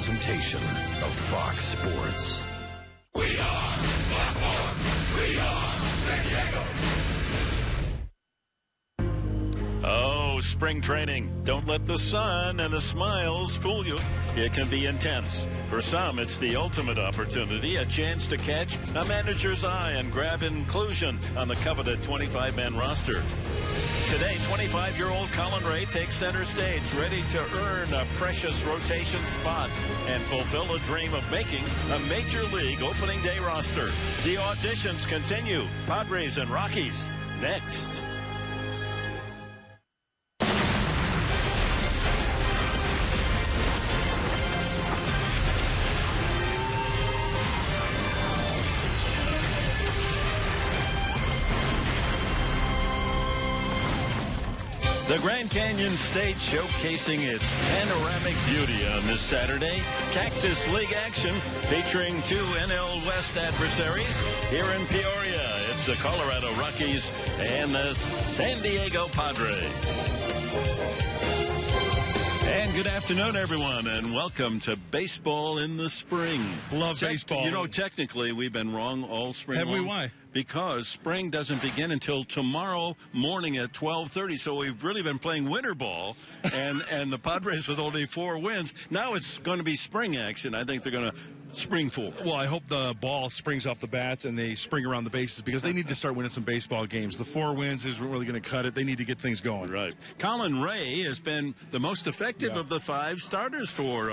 presentation of Fox Sports. We are Baltimore. We are San Diego. Oh, spring training. Don't let the sun and the smiles fool you. It can be intense. For some, it's the ultimate opportunity, a chance to catch a manager's eye and grab inclusion on the coveted 25-man roster. Today, 25-year-old Colin Ray takes center stage, ready to earn a precious rotation spot and fulfill a dream of making a major league opening day roster. The auditions continue. Padres and Rockies next. The Grand Canyon State showcasing its panoramic beauty on this Saturday. Cactus League action featuring two NL West adversaries. Here in Peoria, it's the Colorado Rockies and the San Diego Padres. And good afternoon, everyone, and welcome to Baseball in the Spring. Love baseball. You know, technically, we've been wrong all spring long. Have we? Why? Because spring doesn't begin until tomorrow morning at 12:30. So we've really been playing winter ball, and the Padres with only 4 wins. Now it's going to be spring action. I think they're going to spring full. Well, I hope the ball springs off the bats and they spring around the bases because they need to start winning some baseball games. The 4 wins isn't really going to cut it. They need to get things going. Right. Colin Ray has been the most effective of the 5 starters for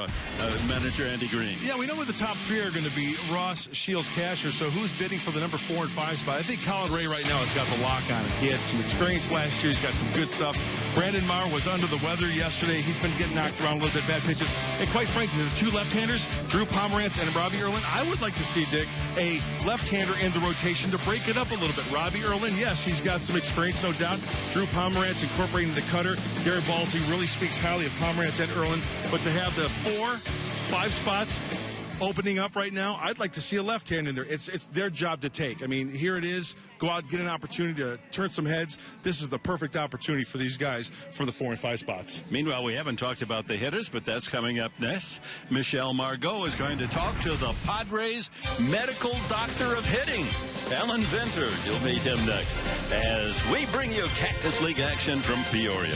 manager Andy Green. Yeah, we know where the top 3 are going to be. Ross, Shields, Casher. So who's bidding for the number 4 and 5 spot? I think Colin Ray right now has got the lock on it. He had some experience last year. He's got some good stuff. Brandon Maher was under the weather yesterday. He's been getting knocked around a little bit, bad pitches. And quite frankly, the 2 left-handers, Drew Pomerantz and Robbie Erlin, I would like to see, Dick, a left-hander in the rotation to break it up a little bit. Robbie Erlin, yes, he's got some experience, no doubt. Drew Pomerantz incorporating the cutter. Gary Balsley really speaks highly of Pomerantz and Erlin. But to have the 4, 5 spots opening up right now, I'd like to see a left hand in there. It's their job to take. I mean, here it is. Go out, get an opportunity to turn some heads. This is the perfect opportunity for these guys for the 4 and 5 spots. Meanwhile, we haven't talked about the hitters, but that's coming up next. Michelle Margot is going to talk to the Padres medical doctor of hitting, Alan Venter. You'll meet him next as we bring you Cactus League action from Peoria.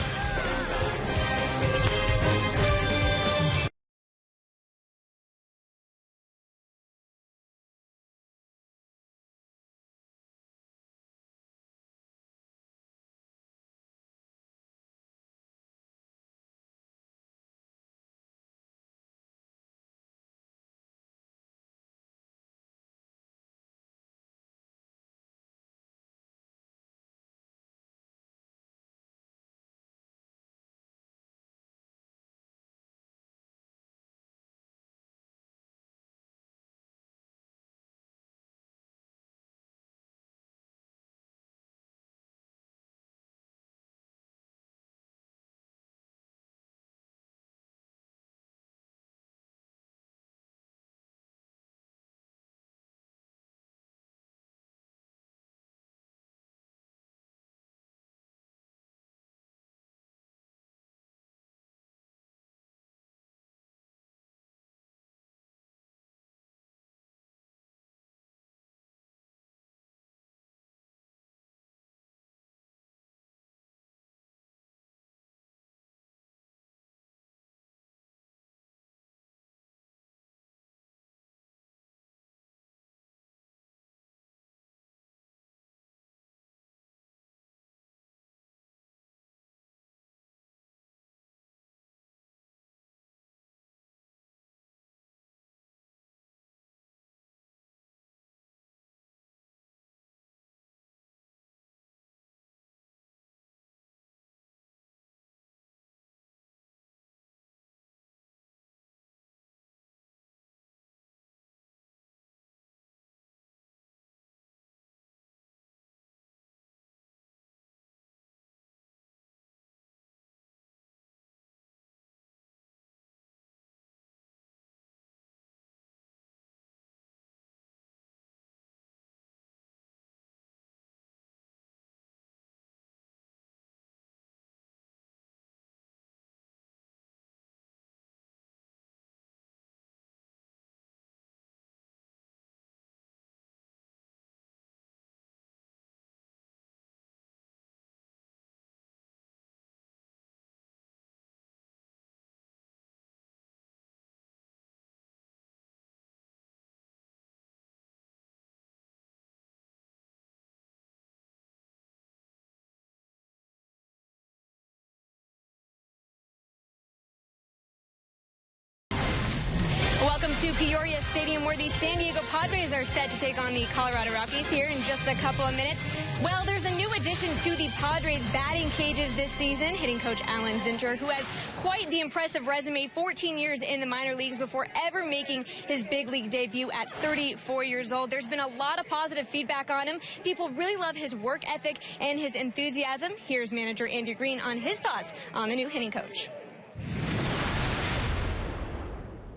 Welcome to Peoria Stadium, where the San Diego Padres are set to take on the Colorado Rockies here in just a couple of minutes. Well, there's a new addition to the Padres batting cages this season, hitting coach Alan Zinter, who has quite the impressive resume, 14 years in the minor leagues before ever making his big league debut at 34 years old. There's been a lot of positive feedback on him. People really love his work ethic and his enthusiasm. Here's manager Andy Green on his thoughts on the new hitting coach.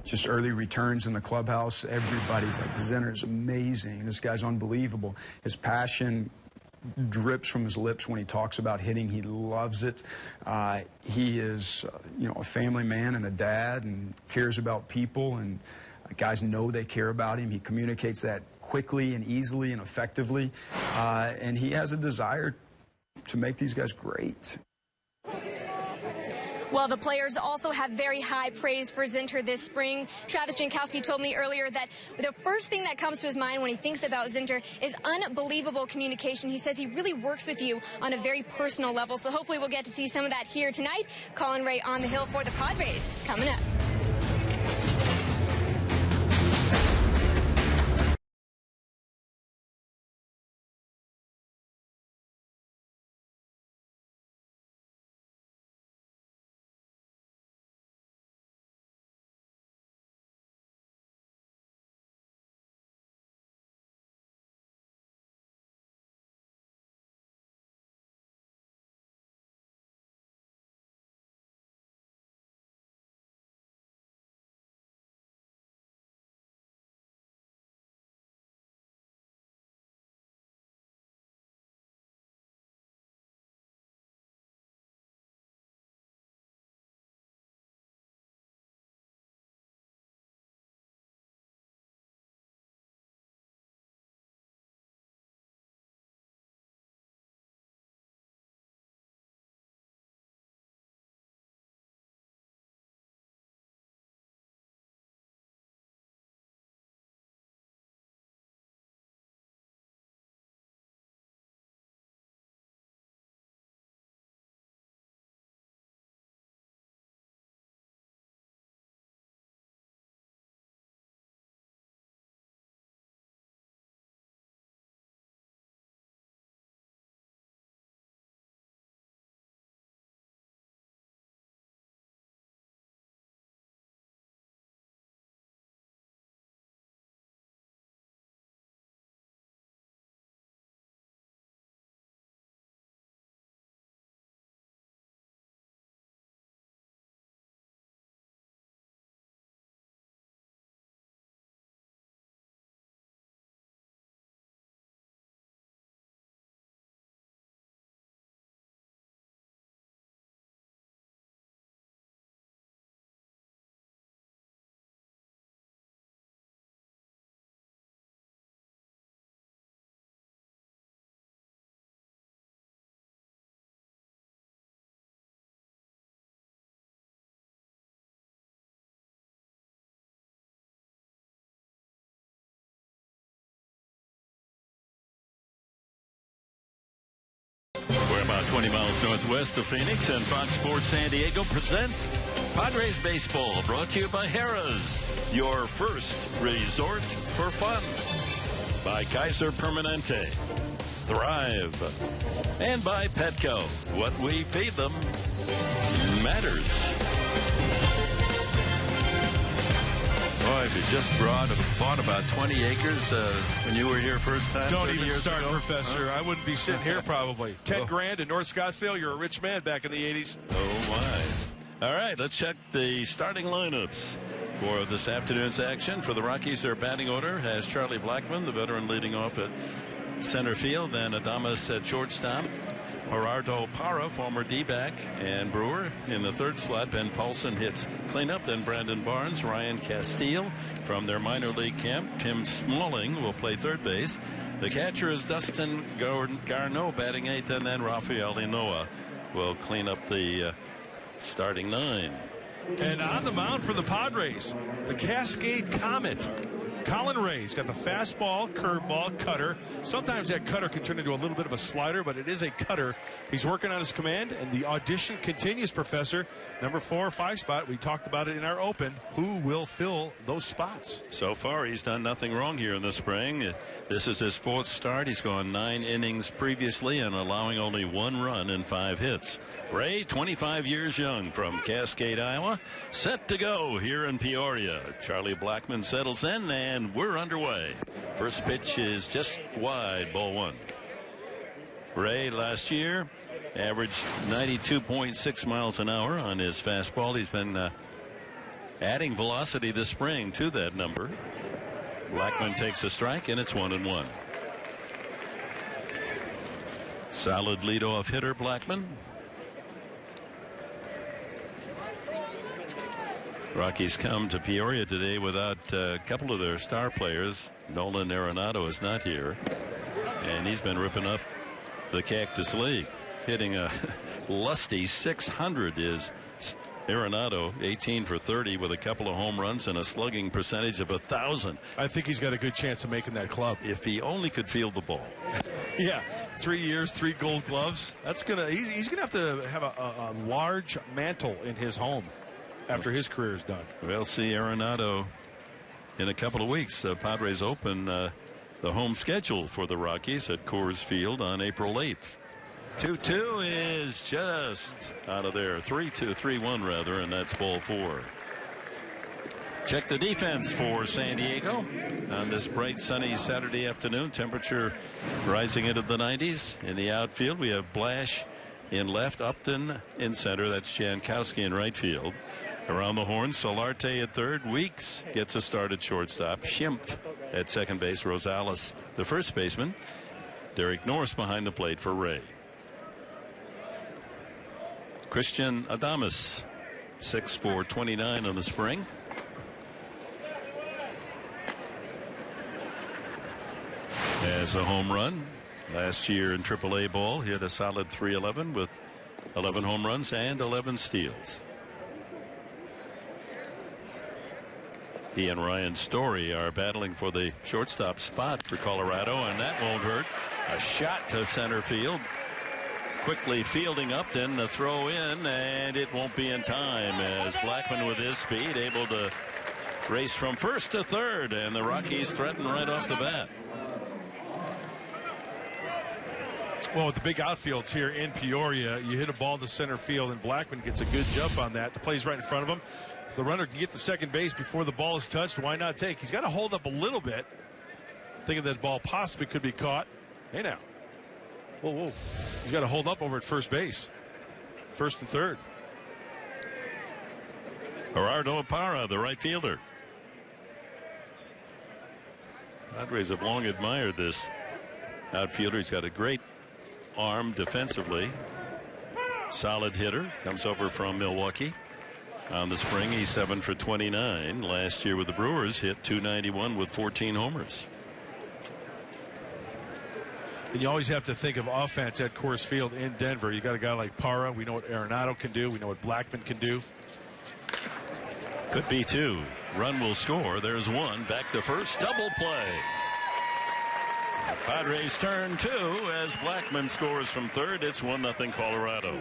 Just early returns in the clubhouse. Everybody's like, Zinter's amazing. This guy's unbelievable. His passion drips from his lips when he talks about hitting. He loves it. He is, a family man and a dad and cares about people, and guys know they care about him. He communicates that quickly and easily and effectively, and he has a desire to make these guys great. Well, the players also have very high praise for Zinter this spring. Travis Jankowski told me earlier that the first thing that comes to his mind when he thinks about Zinter is unbelievable communication. He says he really works with you on a very personal level. So hopefully we'll get to see some of that here tonight. Colin Ray on the hill for the Padres coming up. We're about 20 miles northwest of Phoenix, and Fox Sports San Diego presents Padres Baseball, brought to you by Harrah's, your first resort for fun. By Kaiser Permanente, Thrive, and by Petco. What we feed them matters. Boy, if you just bought about 20 acres when you were here first time. Don't even start, Professor. I wouldn't be sitting here probably. 10 grand in North Scottsdale. You're a rich man back in the 80s. Oh, my. All right, let's check the starting lineups for this afternoon's action. For the Rockies, their batting order has Charlie Blackmon, the veteran, leading off at center field. Then Adames at shortstop. Gerardo Parra, former D-back and Brewer, in the third slot. Ben Paulson hits cleanup. Then Brandon Barnes, Ryan Castile from their minor league camp. Tim Smalling will play third base. The catcher is Dustin Garneau batting eighth, and then Rafael Inoa will clean up the starting nine. And on the mound for the Padres, the Cascade Comet. Colin Ray's got the fastball, curveball, cutter. Sometimes that cutter can turn into a little bit of a slider, but it is a cutter. He's working on his command, and the audition continues, Professor. Number 4 or 5 spot. We talked about it in our open. Who will fill those spots? So far, he's done nothing wrong here in the spring. This is his 4th start. He's gone 9 innings previously and allowing only 1 run and 5 hits. Ray, 25 years young, from Cascade, Iowa, set to go here in Peoria. Charlie Blackmon settles in, and we're underway. First pitch is just wide, ball 1. Ray last year averaged 92.6 miles an hour on his fastball. He's been adding velocity this spring to that number. Blackmon takes a strike, and it's 1-1. Solid leadoff hitter, Blackmon. Rockies come to Peoria today without a couple of their star players. Nolan Arenado is not here, and he's been ripping up the Cactus League. Hitting a lusty 600 is Arenado, 18 for 30 with a couple of home runs and a slugging percentage of 1,000. I think he's got a good chance of making that club. If he only could field the ball. Yeah, 3 years, 3 Gold Gloves. That's he's gonna have to have a large mantle in his home after his career is done. We'll see Arenado in a couple of weeks. Padres open the home schedule for the Rockies at Coors Field on April 8th. 2-2 is just out of there. 3-1 rather, and that's ball 4. Check the defense for San Diego on this bright sunny Saturday afternoon. Temperature rising into the 90s. In the outfield, we have Blash in left, Upton in center. That's Jankowski in right field. Around the horn, Solarte at third. Weeks gets a start at shortstop. Schimpf at second base. Rosales, the first baseman. Derek Norris behind the plate for Ray. Christian Adames, 6'4", 29 on the spring. Has a home run. Last year in AAA ball, he had a solid .311 with 11 home runs and 11 steals. He and Ryan Story are battling for the shortstop spot for Colorado, and that won't hurt. A shot to center field. Quickly fielding Upton, the throw in, and it won't be in time as Blackmon with his speed able to race from first to third, and the Rockies threaten right off the bat. Well, with the big outfields here in Peoria, you hit a ball to center field, and Blackmon gets a good jump on that. The play's right in front of him. If the runner can get to second base before the ball is touched, why not take? He's got to hold up a little bit, thinking that ball possibly could be caught. Hey, now. Whoa. He's got to hold up over at first base. First and third. Gerardo Parra, the right fielder. Padres have long admired this outfielder. He's got a great arm defensively. Solid hitter. Comes over from Milwaukee. On the spring, he's 7 for 29. Last year with the Brewers, hit .291 with 14 homers. And you always have to think of offense at Coors Field in Denver. You got a guy like Parra. We know what Arenado can do. We know what Blackmon can do. Could be 2. Run will score. There's 1. Back to first. Double play. Padres turn 2 as Blackmon scores from third. It's 1-0 Colorado.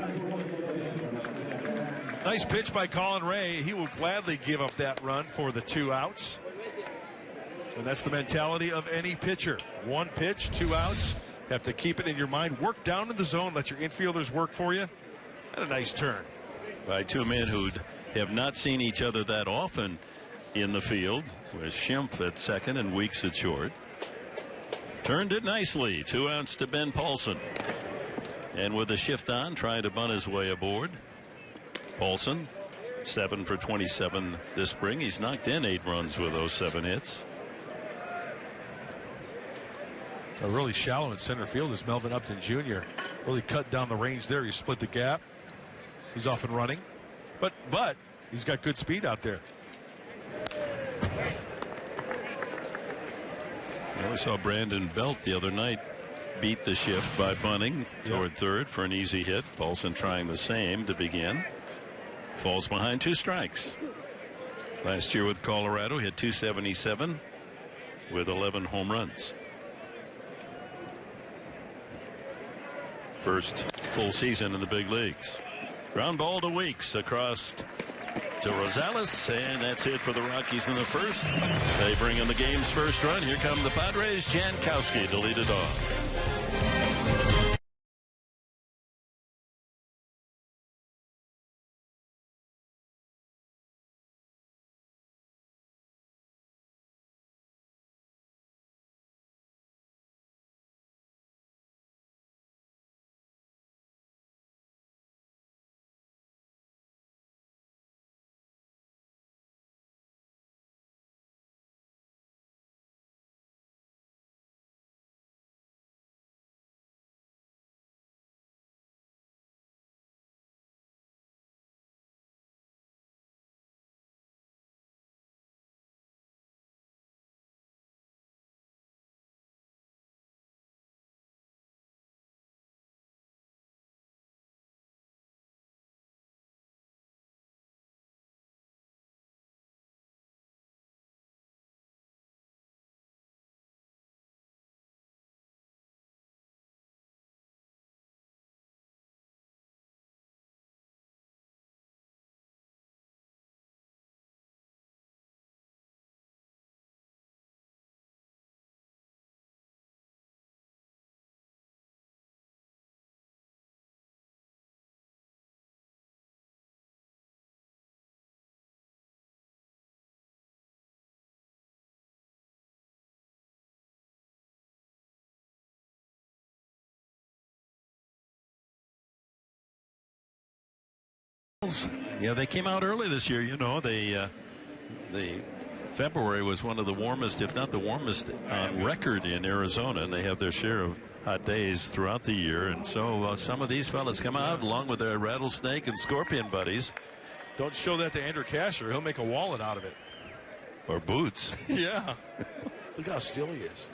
Nice pitch by Colin Ray. He will gladly give up that run for the 2 outs. And that's the mentality of any pitcher. 1 pitch, 2 outs. Have to keep it in your mind. Work down in the zone. Let your infielders work for you. And a nice turn. By 2 men who have not seen each other that often in the field, with Schimpf at second and Weeks at short. Turned it nicely. 2 outs to Ben Paulson. And with a shift on, trying to bunt his way aboard. Paulson, 7 for 27 this spring. He's knocked in 8 runs with those 7 hits. Really shallow in center field is Melvin Upton Jr. Really cut down the range there. He split the gap. He's off and running. But he's got good speed out there. We saw Brandon Belt the other night beat the shift by bunting toward third for an easy hit. Paulson trying the same to begin. Falls behind 2 strikes. Last year with Colorado, hit .277 with 11 home runs. First full season in the big leagues. Ground ball to Weeks across to Rosales, and that's it for the Rockies in the first. They bring in the game's first run. Here come the Padres. Jankowski to lead it off. Yeah, they came out early this year. You know, the February was one of the warmest, if not the warmest, on record in Arizona, and they have their share of hot days throughout the year. And so some of these fellas come out along with their rattlesnake and scorpion buddies. Don't show that to Andrew Kasher. He'll make a wallet out of it. Or boots. Yeah. Look how still he is.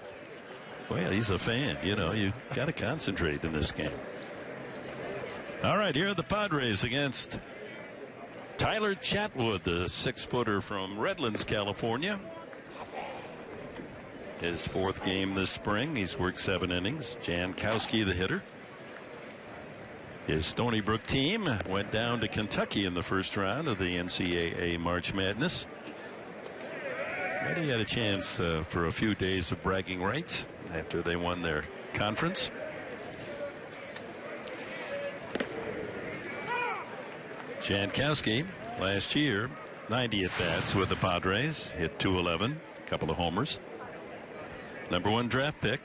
Well, he's a fan. You know, you got to concentrate in this game. All right, here are the Padres against Tyler Chatwood, the 6-footer from Redlands, California. His 4th game this spring. He's worked 7 innings. Jankowski, the hitter. His Stony Brook team went down to Kentucky in the first round of the NCAA March Madness. But he had a chance for a few days of bragging rights after they won their conference. Jankowski last year 90 at-bats with the Padres, hit .211, a couple of homers. #1 draft pick.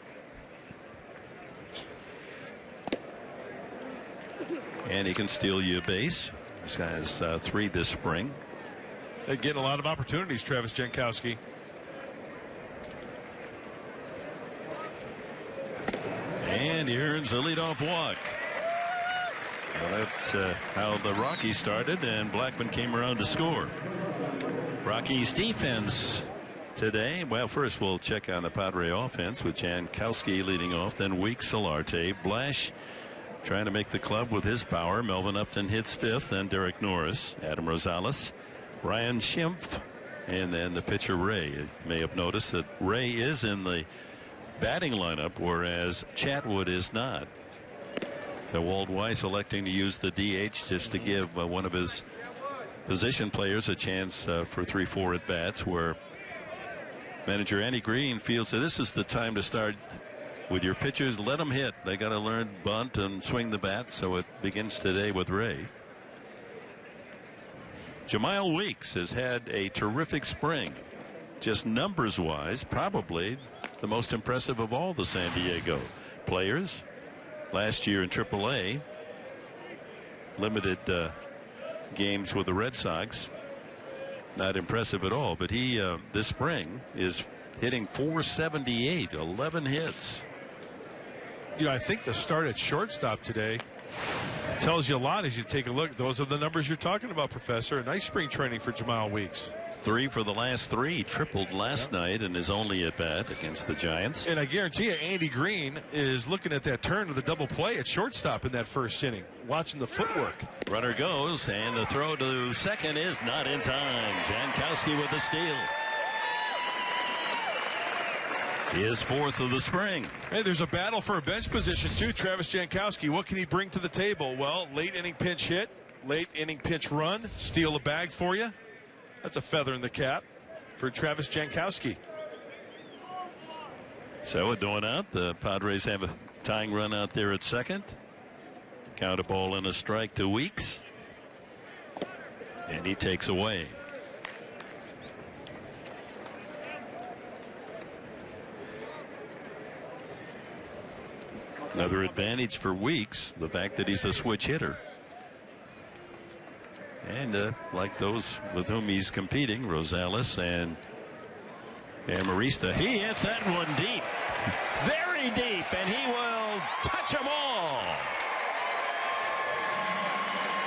And he can steal you a base. This guy has 3 this spring. They're getting a lot of opportunities, Travis Jankowski. And he earns a leadoff walk. Well, that's how the Rockies started, and Blackman came around to score. Rockies defense today. Well, first we'll check on the Padre offense with Jankowski leading off, then Weeks, Solarte, Blash trying to make the club with his power. Melvin Upton hits 5th, then Derek Norris, Adam Rosales, Ryan Schimpf, and then the pitcher Ray. You may have noticed that Ray is in the batting lineup, whereas Chatwood is not. So Walt Weiss electing to use the DH just to give one of his position players a chance for 3-4 at bats, where manager Andy Green feels that this is the time to start with your pitchers. Let them hit. They got to learn bunt and swing the bat. So it begins today with Ray. Jemile Weeks has had a terrific spring, just numbers wise, probably the most impressive of all the San Diego players. Last year in AAA, limited games with the Red Sox, not impressive at all. But he this spring is hitting .478, 11 hits. You know, I think the start at shortstop today tells you a lot as you take a look. Those are the numbers you're talking about, Professor. A nice spring training for Jemile Weeks. 3 for the last 3. He tripled last night in his only at bat against the Giants. And I guarantee you, Andy Green is looking at that turn of the double play at shortstop in that first inning, watching the footwork. Runner goes, and the throw to second is not in time. Jankowski with the steal. his fourth of the spring. Hey, there's a battle for a bench position, too. Travis Jankowski, what can he bring to the table? Well, late inning pinch hit, late inning pinch run, steal a bag for you. That's a feather in the cap for Travis Jankowski. So with going out, the Padres have a tying run out there at second. Count a ball and a strike to Weeks. And he takes away. Another advantage for Weeks, the fact that he's a switch hitter. And like those with whom he's competing, Rosales and Marista, he hits that one deep. Very deep, and he will touch them all.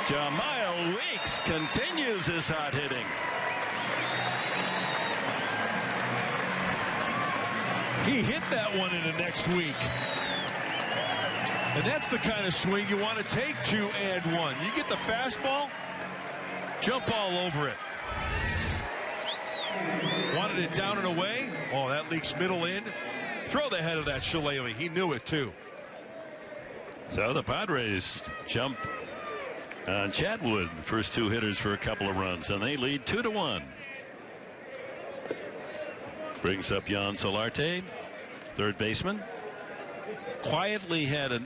Jahmile Weeks continues his hot hitting. He hit that one in the next week. And that's the kind of swing you want to take 2-1. You get the fastball, jump all over it. Wanted it down and away. Oh, that leaks middle in. Throw the head of that Shillelagh. He knew it, too. So the Padres jump on Chatwood. First two hitters for a couple of runs, and they lead 2-1. Brings up Jan Solarte, third baseman. Quietly had a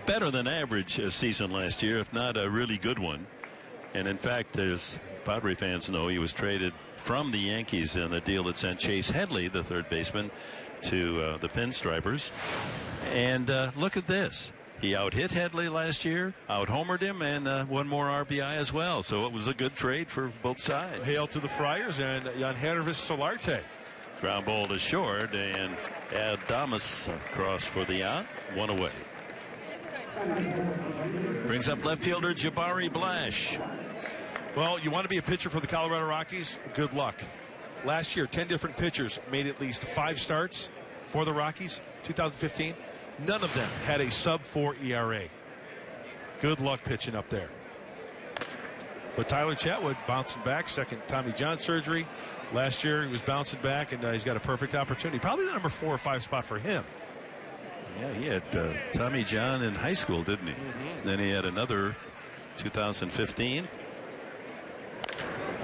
better than average season last year, if not a really good one. And in fact, as Padre fans know, he was traded from the Yankees in the deal that sent Chase Headley, the third baseman, to the Pinstripers. And look at this. He out-hit Headley last year, out-homered him, and one more RBI as well. So it was a good trade for both sides. Hail to the Friars and Jan Solarte. Ground ball to short, and Adames across for the out. One away. Brings up left fielder Jabari Blash. Well, you want to be a pitcher for the Colorado Rockies? Good luck. Last year, 10 different pitchers made at least 5 starts for the Rockies, 2015. None of them had a sub-4 ERA. Good luck pitching up there. But Tyler Chatwood bouncing back, second Tommy John surgery. Last year he was bouncing back, and he's got a perfect opportunity. Probably the number 4 or 5 spot for him. Yeah, he had Tommy John in high school, didn't he? Then he had another 2015.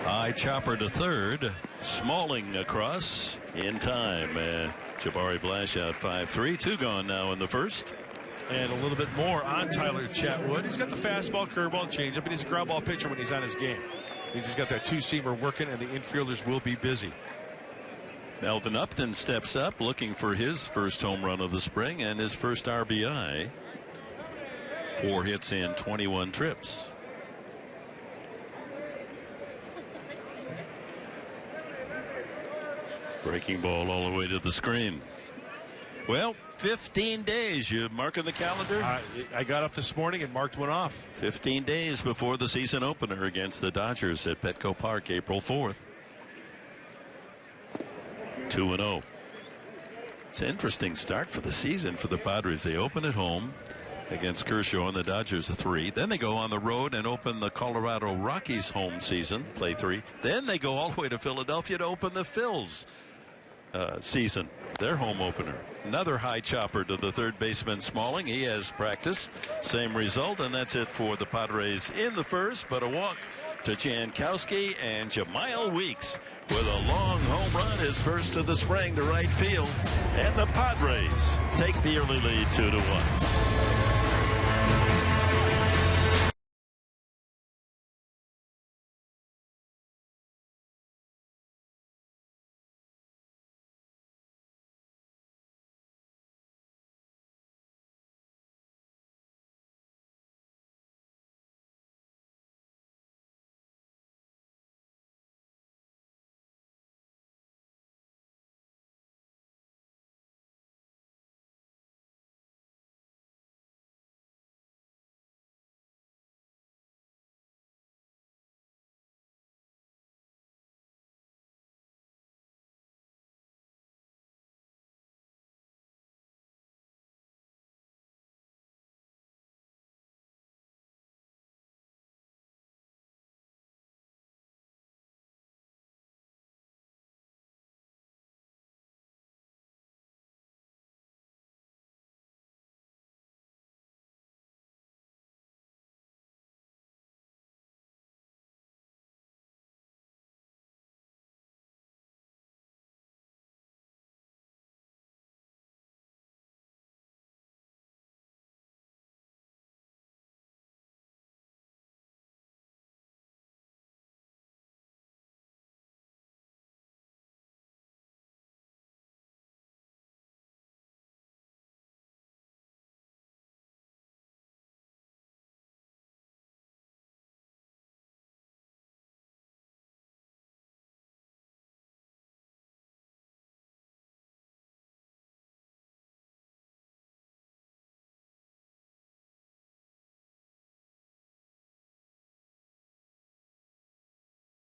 High chopper to third. Smalling across in time. Jabari Blash out 5-3. 2 gone now in the first. And a little bit more on Tyler Chatwood. He's got the fastball, curveball, and changeup, and he's a ground ball pitcher when he's on his game. He's just got that two-seamer working, and the infielders will be busy. Melvin Upton steps up, looking for his first home run of the spring and his first RBI. 4 hits in 21 trips. Breaking ball all the way to the screen. Well, 15 days. You marking the calendar? I got up this morning and marked one off. 15 days before the season opener against the Dodgers at Petco Park, April 4th. 2-0. It's an interesting start for the season for the Padres. They open at home against Kershaw and the Dodgers 3. Then they go on the road and open the Colorado Rockies home season, play 3. Then they go all the way to Philadelphia to open the Phils season, their home opener. Another high chopper to the third baseman Smalling. He has practice. Same result, and that's it for the Padres in the first, but a walk to Jankowski, and Jahmile Weeks with a long home run, his first of the spring to right field. And the Padres take the early lead 2-1.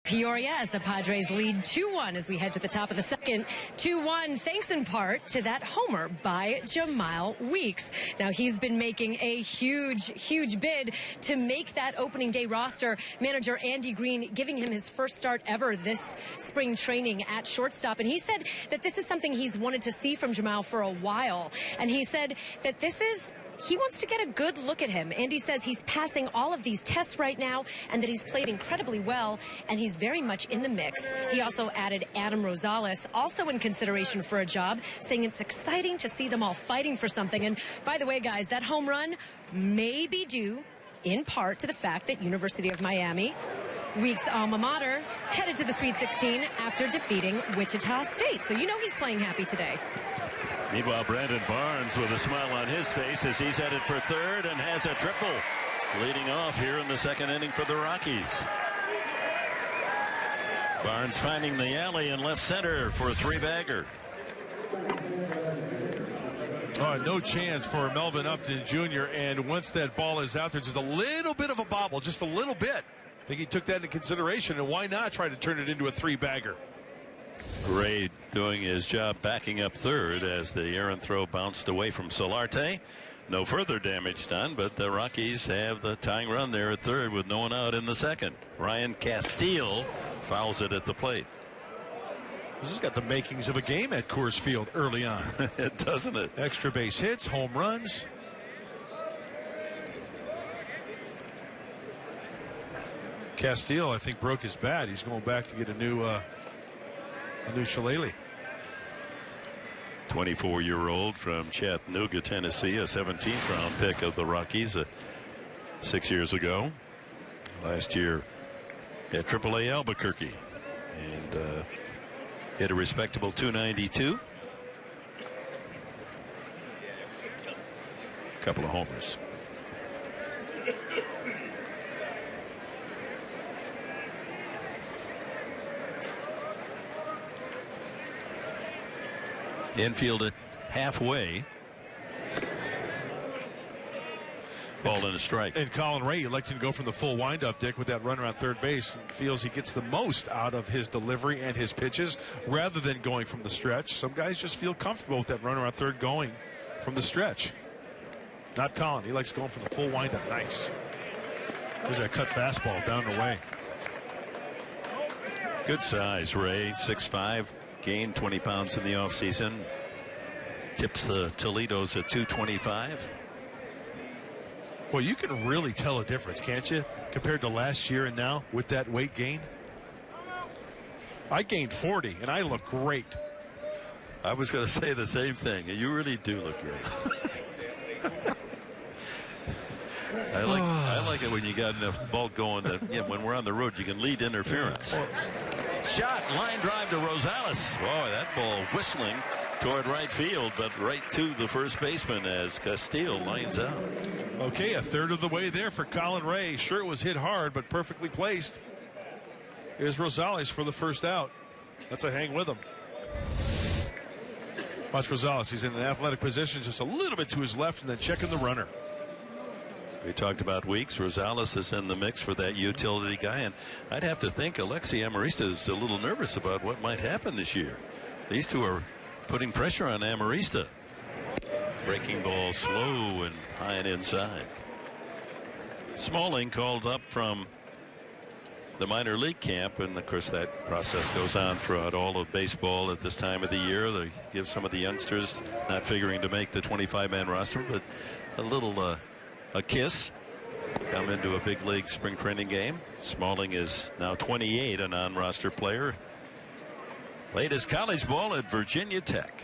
Peoria as the Padres lead 2-1 as we head to the top of the second. 2-1 thanks in part to that homer by Jamal Weeks. Now he's been making a huge bid to make that opening day roster. Manager Andy Green giving him his first start ever this spring training at shortstop. And he said that this is something he's wanted to see from Jamal for a while. And he said that he wants to get a good look at him. Andy says he's passing all of these tests right now and that he's played incredibly well and he's very much in the mix. He also added Adam Rosales, also in consideration for a job, saying it's exciting to see them all fighting for something. And by the way, guys, that home run may be due in part to the fact that University of Miami, Weeks' alma mater, headed to the Sweet 16 after defeating Wichita State. So you know he's playing happy today. Meanwhile, Brandon Barnes with a smile on his face as he's headed for third and has a triple leading off here in the second inning for the Rockies. Barnes finding the alley in left center for a three-bagger. Oh, no chance for Melvin Upton Jr. And once that ball is out there, just a little bit of a bobble, just a little bit. I think he took that into consideration, and why not try to turn it into a three-bagger? Ray doing his job backing up third as the errant throw bounced away from Solarte. No further damage done, but the Rockies have the tying run there at third with no one out in the second. Ryan Castile fouls it at the plate. This has got the makings of a game at Coors Field early on. It doesn't it? Extra base hits, home runs. Castile, I think, broke his bat. He's going back to get a new shillelagh. 24-year-old from Chattanooga, Tennessee, a 17th round pick of the Rockies 6 years ago. Last year at AAA Albuquerque and hit a respectable .292. Couple of homers. Infield at halfway. Ball and a strike. And Colin Ray elected to go from the full windup, Dick, with that run around third base, and feels he gets the most out of his delivery and his pitches rather than going from the stretch. Some guys just feel comfortable with that run around third going from the stretch. Not Colin. He likes going from the full windup. Nice. There's that cut fastball down the way. Good size, Ray. 6'5". Gained 20 pounds in the offseason. Tips the Toledos at 225. Well, you can really tell a difference, can't you, compared to last year and now with that weight gain? I gained 40, and I look great. I was going to say the same thing. You really do look great. I like it when you got enough bulk going that when we're on the road, you can lead interference. Shot, line drive to Rosales. Boy, that ball whistling toward right field, but right to the first baseman as Castile lines out. Okay, a third of the way there for Colin Ray. Sure, it was hit hard, but perfectly placed. Here's Rosales for the first out. That's a hang with him. Watch Rosales. He's in an athletic position just a little bit to his left and then checking the runner. We talked about Weeks. Rosales is in the mix for that utility guy, and I'd have to think Alexi Amarista is a little nervous about what might happen this year. These two are putting pressure on Amarista. Breaking ball slow and high and inside. Smalling called up from the minor league camp, and of course that process goes on throughout all of baseball at this time of the year. They give some of the youngsters not figuring to make the 25-man roster, but a little a kiss. Come into a big league spring training game. Smalling is now 28, a non-roster player. Played his college ball at Virginia Tech.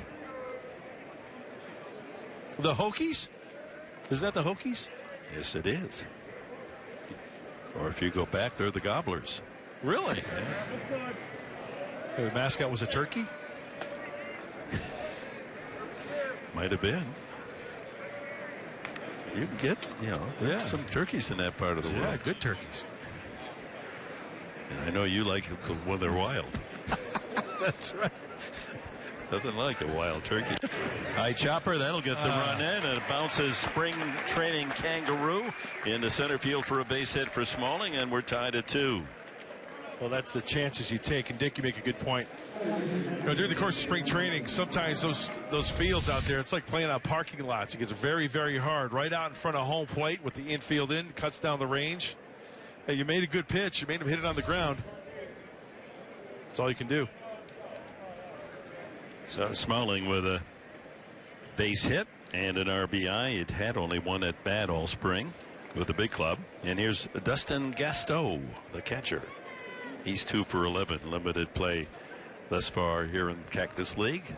The Hokies? Is that the Hokies? Yes, it is. Or if you go back, they're the Gobblers. Really? Yeah. The mascot was a turkey? Might have been. You can get, some turkeys in that part of the world. Yeah, good turkeys. And I know you like them when they're wild. That's right. Nothing like a wild turkey. High chopper, that'll get the run in, and it bounces spring training Kangaroo into center field for a base hit for Smalling, and we're tied at 2. Well, that's the chances you take. And Dick, you make a good point. You know, during the course of spring training, sometimes those fields out there, it's like playing on parking lots. It gets very, very hard. Right out in front of home plate with the infield in, cuts down the range. Hey, you made a good pitch. You made him hit it on the ground. That's all you can do. So Smalling with a base hit and an RBI. It had only one at bat all spring with the big club. And here's Dustin Gasteau, the catcher. He's 2 for 11, limited play thus far here in Cactus League.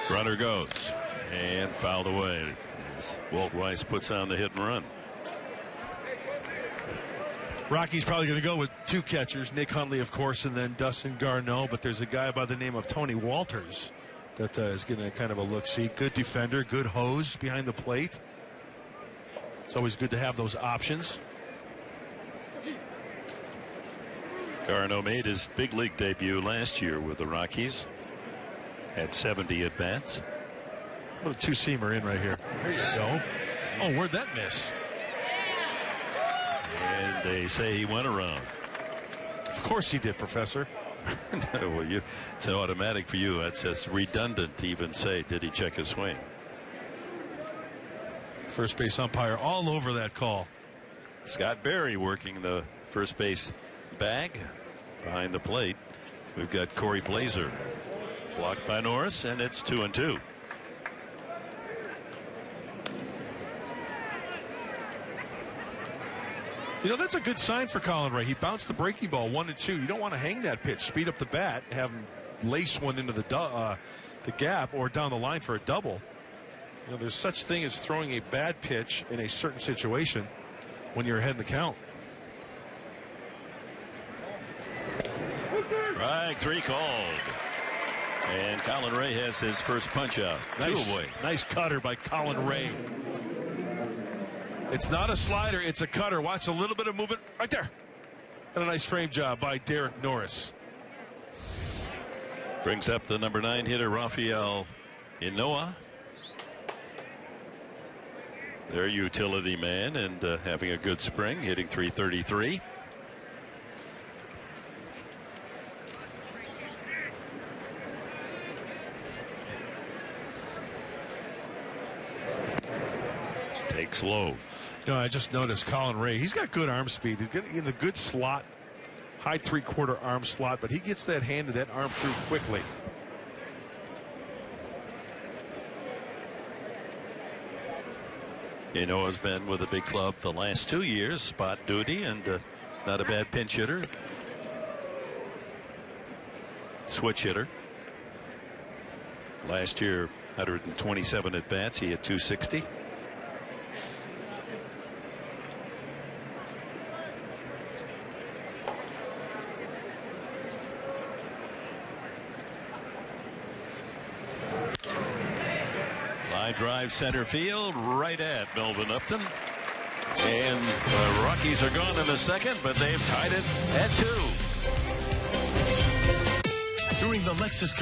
Runner goes and fouled away as Walt Weiss puts on the hit and run. Rocky's probably going to go with 2 catchers, Nick Hundley, of course, and then Dustin Garneau. But there's a guy by the name of Tony Walters that is getting a kind of a look-see. Good defender, good hose behind the plate. It's always good to have those options. Garneau made his big league debut last year with the Rockies. Had 70 at bats. Put a 2-seamer in right here. There you go. Oh, where'd that miss? And they say he went around. Of course he did, Professor. Well, it's an automatic for you. That's just redundant to even say, did he check his swing? First base umpire all over that call. Scott Berry working the first base bag behind the plate. We've got Corey Blazer. Blocked by Norris, and it's 2-2. You know, that's a good sign for Colin Ray. He bounced the breaking ball 1-2. You don't want to hang that pitch. Speed up the bat, have him lace one into the gap or down the line for a double. You know, there's such thing as throwing a bad pitch in a certain situation when you're ahead in the count. Strike 3 called. And Colin Ray has his first punch out. Nice, 2 away. nice cutter by Colin Ray. It's not a slider, it's a cutter. Watch a little bit of movement right there. And a nice frame job by Derek Norris. Brings up the number 9 hitter, Rafael Inoa. Their utility man, and having a good spring, hitting .333. Takes low. You know, I just noticed Colin Ray. He's got good arm speed. He's getting in the good slot, high 3/4 arm slot, but he gets that hand to that arm through quickly. Inoa's been with the big club the last 2 years, spot duty, and not a bad pinch hitter. Switch hitter. Last year, 127 at bats. He had .260. Drive center field right at Melvin Upton. And the Rockies are gone in the second, but they've tied it at 2. During the Lexus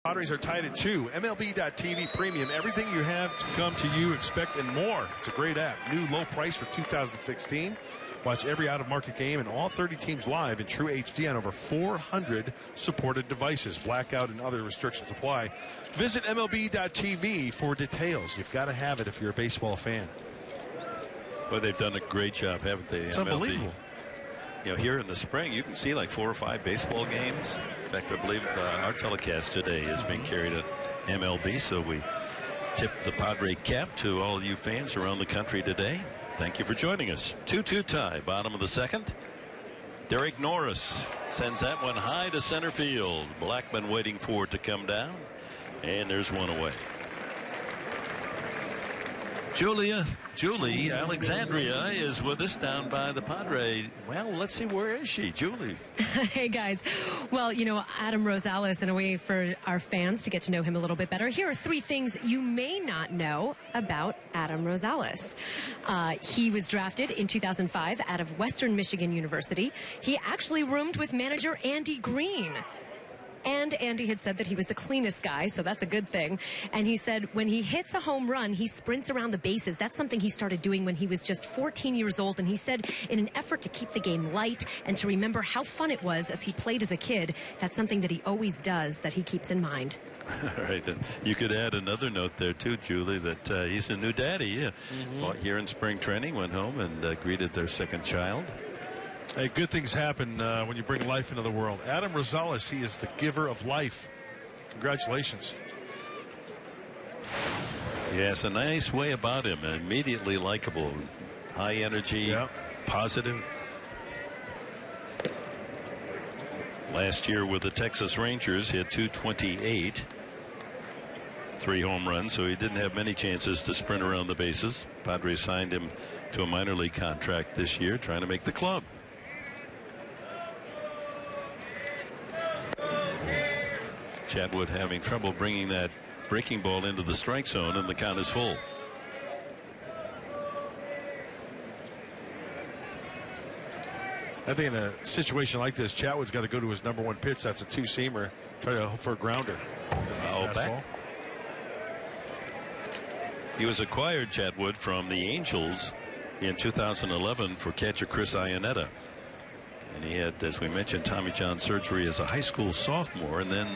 Padres are tied at 2. MLB.TV Premium. Everything you have to come to you, expect, and more. It's a great app. New low price for 2016. Watch every out-of-market game and all 30 teams live in true HD on over 400 supported devices. Blackout and other restrictions apply. Visit MLB.TV for details. You've got to have it if you're a baseball fan. Well, they've done a great job, haven't they? It's MLB. Unbelievable. You know, here in the spring, you can see like 4 or 5 baseball games. In fact, I believe our telecast today is being carried at MLB, so we tip the Padre cap to all of you fans around the country today. Thank you for joining us. 2-2 tie, bottom of the second. Derek Norris sends that one high to center field. Blackman waiting for it to come down, and there's one away. Julie Alexandria is with us down by the Padre. Well, let's see, where is she? Julie. Hey, guys. Well, you know, Adam Rosales, in a way for our fans to get to know him a little bit better, here are 3 things you may not know about Adam Rosales. He was drafted in 2005 out of Western Michigan University. He actually roomed with manager Andy Green. And Andy had said that he was the cleanest guy, so that's a good thing. And he said when he hits a home run, he sprints around the bases. That's something he started doing when he was just 14 years old. And he said in an effort to keep the game light and to remember how fun it was as he played as a kid, that's something that he always does, that he keeps in mind. All right. You could add another note there, too, Julie, that he's a new daddy. Yeah. Well, here in spring training, went home and greeted their second child. Hey, good things happen when you bring life into the world. Adam Rosales, he is the giver of life. Congratulations. Yes, a nice way about him. Immediately likable. High energy, positive. Last year with the Texas Rangers, he had 228. 3 home runs, so he didn't have many chances to sprint around the bases. Padres signed him to a minor league contract this year, trying to make the club. Chatwood having trouble bringing that breaking ball into the strike zone, and the count is full. I think in a situation like this, Chatwood's got to go to his number 1 pitch. That's a 2-seamer. Try to hope for a grounder. Foul back. He was acquired, Chatwood, from the Angels in 2011 for catcher Chris Iannetta. And he had, as we mentioned, Tommy John surgery as a high school sophomore, and then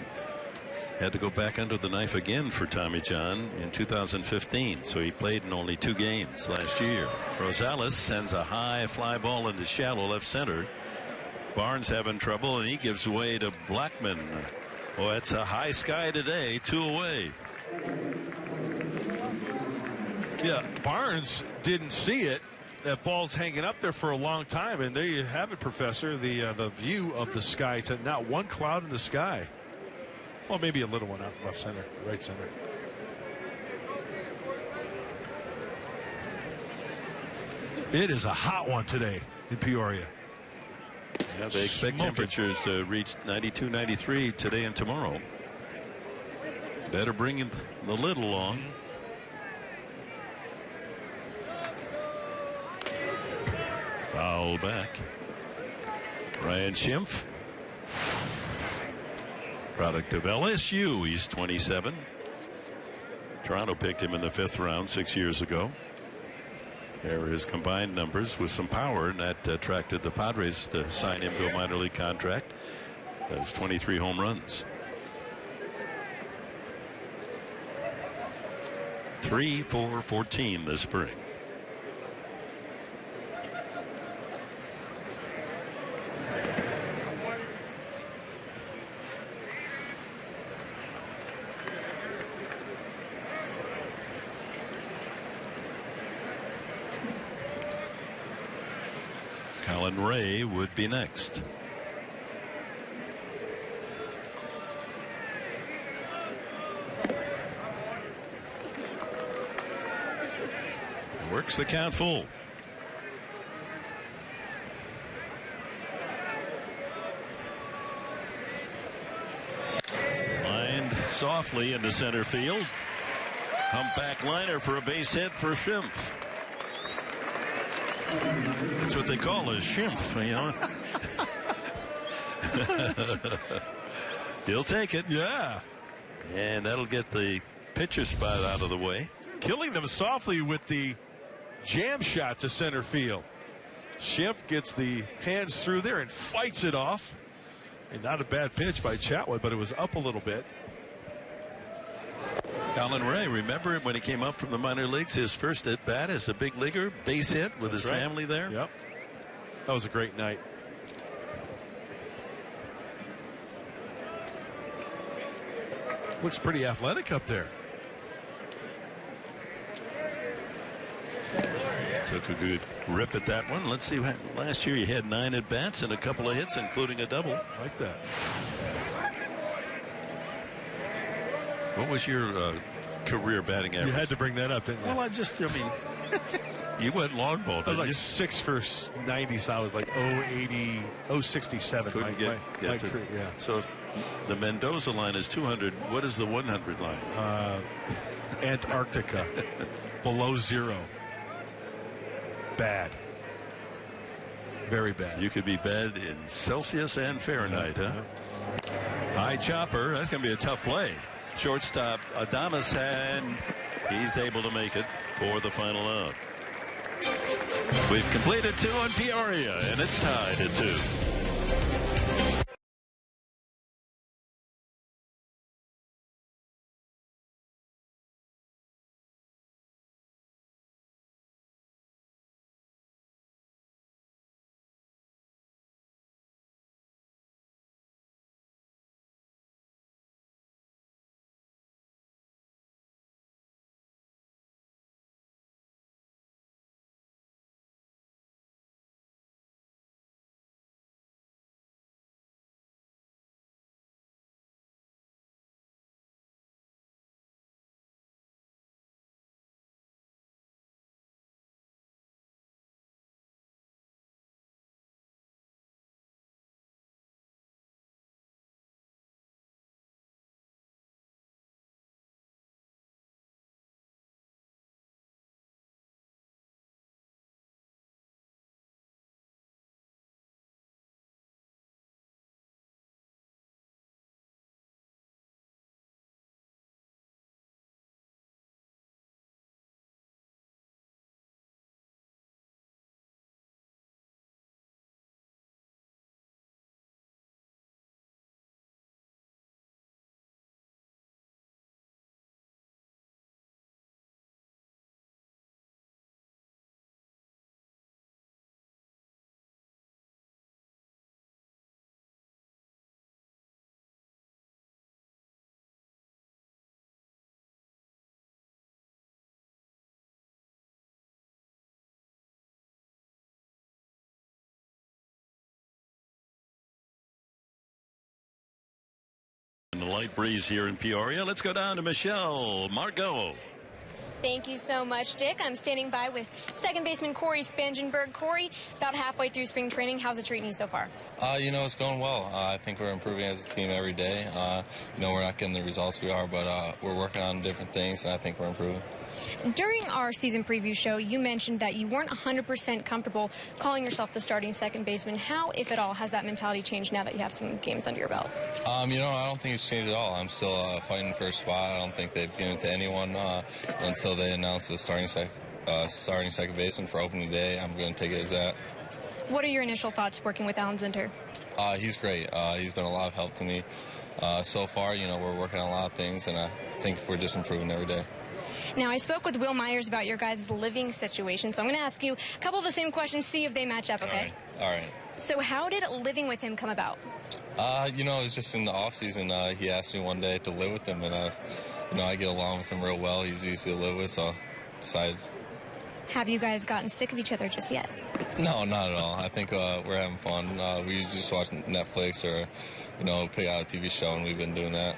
had to go back under the knife again for Tommy John in 2015. So he played in only 2 games last year. Rosales sends a high fly ball into shallow left center. Barnes having trouble, and he gives way to Blackman. Oh, it's a high sky today. 2 away. Yeah, Barnes didn't see it. That ball's hanging up there for a long time, and there you have it, Professor. The view of the sky, to not one cloud in the sky. Well, maybe a little one out left center, right center. It is a hot one today in Peoria. Yeah, they expect temperatures to reach 92, 93 today and tomorrow. Better bring the lid along. Foul back. Ryan Schimpf, product of LSU. He's 27. Toronto picked him in the 5th round 6 years ago. There are his combined numbers with some power, and that attracted the Padres to sign him to a minor league contract. That's 23 home runs. 3 for 14 this spring. Colin Ray would be next. Works the count full. Lined softly into center field. Humpback liner for a base hit for Schimpf. That's what they call a Schimpf, you know. He'll take it. Yeah. And that'll get the pitcher spot out of the way. Killing them softly with the jam shot to center field. Schimpf gets the hands through there and fights it off. And not a bad pitch by Chatwood, but it was up a little bit. Colin Ray, remember when he came up from the minor leagues, his first at bat as a big leaguer, base hit with his family there? Yep. That was a great night. Looks pretty athletic up there. Took a good rip at that one. Let's see. Last year he had 9 at bats and a couple of hits, including a double. I like that. What was your career batting average? You had to bring that up, didn't you? Well, you went long ball. I was like 6 for 90, so I was like 080, 067. Couldn't get to. Yeah. So if the Mendoza line is 200, what is the 100 line? Antarctica, below 0. Bad. Very bad. You could be bad in Celsius and Fahrenheit, huh? High chopper. That's going to be a tough play. Shortstop Adames, and he's able to make it for the final out. We've completed 2 on Peoria, and it's tied at 2. And the light breeze here in Peoria. Let's go down to Michelle Margot. Thank you so much, Dick. I'm standing by with second baseman Corey Spangenberg. Corey, about halfway through spring training, how's it treating you so far? It's going well. I think we're improving as a team every day. We're not getting the results we are, but we're working on different things, and I think we're improving. During our season preview show, you mentioned that you weren't 100% comfortable calling yourself the starting second baseman. How, if at all, has that mentality changed now that you have some games under your belt? I don't think it's changed at all. I'm still fighting for a spot. I don't think they've given it to anyone until they announce the starting second baseman for opening day. I'm going to take it as that. What are your initial thoughts working with Alan Zinter? He's great. He's been a lot of help to me so far. We're working on a lot of things, and I think we're just improving every day. Now, I spoke with Will Myers about your guys' living situation, so I'm going to ask you a couple of the same questions, see if they match up, okay? All right. So how did living with him come about? It was just in the off-season. He asked me one day to live with him, and, I get along with him real well. He's easy to live with, so I decided. Have you guys gotten sick of each other just yet? No, not at all. I think we're having fun. We usually just watch Netflix or, pick out a TV show, and we've been doing that.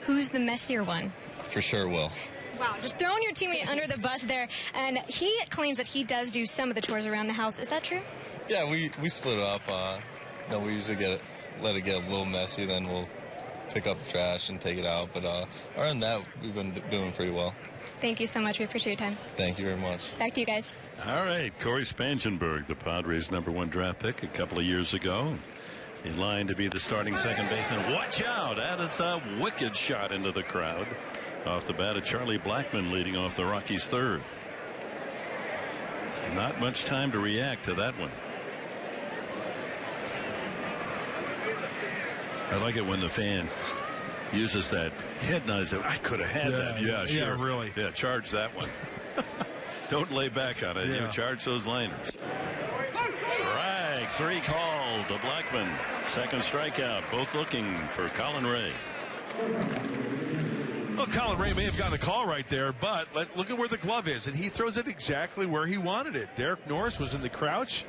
Who's the messier one? For sure, Will. Wow, just throwing your teammate under the bus there. And he claims that he does do some of the chores around the house. Is that true? Yeah, we split it up. We usually let it get a little messy, then we'll pick up the trash and take it out. But other than that, we've been doing pretty well. Thank you so much. We appreciate your time. Thank you very much. Back to you guys. All right, Corey Spangenberg, the Padres' #1 draft pick a couple of years ago. in line to be the starting second baseman. Watch out. That is a wicked shot into the crowd. Off the bat of Charlie Blackmon leading off the Rockies third. Not much time to react to that one. I like it when the fan uses that head nod. I could have had that. Yeah, sure. Yeah, really. Yeah, charge that one. Don't lay back on it. Yeah. You charge those liners. Strike 3 called to Blackmon. Second strikeout. Both looking for Colin Ray. Well, Colin Ray may have gotten a call right there, but look at where the glove is, and he throws it exactly where he wanted it. Derek Norris was in the crouch.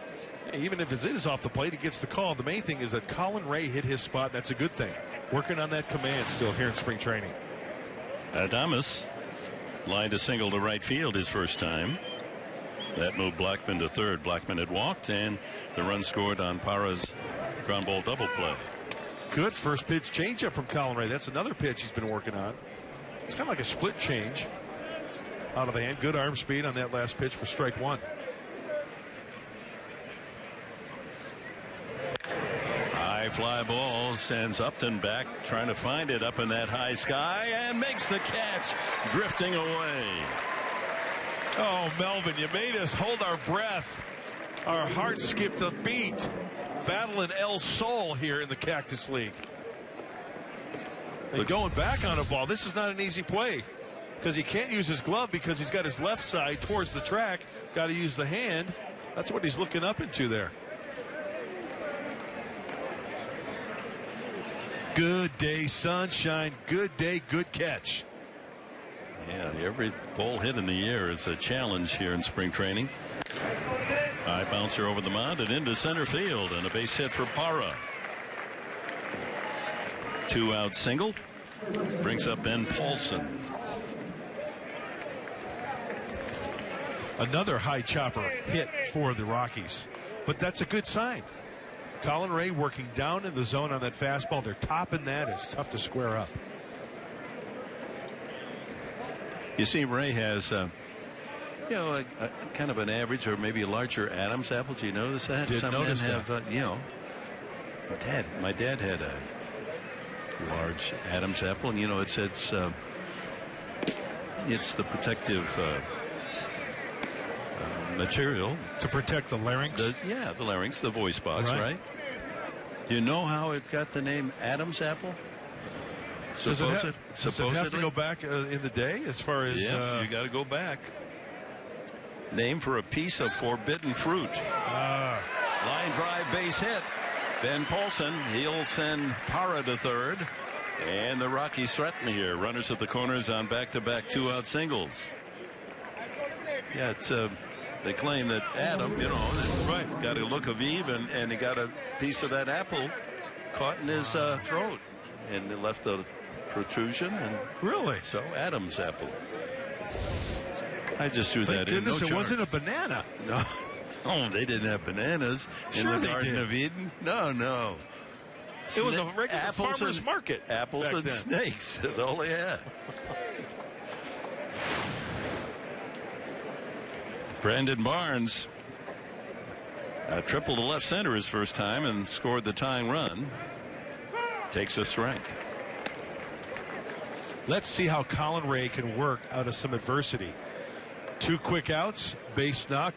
Even if it is off the plate, he gets the call. The main thing is that Colin Ray hit his spot. That's a good thing. Working on that command still here in spring training. Adames lined a single to right field his first time. That moved Blackmon to third. Blackmon had walked, and the run scored on Parra's ground ball double play. Good first pitch changeup from Colin Ray. That's another pitch he's been working on. It's kind of like a split change out of the hand. Good arm speed on that last pitch for strike one. High fly ball sends Upton back, trying to find it up in that high sky, and makes the catch, drifting away. Oh, Melvin, you made us hold our breath. Our heart skipped a beat. Battling El Sol here in the Cactus League. And going back on a ball, this is not an easy play because he can't use his glove because he's got his left side towards the track. Got to use the hand. That's what he's looking up into there. Good day, sunshine. Good day, good catch. Yeah, every ball hit in the air is a challenge here in spring training. High bouncer over the mound and into center field, and a base hit for Parra. 2-out single brings up Ben Paulson. Another high chopper hit for the Rockies, but that's a good sign. Colin Ray working down in the zone on that fastball. They're topping that. It's tough to square up. You see, Ray has a kind of an average or maybe a larger Adam's apple. Do you notice that? Didn't notice men that. have, my dad had a large Adam's apple, and it's the protective material to protect the larynx. The larynx, the voice box, right? Do you know how it got the name Adam's apple? Does it have to go back in the day as far as? Yeah, you got to go back. Named for a piece of forbidden fruit. Line drive, base hit. Ben Paulson, he'll send Parra to third. And the Rockies threaten here. Runners at the corners on back-to-back 2-out singles. Yeah, it's they claim that Adam, got a look of Eve, and he got a piece of that apple caught in his throat. And it left a protrusion. And really? So Adam's apple. I just threw that in. Thank goodness it wasn't a banana. No. Oh, they didn't have bananas in the Garden of Eden. No. It was a regular farmer's market. Apples and snakes is all they had. Brandon Barnes tripled to left center his first time and scored the tying run. Takes a strike. Let's see how Colin Ray can work out of some adversity. 2 quick outs, base knock,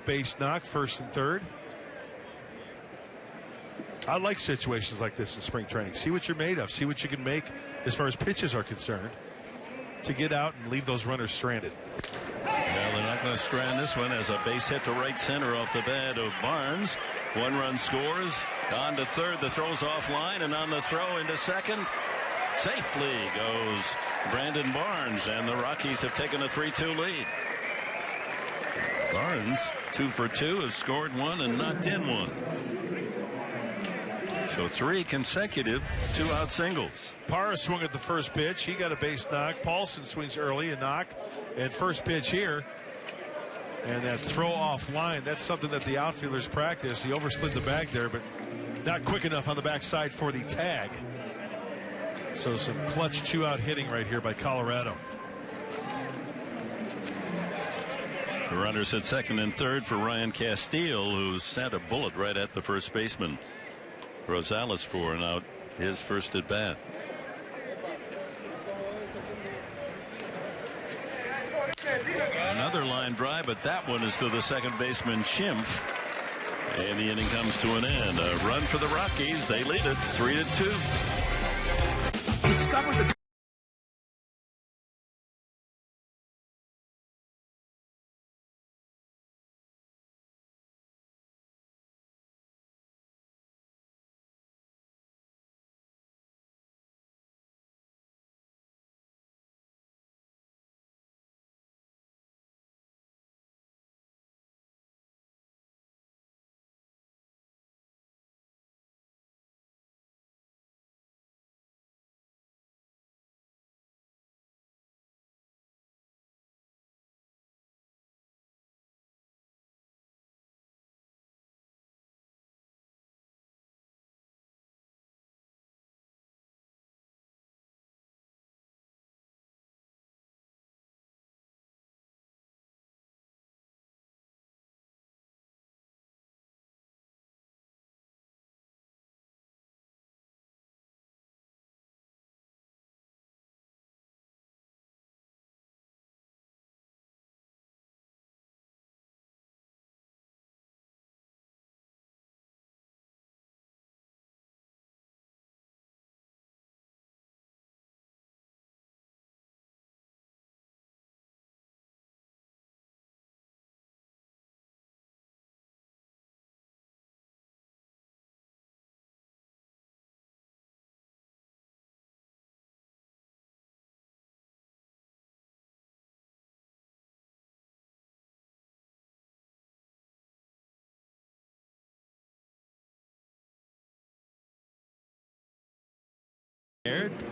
first and third. I like situations like this in spring training. See what you're made of. See what you can make as far as pitches are concerned to get out and leave those runners stranded. Well, they're not going to strand this one as a base hit to right center off the bat of Barnes. 1 run scores. On to third. The throw's offline, and on the throw into second. Safely goes Brandon Barnes, and the Rockies have taken a 3-2 lead. Barnes, 2 for 2, has scored 1 and knocked in 1. So 3 consecutive 2-out singles. Parra swung at the first pitch. He got a base knock. Paulson swings early, a knock. And first pitch here. And that throw offline, that's something that the outfielders practice. He overslid the bag there, but not quick enough on the backside for the tag. So some clutch 2-out hitting right here by Colorado. The runners at second and third for Ryan Castile, who sent a bullet right at the first baseman. Rosales for, and out his first at bat. Another line drive, but that one is to the second baseman Schimpf. And the inning comes to an end. A run for the Rockies. They lead it 3-2. Discover the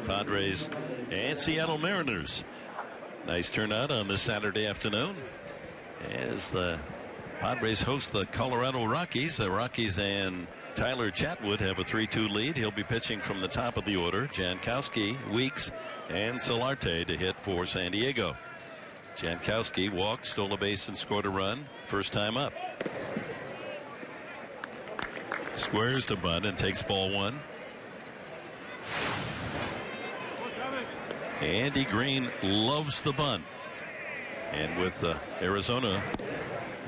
Padres and Seattle Mariners. Nice turnout on this Saturday afternoon as the Padres host the Colorado Rockies. The Rockies and Tyler Chatwood have a 3-2 lead. He'll be pitching from the top of the order. Jankowski, Weeks, and Solarte to hit for San Diego. Jankowski walked, stole a base, and scored a run. First time up. Squares to bunt and takes ball one. Andy Green loves the bunt. And with Arizona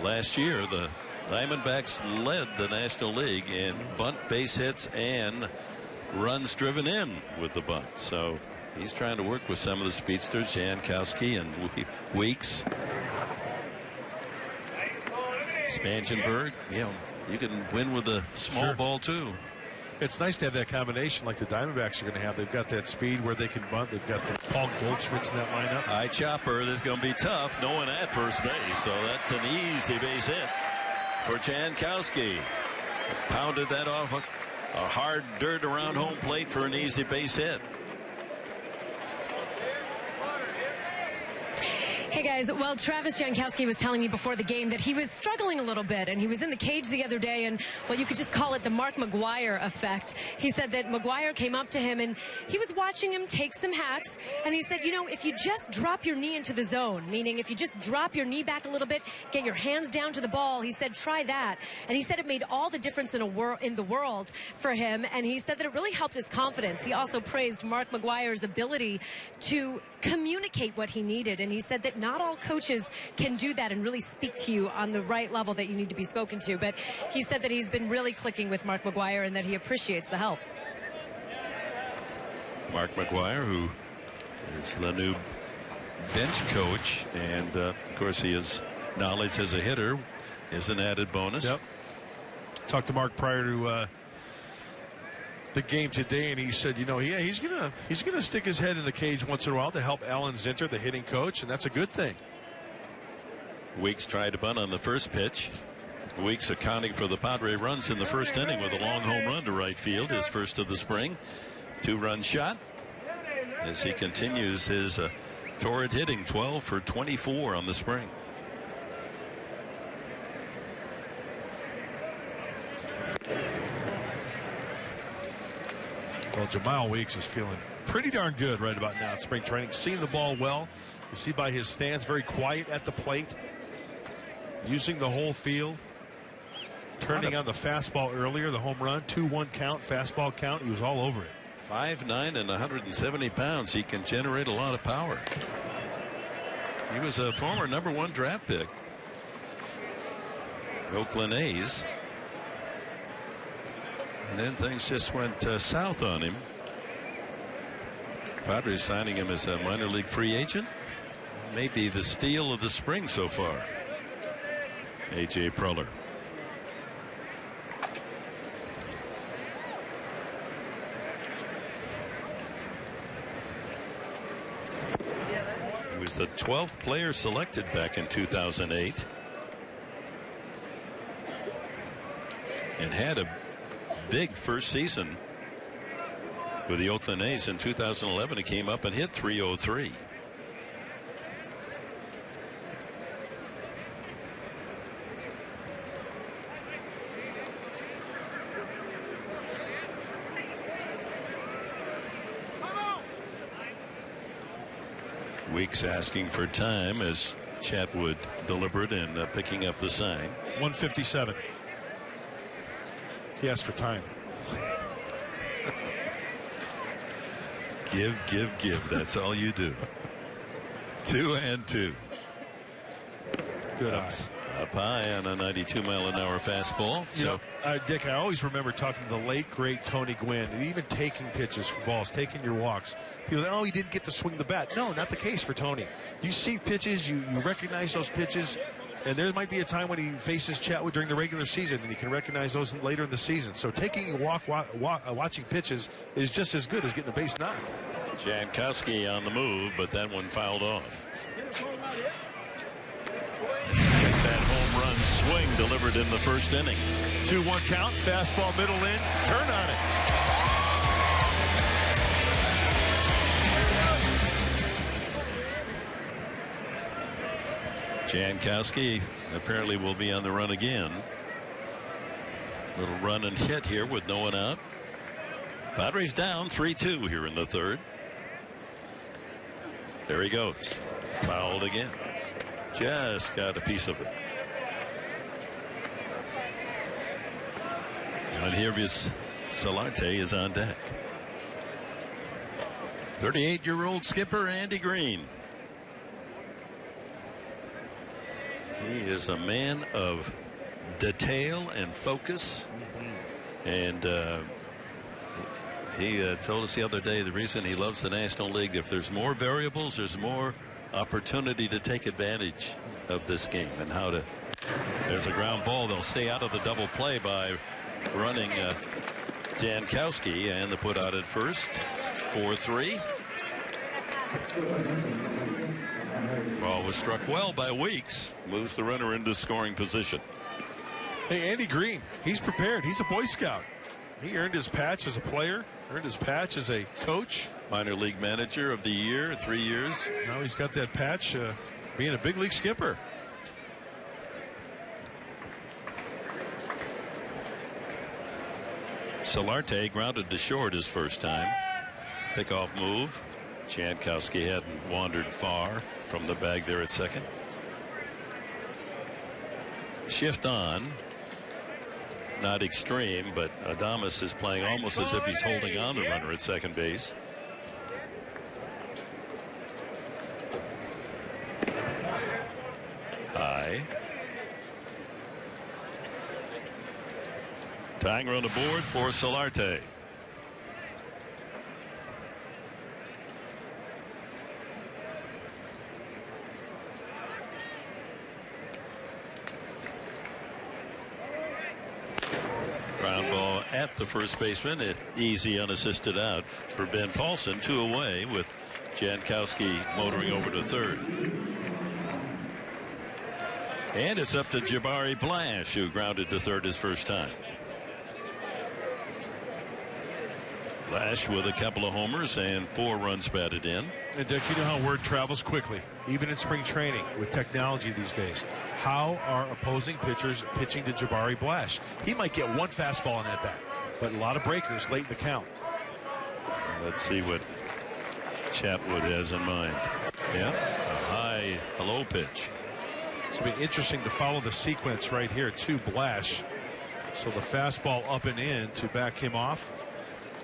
last year, the Diamondbacks led the National League in bunt, base hits, and runs driven in with the bunt. So he's trying to work with some of the speedsters, Jankowski and Weeks. Spangenberg, you can win with a small ball too. It's nice to have that combination like the Diamondbacks are going to have. They've got that speed where they can bunt. They've got the Paul Goldschmidt's in that lineup. High chopper. This is going to be tough. No one at first base, so that's an easy base hit for Jankowski. Pounded that off a hard dirt around home plate for an easy base hit. Hey guys, well, Travis Jankowski was telling me before the game that he was struggling a little bit, and he was in the cage the other day, and well, you could just call it the Mark McGwire effect. He said that McGwire came up to him and he was watching him take some hacks, and he said, if you just drop your knee into the zone, meaning if you just drop your knee back a little bit, get your hands down to the ball, he said, try that. And he said it made all the difference in the world for him, and he said that it really helped his confidence. He also praised Mark McGwire's ability to communicate what he needed, and he said that not all coaches can do that and really speak to you on the right level that you need to be spoken to, but he said that he's been really clicking with Mark McGwire and that he appreciates the help. Mark McGwire, who is the new bench coach, and of course his knowledge as a hitter is an added bonus. Yep. Talked to Mark prior to the game today, and he said, he's gonna stick his head in the cage once in a while to help Alan Zinter, the hitting coach, and that's a good thing. Weeks tried to bunt on the first pitch. Weeks accounting for the Padre runs in the first inning with a long home run to right field, his first of the spring. 2-run shot as he continues his torrid hitting, 12 for 24 on the spring. Well, Jamal Weeks is feeling pretty darn good right about now in spring training. Seeing the ball well. You see by his stance, very quiet at the plate. Using the whole field. Turning on the fastball earlier, the home run, 2-1 count, fastball count. He was all over it. 5'9" and 170 pounds. He can generate a lot of power. He was a former #1 draft pick. Oakland A's. And then things just went south on him. Padres signing him as a minor league free agent. Maybe the steal of the spring so far. A.J. Preller. He was the 12th player selected back in 2008. And had a big first season with the Oakland A's in 2011. He came up and hit .303. Weeks asking for time as Chatwood deliberate in picking up the sign. 157. He asked for time. Give. That's all you do. 2-2. Good eye. Up high on a 92-mile-an-hour fastball. You know, Dick, I always remember talking to the late, great Tony Gwynn, and even taking pitches for balls, taking your walks. People say, oh, he didn't get to swing the bat. No, not the case for Tony. You see pitches, you recognize those pitches, and there might be a time when he faces Chatwood during the regular season, and he can recognize those later in the season. So taking a walk, watching pitches is just as good as getting a base knock. Jankowski on the move, but that one fouled off. That home run swing delivered in the first inning. 2-1 count, fastball middle in, turn on it. Jankowski apparently will be on the run again. Little run and hit here with no one out. Padres down 3-2 here in the third. There he goes. Fouled again. Just got a piece of it. And here is Solarte is on deck. 38-year-old skipper Andy Green. He is a man of detail and focus. And he told us the other day the reason he loves the National League, if there's more variables, there's more opportunity to take advantage of this game. And how to, there's a ground ball. They'll stay out of the double play by running Jankowski, and the put out at first. 4-3. Ball was struck well by Weeks. Moves the runner into scoring position. Hey, Andy Green, he's prepared. He's a Boy Scout. He earned his patch as a player, earned his patch as a coach. Minor league manager of the year, 3 years. Now he's got that patch being a big league skipper. Solarte grounded to short his first time. Pickoff move. Jankowski hadn't wandered far from the bag there at second. Shift on. Not extreme, but Adames is playing almost as if he's holding on the runner at second base. High. Tying run aboard for Solarte. Ground ball at the first baseman. Easy unassisted out for Ben Paulson. 2 away with Jankowski motoring over to third. And it's up to Jabari Blash, who grounded to third his first time. Blash with a couple of homers and 4 runs batted in. And Dick, you know how word travels quickly, even in spring training with technology these days. How are opposing pitchers pitching to Jabari Blash? He might get one fastball on that bat, but a lot of breakers late in the count. Let's see what Chatwood has in mind. Yeah, a high hello pitch. It's going to be interesting to follow the sequence right here to Blash. So the fastball up and in to back him off.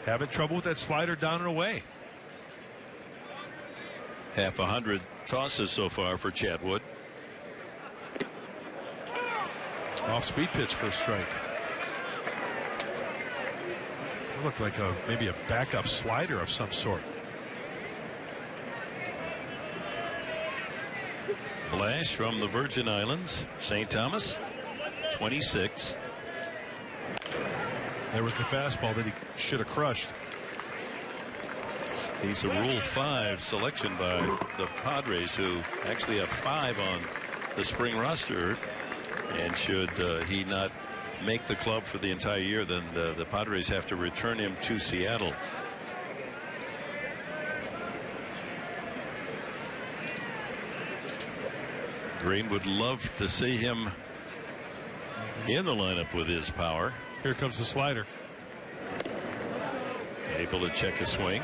Having trouble with that slider down and away. Half 100 tosses so far for Chadwood. Off speed pitch for a strike. It looked like maybe a backup slider of some sort. Blash from the Virgin Islands, St. Thomas, 26. There was the fastball that he should have crushed. He's a Rule 5 selection by the Padres, who actually have 5 on the spring roster. And should he not make the club for the entire year, then the Padres have to return him to Seattle. Green would love to see him in the lineup with his power. Here comes the slider. Able to check a swing.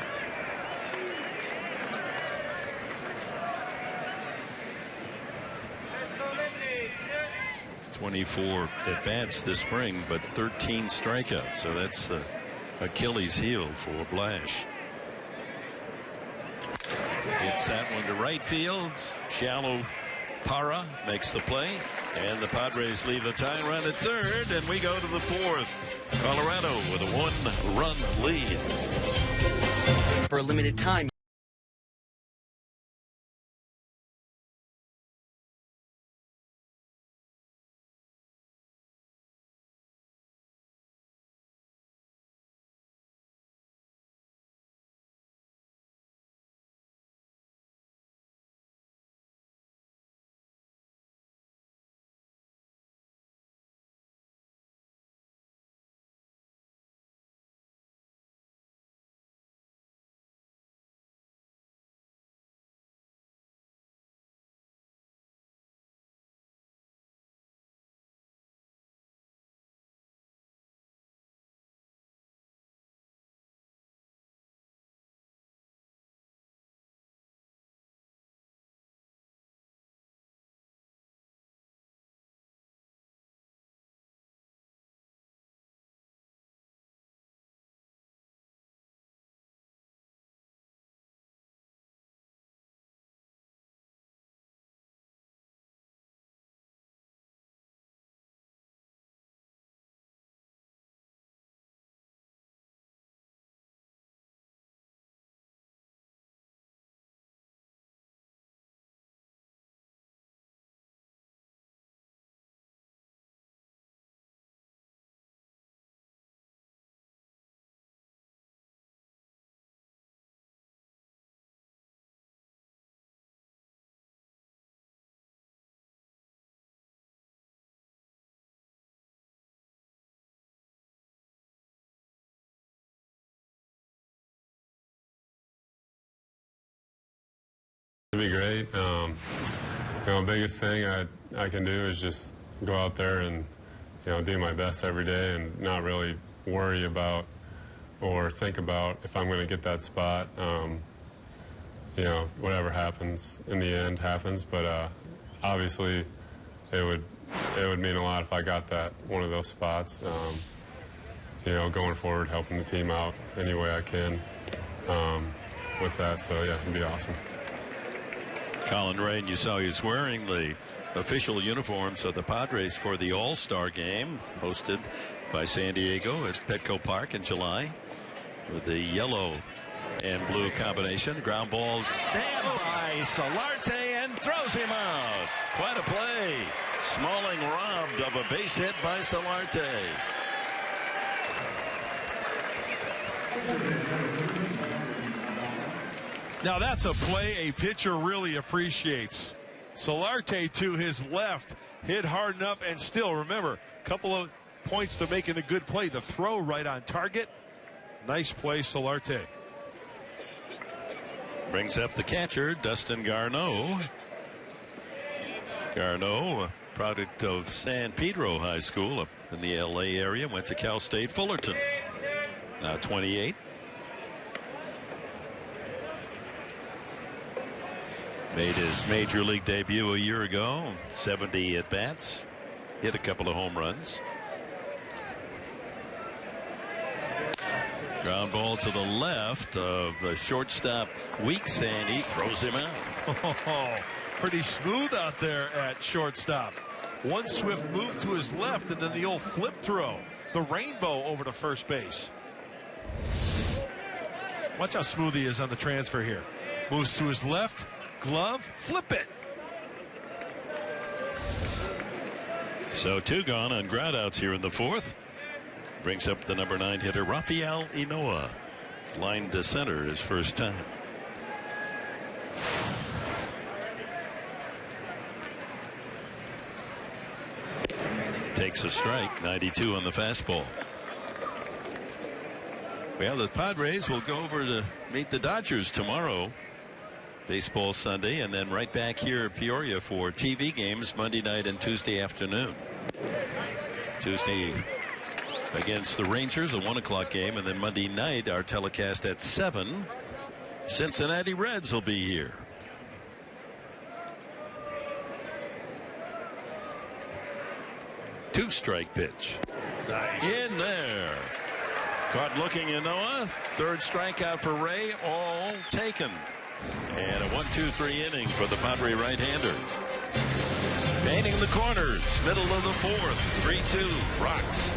.24 at-bats this spring, but 13 strikeouts. So that's Achilles heel for Blash. Hits that one to right field. Shallow Para makes the play, and the Padres leave the tying run at third, and we go to the fourth. Colorado with a 1-run lead. For a limited time. It'd be great. Biggest thing I can do is just go out there and do my best every day and not really worry about or think about if I'm going to get that spot. Whatever happens in the end happens, but obviously it would mean a lot if I got that one of those spots. Going forward, helping the team out any way I can with that. So yeah, it'd be awesome. Colin Ray, you saw he's wearing the official uniforms of the Padres for the All-Star game hosted by San Diego at Petco Park in July with the yellow and blue combination. Ground ball stand by Solarte and throws him out. Quite a play. Smalling robbed of a base hit by Solarte. Now that's a play a pitcher really appreciates. Solarte to his left hit hard enough, and still, remember, a couple of points to making a good play. The throw right on target. Nice play, Solarte. Brings up the catcher, Dustin Garneau. Garneau, a product of San Pedro High School up in the LA area, went to Cal State Fullerton. Now 28. Made his major league debut a year ago. 70 at bats. Hit a couple of home runs. Ground ball to the left of the shortstop Weeks, and he throws him out. Oh, pretty smooth out there at shortstop. One swift move to his left, and then the old flip throw. The rainbow over to first base. Watch how smooth he is on the transfer here. Moves to his left, glove, flip it. So 2 gone on groundouts here in the 4th. Brings up the number 9 hitter, Rafael Inoa. Line to center his first time. Takes a strike, 92 on the fastball. Well, the Padres will go over to meet the Dodgers tomorrow. Baseball Sunday, and then right back here at Peoria for TV games Monday night and Tuesday afternoon. Tuesday against the Rangers, a 1 o'clock game, and then Monday night our telecast at 7. Cincinnati Reds will be here. Two-strike pitch. Nice. In there. Caught looking in Noah. Third strikeout for Ray, all taken. And a 1-2-3 inning for the Padre right-hander. Painting the corners, middle of the 4th, 3-2, Rocks.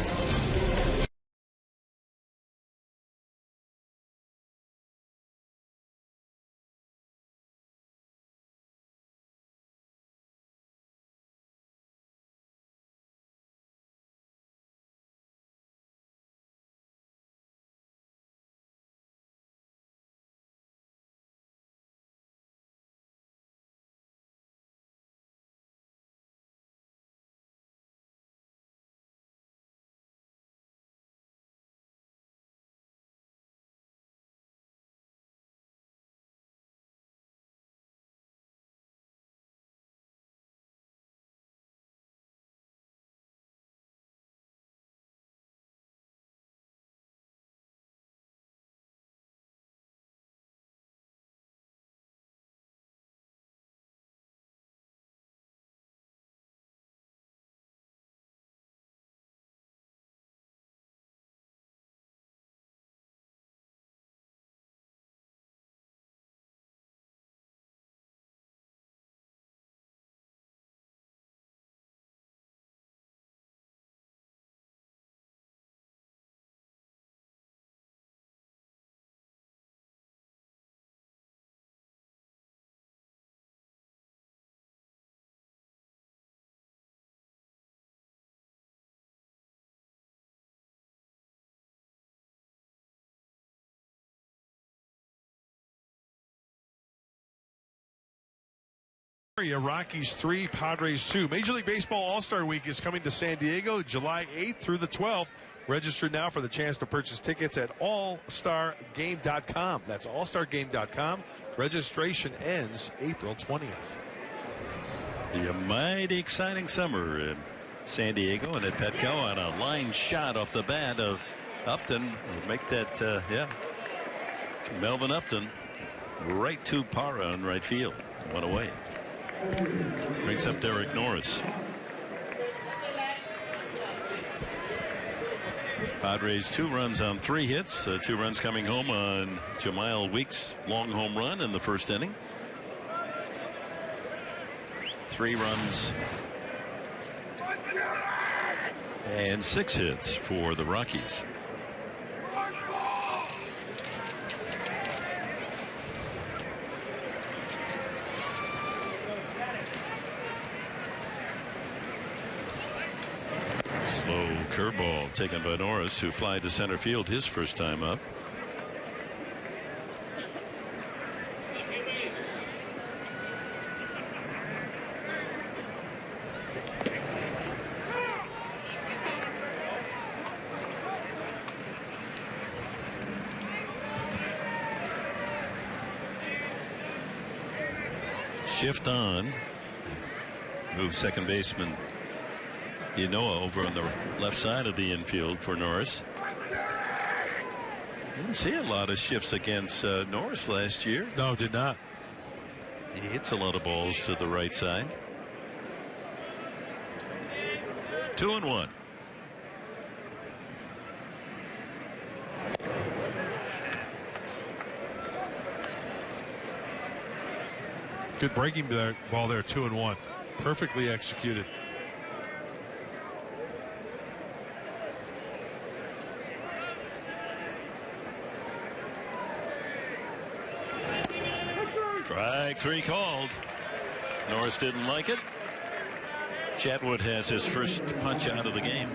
Rockies 3, Padres 2. Major League Baseball All-Star Week is coming to San Diego July 8th through the 12th. Register now for the chance to purchase tickets at allstargame.com. That's allstargame.com. Registration ends April 20th. A mighty exciting summer in San Diego, and at Petco on a line shot off the bat of Upton will make that Melvin Upton right to Parra in right field. One away. Brings up Derek Norris. Padres 2 runs on 3 hits. 2 runs coming home on Jamiel Weeks' long home run in the first inning. 3 runs and 6 hits for the Rockies. Slow curveball taken by Norris, who fly to center field his first time up. Shift on. Move second baseman Inoa over on the left side of the infield for Norris. Didn't see a lot of shifts against Norris last year. No, did not. He hits a lot of balls to the right side. 2-1. Good breaking ball there, 2-1. Perfectly executed. Strike 3 called. Norris didn't like it. Chatwood has his first punch out of the game.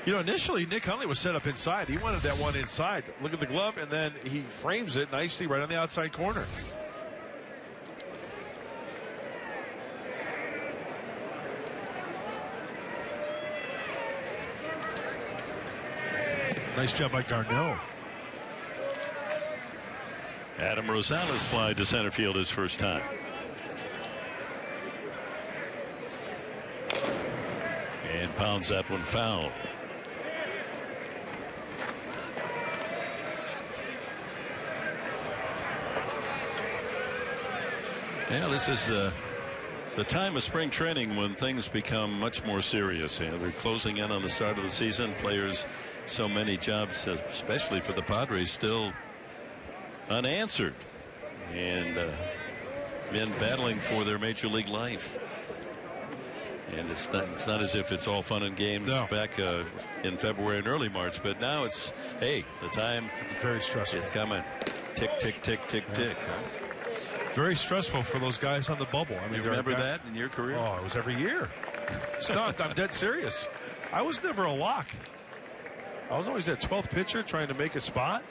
You know, initially Nick Hundley was set up inside. He wanted that one inside. Look at the glove, and then he frames it nicely right on the outside corner. Nice job by Garneau. Adam Rosales fly to center field his first time. And pounds that one foul. Yeah, this is the time of spring training when things become much more serious. You know, they're closing in on the start of the season. Players, so many jobs, especially for the Padres, still unanswered, and men battling for their major league life. And it's not as if it's all fun and games back in February and early March, but now it's, hey, the time, it's very stressful. It's coming. Tick, tick, tick, tick, tick. Huh? Very stressful for those guys on the bubble. I mean, you remember that in your career? Oh, it was every year. No, I'm dead serious. I was never a lock. I was always that 12th pitcher trying to make a spot.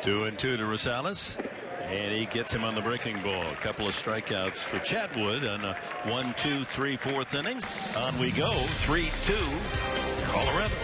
2-2 to Rosales, and he gets him on the breaking ball. A couple of strikeouts for Chatwood on a 1, 2, 3, 4th inning. On we go, 3-2, Colorado.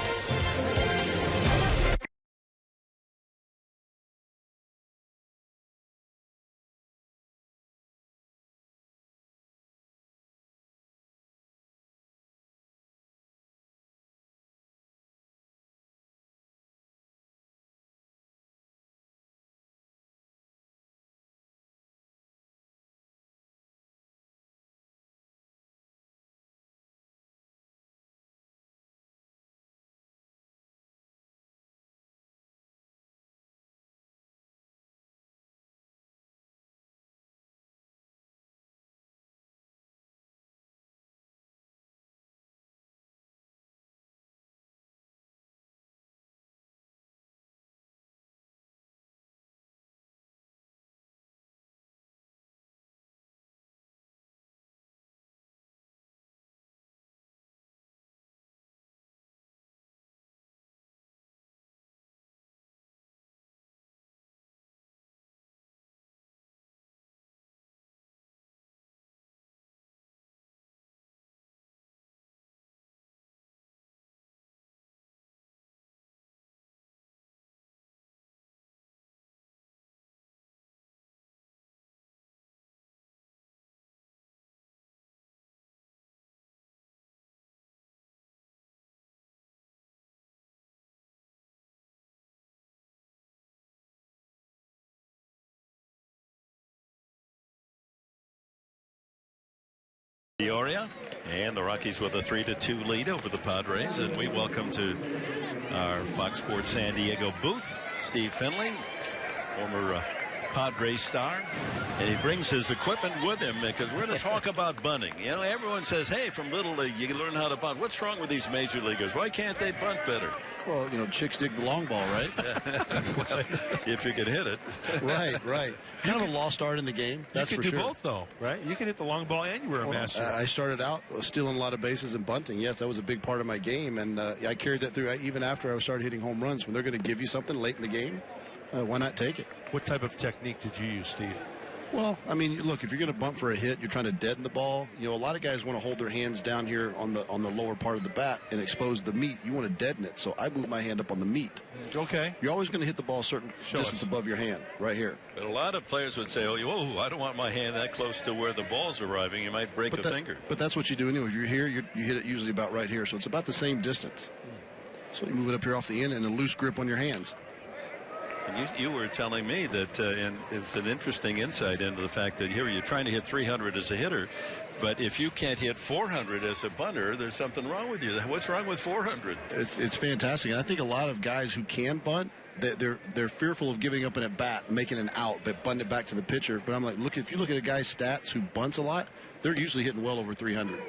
Peoria, and the Rockies with a 3-2 lead over the Padres. And we welcome to our Fox Sports San Diego booth Steve Finley, former Padres star, and he brings his equipment with him because we're going to talk about bunting. You know, everyone says, hey, from Little League you can learn how to bunt. What's wrong with these major leaguers? Why can't they bunt better? Well, you know, chicks dig the long ball, right? Well, if you can hit it. Right. Kind of a lost art in the game, that's for sure. You can do both, though, right? You can hit the long ball and you were a master. I started out stealing a lot of bases and bunting. Yes, that was a big part of my game, and I carried that through even after I started hitting home runs. When they're going to give you something late in the game, why not take it? What type of technique did you use, Steve? Well, I mean, look, if you're going to bunt for a hit, you're trying to deaden the ball. You know, a lot of guys want to hold their hands down here on the lower part of the bat and expose the meat. You want to deaden it, so I move my hand up on the meat. Okay. You're always going to hit the ball a certain distance above your hand, right here. But a lot of players would say, oh, I don't want my hand that close to where the ball's arriving. You might break a finger. But that's what you do anyway. If you're here, you hit it usually about right here, so it's about the same distance. So you move it up here off the end and a loose grip on your hands. And you were telling me that and it's an interesting insight into the fact that here you're trying to hit 300 as a hitter, but if you can't hit 400 as a bunter, there's something wrong with you. What's wrong with 400? It's fantastic. And I think a lot of guys who can bunt they're fearful of giving up an at-bat, making an out, but bunting it back to the pitcher. But I'm like, look, if you look at a guy's stats who bunts a lot, they're usually hitting well over 300.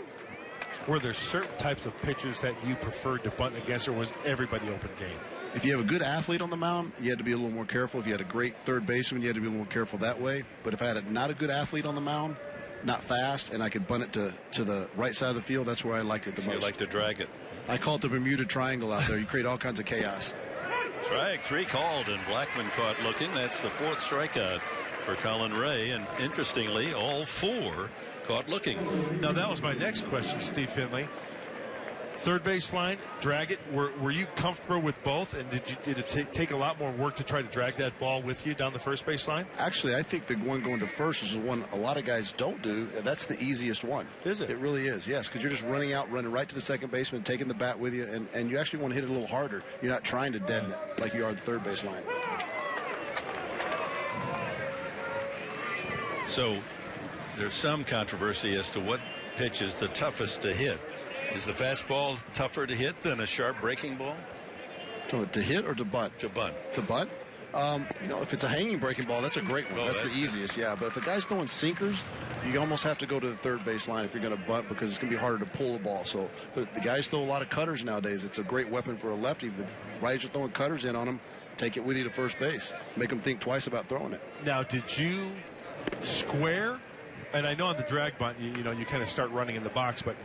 Were there certain types of pitchers that you preferred to bunt against, or was everybody open game? If you have a good athlete on the mound, you had to be a little more careful. If you had a great third baseman, you had to be a little more careful that way. But if I had not a good athlete on the mound, not fast, and I could bunt it to the right side of the field, that's where I liked it the most. You like to drag it. I call it the Bermuda Triangle out there. You create all kinds of chaos. Strike 3 called, and Blackman caught looking. That's the 4th strikeout for Colin Ray, and interestingly, all 4 caught looking. Now, that was my next question, Steve Finley. Third base line, drag it. Were you comfortable with both, and did it take a lot more work to try to drag that ball with you down the first base line? Actually, I think the one going to first is the one a lot of guys don't do. That's the easiest one. Is it? It really is, yes, because you're just running right to the second baseman, taking the bat with you, and you actually want to hit it a little harder. You're not trying to deaden it like you are the third base line. So there's some controversy as to what pitch is the toughest to hit. Is the fastball tougher to hit than a sharp breaking ball? To hit or to bunt? To bunt. To bunt? If it's a hanging breaking ball, that's a great one. That's the easiest, yeah. But if a guy's throwing sinkers, you almost have to go to the third base line if you're going to bunt, because it's going to be harder to pull the ball. So but the guys throw a lot of cutters nowadays. It's a great weapon for a lefty. If the righties are throwing cutters in on them, take it with you to first base. Make them think twice about throwing it. Now, did you square? And I know on the drag bunt, you kind of start running in the box, but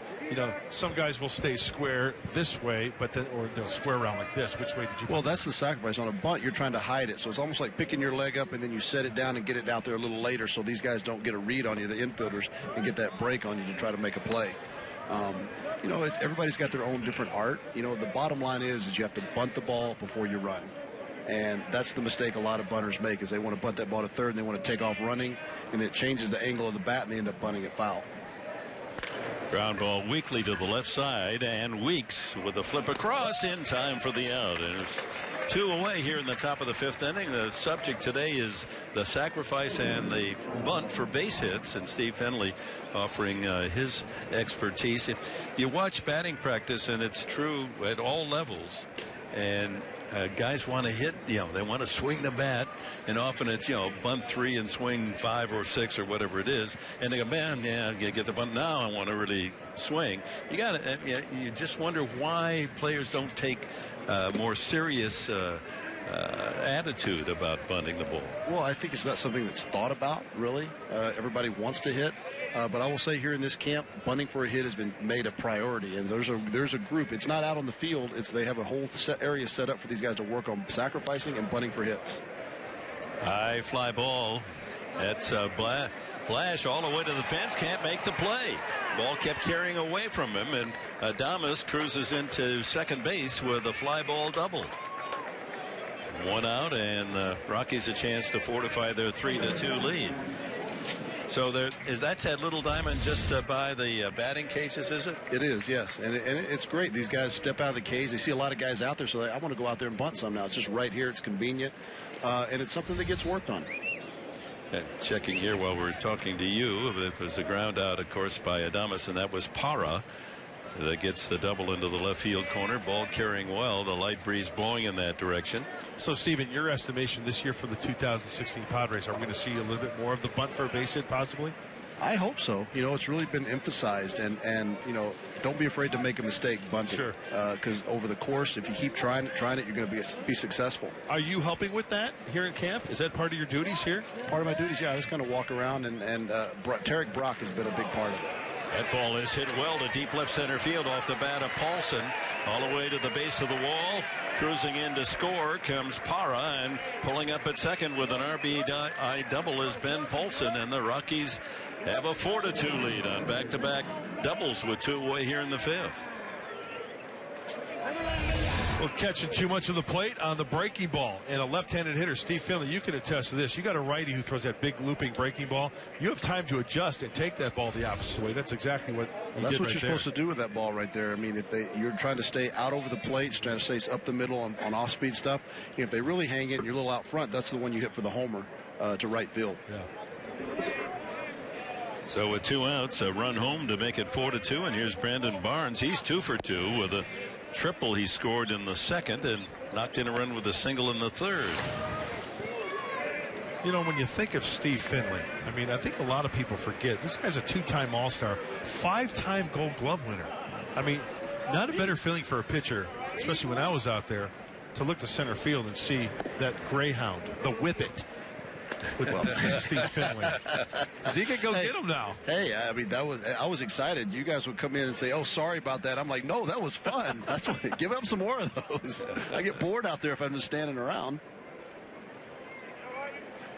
some guys will stay square this way, or they'll square around like this. Which way did you? Well, that's the sacrifice. On a bunt, you're trying to hide it, so it's almost like picking your leg up and then you set it down and get it out there a little later, so these guys don't get a read on you, the infielders, and get that break on you to try to make a play. Everybody's got their own different art. The bottom line is you have to bunt the ball before you run. And that's the mistake a lot of bunters make, is they want to bunt that ball to third and they want to take off running, and it changes the angle of the bat and they end up bunting it foul. Ground ball weakly to the left side, and Weeks with a flip across in time for the out. And there's 2 away here in the top of the 5th inning. The subject today is the sacrifice and the bunt for base hits, and Steve Finley offering his expertise. If you watch batting practice, and it's true at all levels, and guys want to hit, they want to swing the bat, and often it's, bunt 3 and swing 5 or 6 or whatever it is, and they go, man, get the bunt now, I want to really swing. You just wonder why players don't take more serious attitude about bunting the ball. Well, I think it's not something that's thought about, really. Everybody wants to hit. But I will say here in this camp, bunting for a hit has been made a priority, and there's a group. It's not out on the field. They have a whole area set up for these guys to work on sacrificing and bunting for hits. High fly ball. That's Blash all the way to the fence. Can't make the play. Ball kept carrying away from him, and Adames cruises into second base with a fly ball double. 1 out, and the Rockies a chance to fortify their 3-2 lead. So that's at Little Diamond just by the batting cages, is it? It is, yes. And it's great. These guys step out of the cage. They see a lot of guys out there, so I want to go out there and bunt some now. It's just right here. It's convenient. And it's something that gets worked on. Checking here while we're talking to you, it was the ground out, of course, by Adames, and that was Parra that gets the double into the left field corner. Ball carrying well. The light breeze blowing in that direction. So, Steve, in your estimation this year for the 2016 Padres, are we going to see a little bit more of the bunt for a base hit possibly? I hope so. It's really been emphasized, and don't be afraid to make a mistake bunting. Sure. Because over the course, if you keep trying it, you're going to be successful. Are you helping with that here in camp? Is that part of your duties here? Part of my duties, yeah. I just kind of walk around, and Tarek Brock has been a big part of it. That ball is hit well to deep left center field off the bat of Paulson, all the way to the base of the wall. Cruising in to score comes Parra, and pulling up at second with an RBI double is Ben Paulson, and the Rockies have a 4-2 lead on back-to-back doubles with 2 away here in the 5th. Well, catching too much of the plate on the breaking ball, and a left-handed hitter, Steve Finley, you can attest to this. You got a righty who throws that big looping breaking ball. You have time to adjust and take that ball the opposite way. That's exactly what he That's did what right you're there. supposed to do with that ball right there. I mean, if you're trying to stay out over the plate, trying to stay up the middle on off-speed stuff. If they really hang it and you're a little out front, that's the one you hit for the homer to right field. Yeah. So with 2 outs, a run home to make it 4-2, and here's Brandon Barnes. He's 2 for 2 with a triple he scored in the second, and knocked in a run with a single in the third. You know, when you think of Steve Finley, I mean, I think a lot of people forget this guy's a 2-time All-Star, 5-time Gold Glove winner. I mean, not a better feeling for a pitcher, especially when I was out there, to look to center field and see that Greyhound, the Whippet, with Steve Finley. He can go get him now. Hey, I mean, I was excited. You guys would come in and say, "Oh, sorry about that." I'm like, "No, that was fun. That's what. Give up some more of those." I get bored out there if I'm just standing around.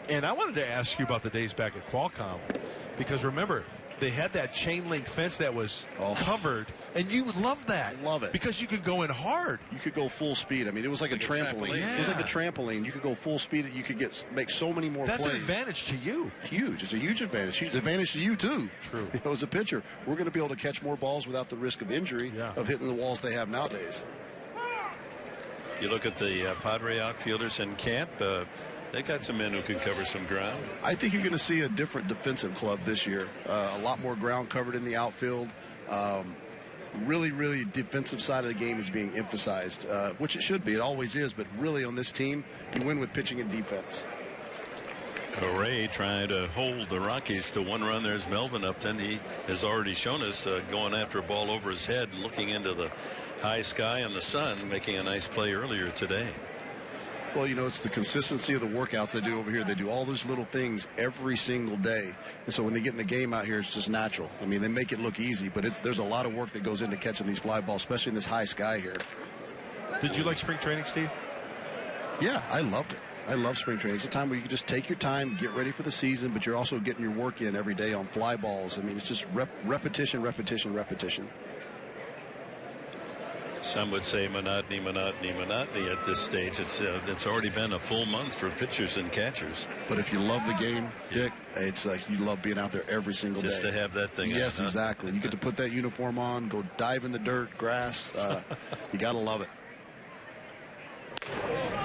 And I wanted to ask you about the days back at Qualcomm, because remember, they had that chain link fence that was covered, and you love that. Love it. Because you could go in hard. You could go full speed. I mean, it was like a trampoline. Yeah. It was like a trampoline. You could go full speed. You could make so many more plays. That's an advantage to you. Huge. It's a huge advantage. Huge advantage to you, too. True. As a pitcher, we're going to be able to catch more balls without the risk of injury of hitting the walls they have nowadays. You look at the Padre outfielders in camp. They got some men who can cover some ground. I think you're going to see a different defensive club this year. A lot more ground covered in the outfield. Really defensive side of the game is being emphasized, which it should be. It always is. But really on this team, you win with pitching and defense. Ray trying to hold the Rockies to 1 run. There's Melvin Upton. He has already shown us going after a ball over his head, looking into the high sky and the sun, making a nice play earlier today. Well, you know, it's the consistency of the workouts they do over here. They do all those little things every single day. And so when they get in the game out here, it's just natural. I mean, they make it look easy, but there's a lot of work that goes into catching these fly balls, especially in this high sky here. Did you like spring training, Steve? Yeah, I loved it. I love spring training. It's a time where you can just take your time, get ready for the season, but you're also getting your work in every day on fly balls. I mean, it's just repetition. Some would say monotony at this stage. It's already been a full month for pitchers and catchers. But if you love the game, Dick, it's like you love being out there every single day. Just to have that thing. Yes, exactly. You get to put that uniform on, go dive in the dirt, grass. You got to love it.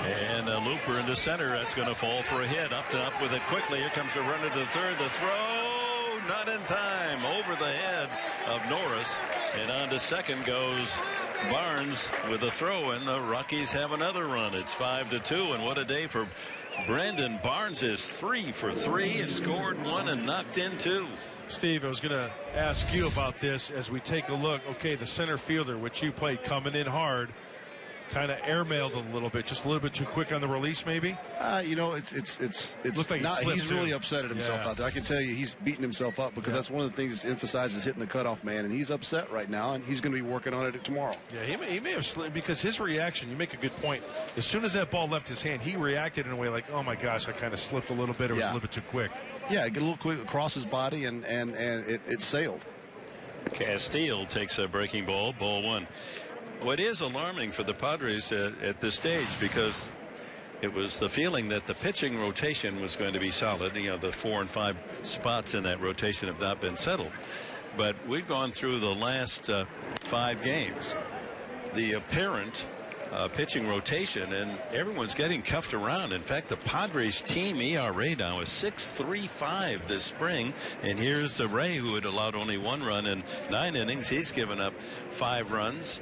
And a looper into center. That's going to fall for a hit. Up with it quickly. Here comes the runner to third. The throw, not in time. Over the head of Norris. And on to second goes Barnes with a throw, and the Rockies have another run. It's 5-2, and what a day for Brandon Barnes. Is 3 for 3. He scored 1 and knocked in 2. Steve, I was going to ask you about this as we take a look. Okay, the center fielder, which you played, coming in hard, kind of airmailed a little bit, just a little bit too quick on the release, maybe. You know, it's like not. He's too. really upset at himself out there. I can tell you, he's beating himself up because that's one of the things that emphasizes hitting the cutoff man, and he's upset right now, and he's going to be working on it tomorrow. Yeah, he may have slipped because his reaction. You make a good point. As soon as that ball left his hand, he reacted in a way like, "Oh my gosh, I kind of slipped a little bit, or was a little bit too quick." Yeah, get a little quick across his body, and it sailed. Castile takes a breaking ball, ball 1. What is alarming for the Padres at this stage, because it was the feeling that the pitching rotation was going to be solid. You know, the 4 and 5 spots in that rotation have not been settled. But we've gone through the last 5 games, the apparent pitching rotation, and everyone's getting cuffed around. In fact, the Padres team ERA now is 6.35 this spring. And here's Ray, who had allowed only 1 run in 9 innings. He's given up 5 runs.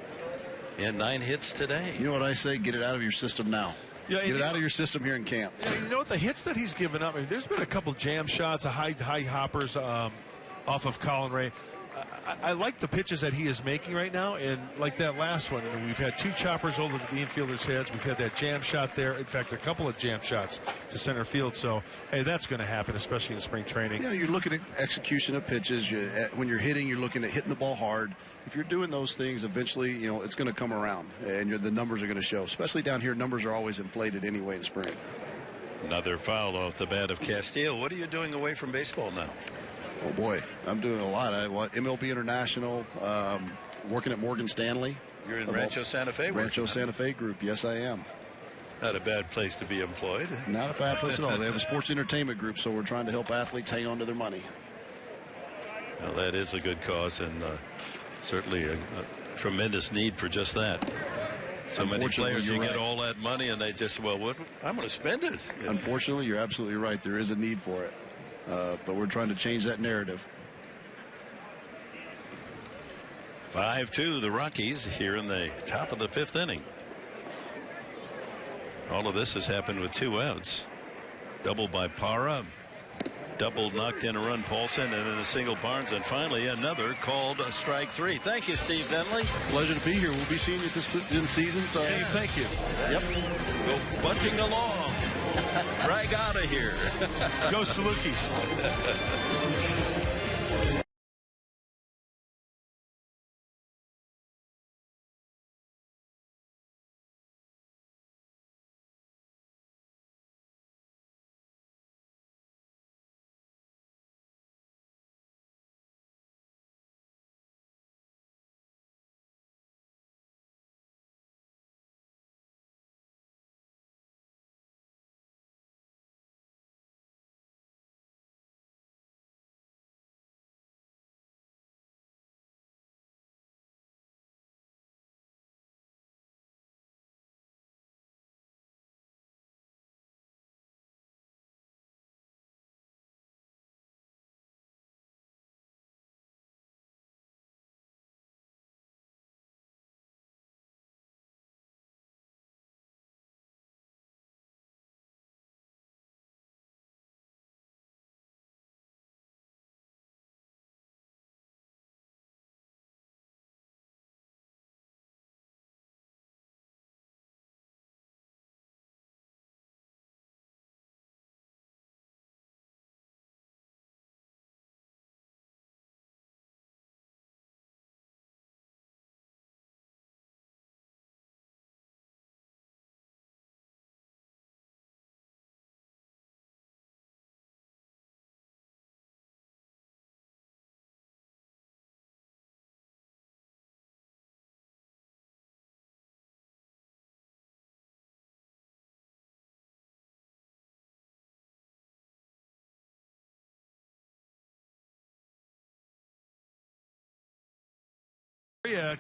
And 9 hits today. You know what I say? Get it out of your system now. Yeah, get it out of your system here in camp. Yeah, you know what? The hits that he's given up, I mean, there's been a couple jam shots, high hoppers off of Colin Ray. I like the pitches that he is making right now, and like that last one, I mean, we've had 2 choppers over the infielders' heads. We've had that jam shot there. In fact, a couple of jam shots to center field. So, hey, that's going to happen, especially in spring training. Yeah, you're looking at execution of pitches. When you're hitting, you're looking at hitting the ball hard. If you're doing those things, eventually, you know, it's going to come around, and the numbers are going to show. Especially down here, numbers are always inflated anyway in spring. Another foul off the bat of Castile. What are you doing away from baseball now? Oh, boy, I'm doing a lot. MLB International, working at Morgan Stanley. You're in Rancho Santa Fe? Rancho Santa Fe Group, yes, I am. Not a bad place to be employed. Not a bad place at all. They have a sports entertainment group, so we're trying to help athletes hang on to their money. Well, that is a good cause, and certainly a tremendous need for just that. So many players, you get all that money, and they just, well, what? I'm going to spend it. Unfortunately, you're absolutely right. There is a need for it. But we're trying to change that narrative. 5-2 the Rockies here in the top of the 5th inning. All of this has happened with 2 outs. Double by Parra. Double knocked in a run Paulson, and then a single Barnes, and finally another called a strike 3. Thank you, Steve Denley. Pleasure to be here. We'll be seeing you this season. So. Steve, thank you. Yep. Go bunting along. Drag out of here. Goes to Luckies.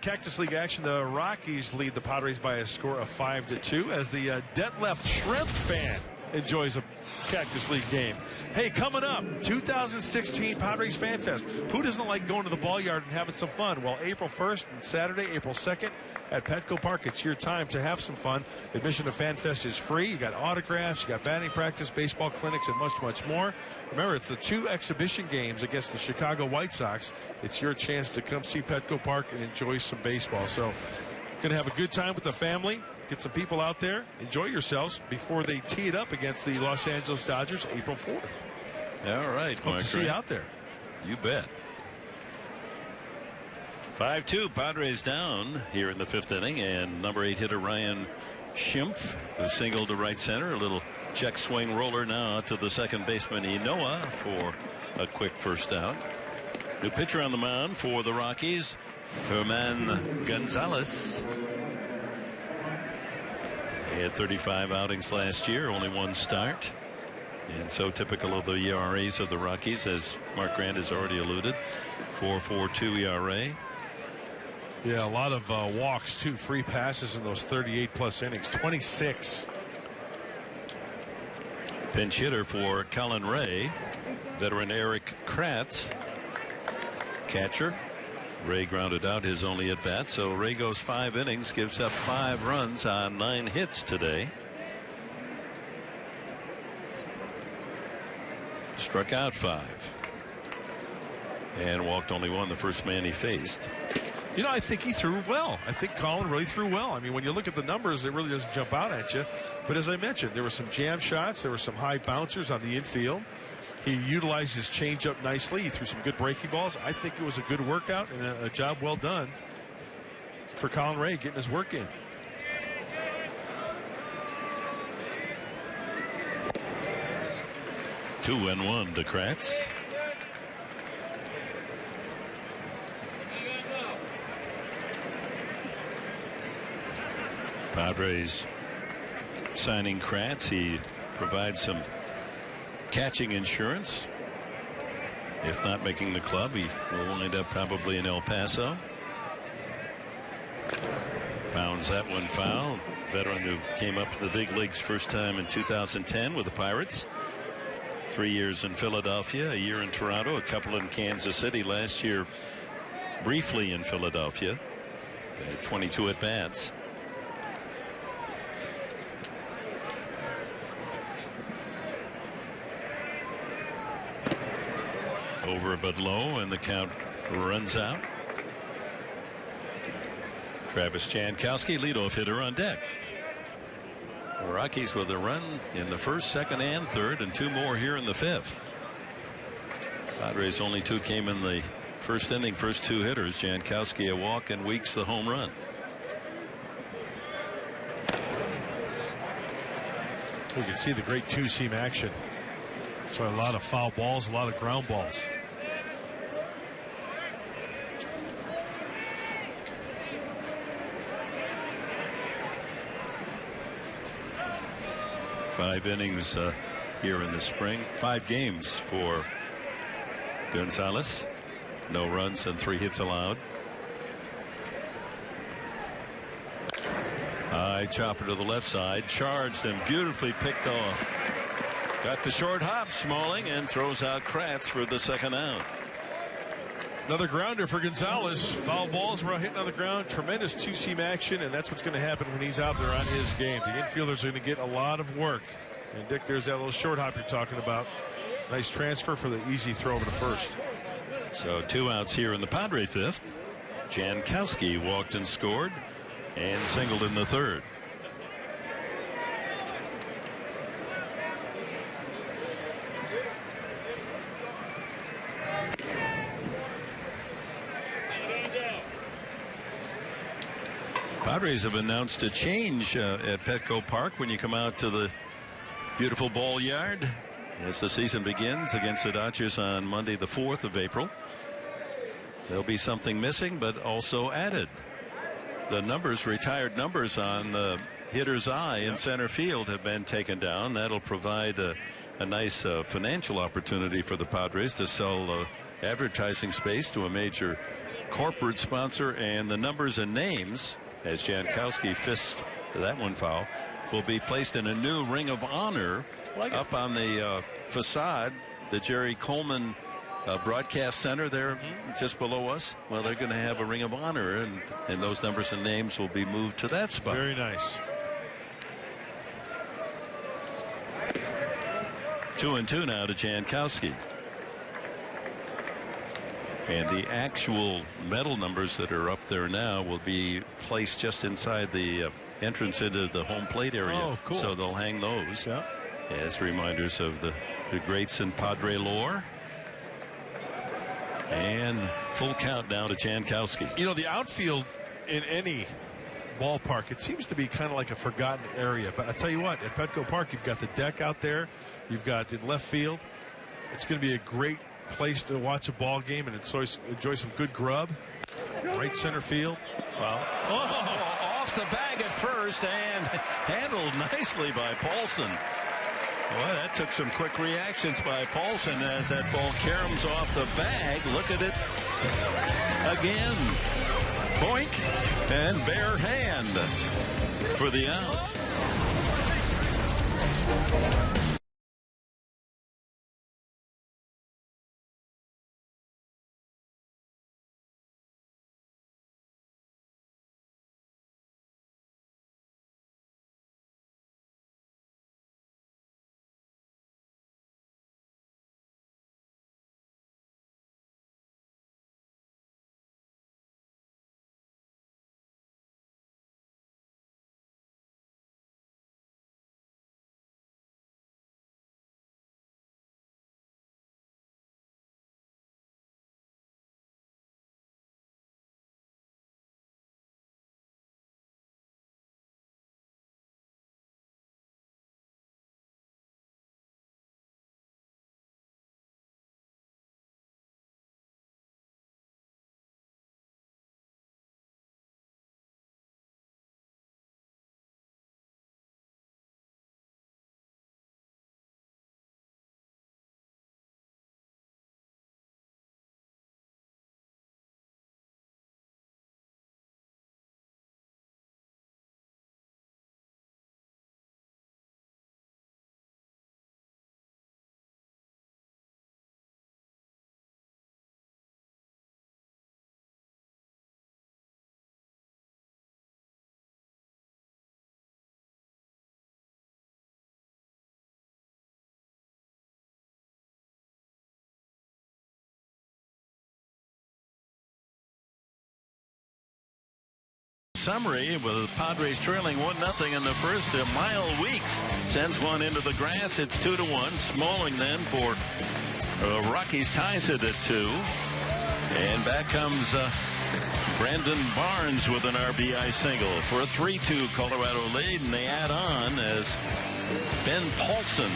Cactus League action. The Rockies lead the Padres by a score of 5-2 as the Detlef Shrimp fan enjoys a Cactus League game. Hey, coming up, 2016 Padres Fan Fest. Who doesn't like going to the ball yard and having some fun? Well, April 1st and Saturday, April 2nd at Petco Park. It's your time to have some fun. Admission to Fan Fest is free. You got autographs, you got batting practice, baseball clinics, and much, much more. Remember, it's the 2 exhibition games against the Chicago White Sox. It's your chance to come see Petco Park and enjoy some baseball. So, going to have a good time with the family. Get some people out there, enjoy yourselves before they tee it up against the Los Angeles Dodgers April 4th. All right, hope to see you out there. You bet. 5-2, Padres down here in the 5th inning, and number 8 hitter Ryan Schimpf, who singled to right center. A little check swing roller now to the second baseman Inoa for a quick first out. New pitcher on the mound for the Rockies, Herman Gonzalez. He had 35 outings last year, only 1 start. And so typical of the ERAs of the Rockies, as Mark Grant has already alluded. 4.42 ERA. Yeah, a lot of walks, 2 free passes in those 38-plus innings, 26. Pinch hitter for Colin Ray, veteran Eric Kratz. Catcher. Ray grounded out his only at bat, so Ray goes 5 innings, gives up 5 runs on 9 hits today. Struck out 5 and walked only 1, the first man he faced. You know, I think he threw well. I think Colin really threw well. I mean, when you look at the numbers, it really doesn't jump out at you. But as I mentioned, there were some jam shots, there were some high bouncers on the infield. He utilized his changeup nicely. He threw some good breaking balls. I think it was a good workout and a job well done for Colin Ray getting his work in. Two and 1 to Kratz. Padres signing Kratz. He provides some catching insurance. If not making the club, he will wind up probably in El Paso. Pounds that one foul. Veteran who came up to the big leagues first time in 2010 with the Pirates. 3 years in Philadelphia, a year in Toronto, a couple in Kansas City last year, briefly in Philadelphia. They had 22 at bats. Over but low, and the count runs out. Travis Jankowski, leadoff hitter, on deck. The Rockies with a run in the first, second, and third, and 2 more here in the 5th. Padres only 2 came in the first inning. First 2 hitters, Jankowski a walk and Weeks the home run. You can see the great two-seam action. So a lot of foul balls, a lot of ground balls. Five innings here in the spring. 5 games for Gonzalez. No runs and 3 hits allowed. High chopper to the left side, charged and beautifully picked off. Got the short hop, Smalling, and throws out Kratz for the second out. Another grounder for Gonzalez. Foul balls were hitting on the ground. Tremendous two-seam action, and that's what's going to happen when he's out there on his game. The infielders are going to get a lot of work. And Dick, there's that little short hop you're talking about. Nice transfer for the easy throw over to first. So 2 outs here in the Padre 5th. Jankowski walked and scored, and singled in the 3rd. Padres have announced a change at Petco Park when you come out to the beautiful ball yard as the season begins against the Dodgers on Monday the 4th of April. There'll be something missing, but also added. The numbers, retired numbers on the hitter's eye in center field have been taken down. That'll provide a nice financial opportunity for the Padres to sell advertising space to a major corporate sponsor, and the numbers and names, as Jankowski fists that one foul, will be placed in a new ring of honor up on the facade, the Jerry Coleman broadcast center there just below us. Well, they're going to have a ring of honor, and those numbers and names will be moved to that spot. Very nice. 2-2 now to Jankowski. And the actual medal numbers that are up there now will be placed just inside the entrance into the home plate area. Oh, cool. So they'll hang those as reminders of the greats in Padre lore. And full count now to Jankowski. You know, the outfield in any ballpark, it seems to be kind of like a forgotten area. But I tell you what, at Petco Park, you've got the deck out there. You've got in left field. It's going to be a great place to watch a ball game and enjoy some good grub. Right center field. Well, off the bag at first and handled nicely by Paulson. Well, that took some quick reactions by Paulson as that ball caroms off the bag. Look at it again. Boink, and bare hand for the out. summary with the Padres trailing 1-0 in the first. Mile Weeks sends one into the grass. It's 2-1. Smalling then for Rockies ties it at 2. And back comes Brandon Barnes with an RBI single for a 3-2 Colorado lead. And they add on as Ben Paulson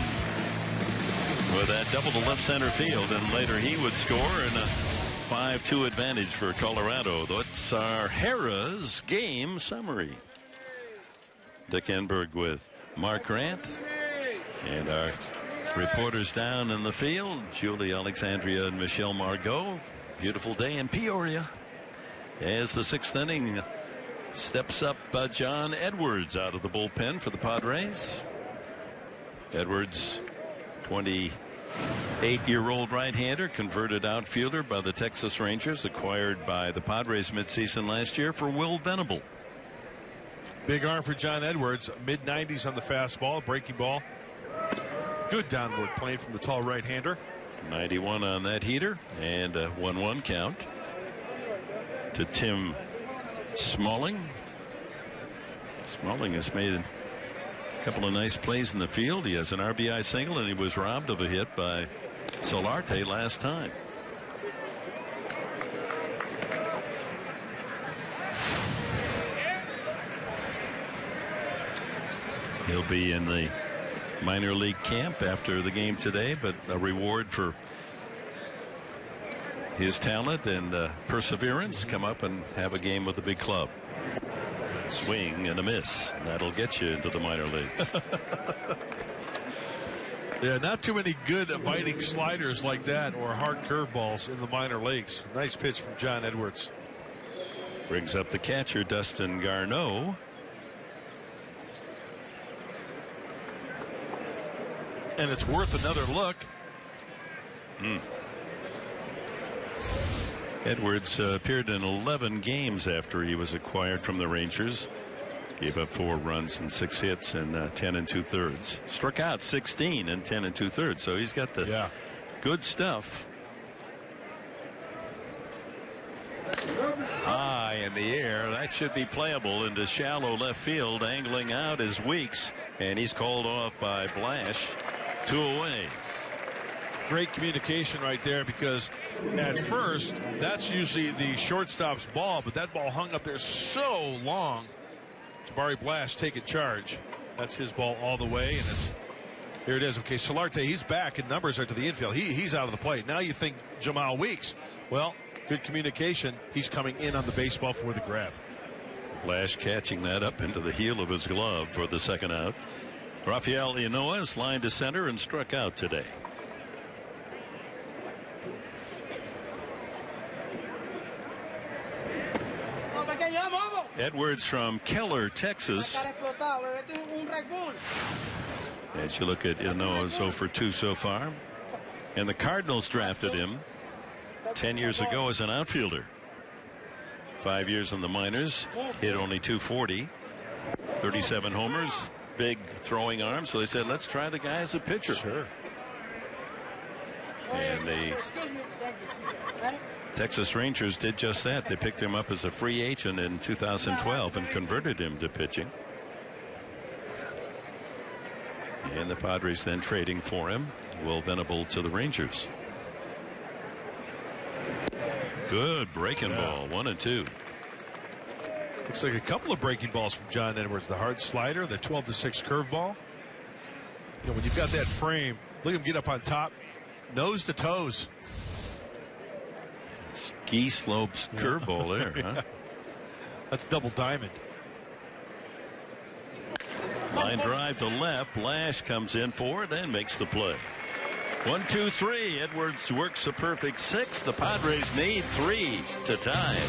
with that double to left center field. And later he would score in a 5-2 advantage for Colorado. That's our Harrah's game summary. Dick Enberg with Mark Grant. And our reporters down in the field, Julie Alexandria and Michelle Margot. Beautiful day in Peoria. As the 6th inning steps up John Edwards out of the bullpen for the Padres. Edwards, 28-year-old right-hander, converted outfielder by the Texas Rangers, acquired by the Padres midseason last year for Will Venable. Big arm for John Edwards, mid-90s on the fastball, breaking ball. Good downward plane from the tall right-hander. 91 on that heater, and a 1-1 count to Tim Smalling. Smalling has made a couple of nice plays in the field. He has an RBI single, and he was robbed of a hit by Solarte last time. He'll be in the minor league camp after the game today, but a reward for his talent and perseverance, come up and have a game with the big club. Swing and a miss. That'll get you into the minor leagues. Yeah, not too many good biting sliders like that or hard curveballs in the minor leagues. Nice pitch from John Edwards. Brings up the catcher, Dustin Garneau. And it's worth another look. Edwards appeared in 11 games after he was acquired from the Rangers. Gave up 4 runs and 6 hits and 10 2/3. Struck out 16 and 10 2/3. So he's got the good stuff. High in the air. That should be playable into shallow left field. Angling out is Weeks, and he's called off by Blash. 2 away. Great communication right there, because at first that's usually the shortstop's ball, but that ball hung up there so long. Jabari Blash taking charge. That's his ball all the way, and here it is. Okay, Solarte, he's back, and numbers are to the infield. He's out of the plate. Now you think Jamal Weeks. Well, good communication. He's coming in on the baseball for the grab. Blash catching that up into the heel of his glove for the second out. Rafael Inoa's lined to center and struck out today. Edwards from Keller, Texas. As you look at Inoa's 0 for 2 so far. And the Cardinals drafted him 10 years ago as an outfielder. 5 years in the minors. Hit only .240. 37 homers. Big throwing arm, so they said, let's try the guy as a pitcher. Sure. And the Texas Rangers did just that. They picked him up as a free agent in 2012 and converted him to pitching. And the Padres then trading for him. Will Venable to the Rangers. Good breaking ball. 1-2. Looks like a couple of breaking balls from John Edwards. The hard slider, the 12-6 curveball. You know, when you've got that frame, look at him get up on top, nose to toes. Ski slopes curveball there, huh? That's double diamond. Line drive to left. Blash comes in for it and makes the play. 1-2-3. Edwards works a perfect 6. The Padres need 3 to tie.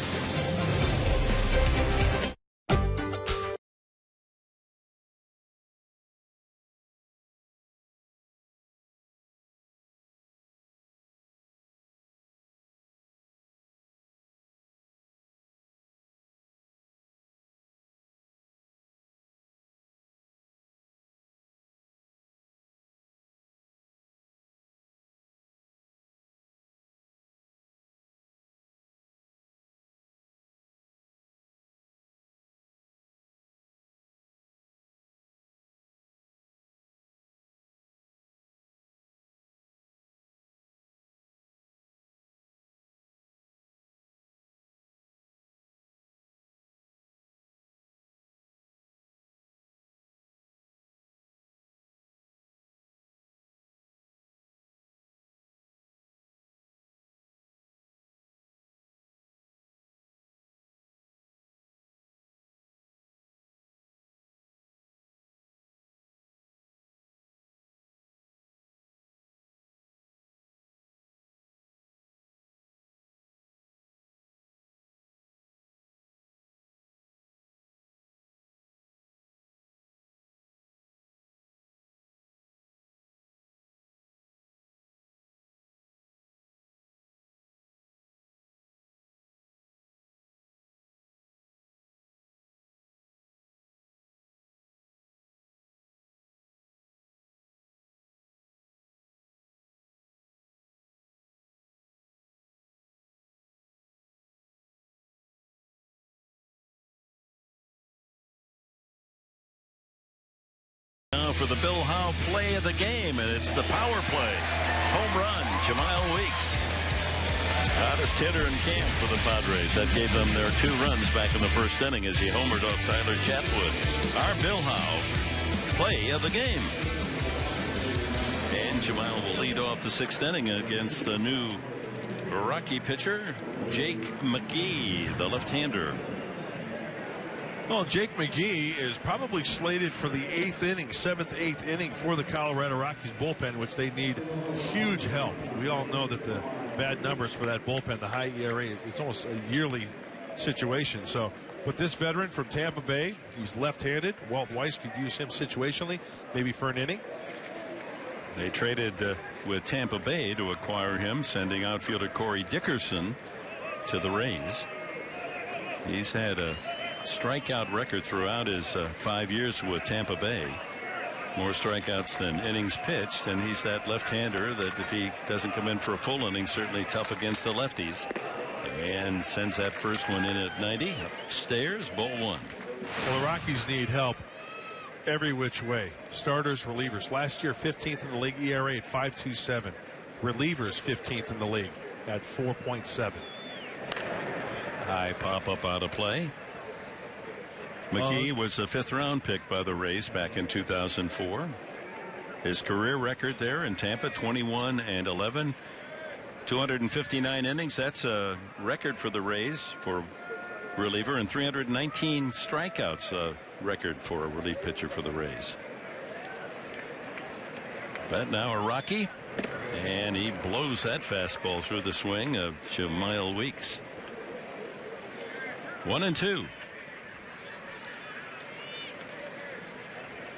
the Bill Howe play of the game, and it's the power play. Home run, Jemile Weeks. Hottest hitter in camp for the Padres. That gave them their 2 runs back in the first inning as he homered off Tyler Chatwood. Our Bill Howe play of the game. And Jemile will lead off the 6th inning against the new Rocky pitcher, Jake McGee, the left-hander. Well, Jake McGee is probably slated for the 8th inning, 7th, 8th inning for the Colorado Rockies bullpen, which they need huge help. We all know that the bad numbers for that bullpen, the high ERA, it's almost a yearly situation. So with this veteran from Tampa Bay, he's left-handed. Walt Weiss could use him situationally, maybe for an inning. They traded with Tampa Bay to acquire him, sending outfielder Corey Dickerson to the Rays. He's had a strikeout record throughout his 5 years with Tampa Bay. More strikeouts than innings pitched, and he's that left-hander that if he doesn't come in for a full inning, certainly tough against the lefties. And sends that first one in at 90. Upstairs, ball 1. Well, the Rockies need help every which way. Starters, relievers. Last year, 15th in the league ERA at 5.27. Relievers, 15th in the league at 4.7. High pop-up out of play. McGee was a 5th-round pick by the Rays back in 2004. His career record there in Tampa, 21-11, 259 innings. That's a record for the Rays for reliever, and 319 strikeouts, a record for a relief pitcher for the Rays. But now a Rocky, and he blows that fastball through the swing of Jemile Weeks. 1-2.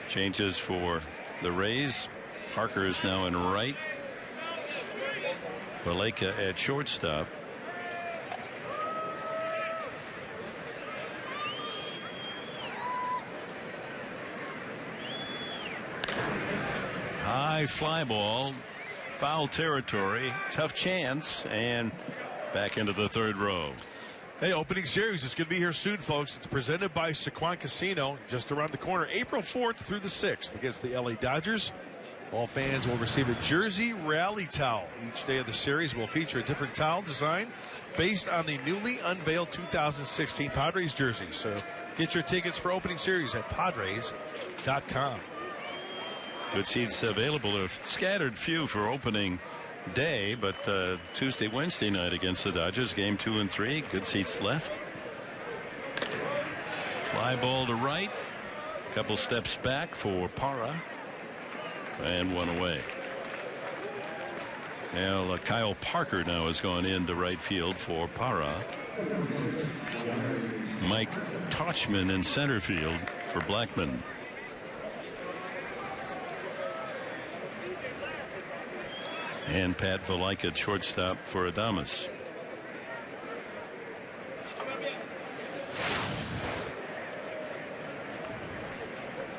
Changes for the Rays. Parker is now in right. Valeka at shortstop. High fly ball, foul territory, tough chance, and back into the 3rd row. Hey, opening series. It's going to be here soon, folks. It's presented by Sequan Casino, just around the corner, April 4th through the 6th against the LA Dodgers. All fans will receive a jersey rally towel. Each day of the series will feature a different towel design based on the newly unveiled 2016 Padres jersey. So get your tickets for opening series at Padres.com. Good seats available. A scattered few for opening day, but Tuesday, Wednesday night against the Dodgers, game 2 and 3. Good seats left. Fly ball to right. Couple steps back for Parra. And 1 away. Well, Kyle Parker now has gone into right field for Parra. Mike Tauchman in center field for Blackman. And Pat Valeka at shortstop for Adames.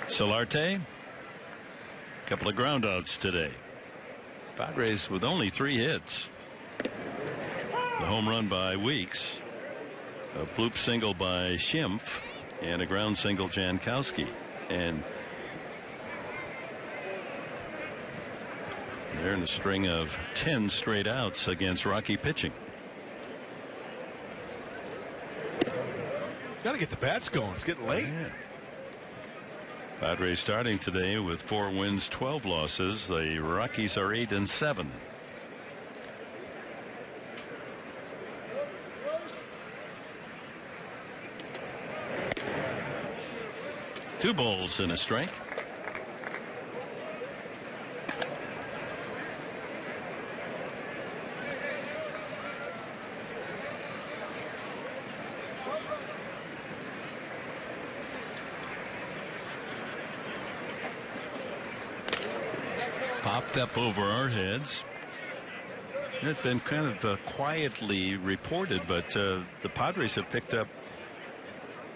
Solarte. Couple of groundouts today. Padres with only 3 hits. The home run by Weeks, a bloop single by Schimpf, and a ground single Jankowski. And they're in a string of 10 straight outs against Rocky pitching. Got to get the bats going. It's getting late. Yeah. Padres starting today with 4 wins, 12 losses. The Rockies are 8-7. Two balls and a strike. Popped up over our heads. It's been kind of quietly reported, but the Padres have picked up.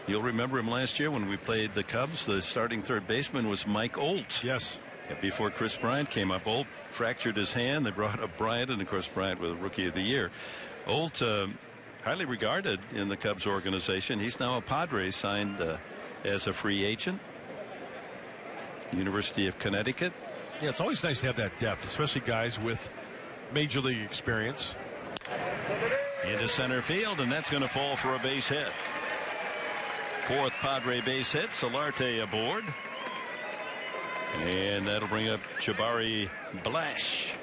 You'll remember him last year when we played the Cubs. The starting third baseman was Mike Olt. Yes. Before Chris Bryant came up, Olt fractured his hand. They brought up Bryant, and of course Bryant was Rookie of the Year. Olt, highly regarded in the Cubs organization. He's now a Padre, signed as a free agent. University of Connecticut. Yeah, it's always nice to have that depth, especially guys with major league experience. Into center field, and that's going to fall for a base hit. Fourth Padre base hit. Solarte aboard. And that'll bring up Jabari Blash.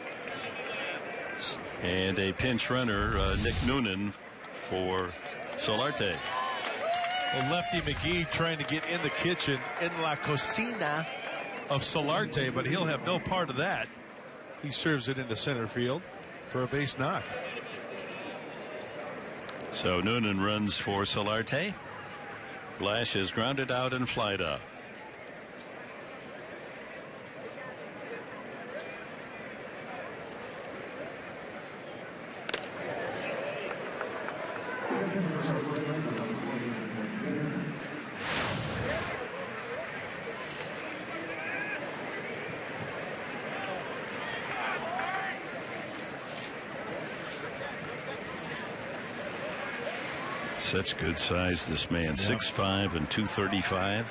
And a pinch runner, Nick Noonan, for Solarte. Well, Lefty McGee trying to get in the kitchen, in la cocina of Solarte, but he'll have no part of that. He serves it into center field for a base knock. So Noonan runs for Solarte. Blash is grounded out and flied up. Such good size, this man. 6'5" and 235.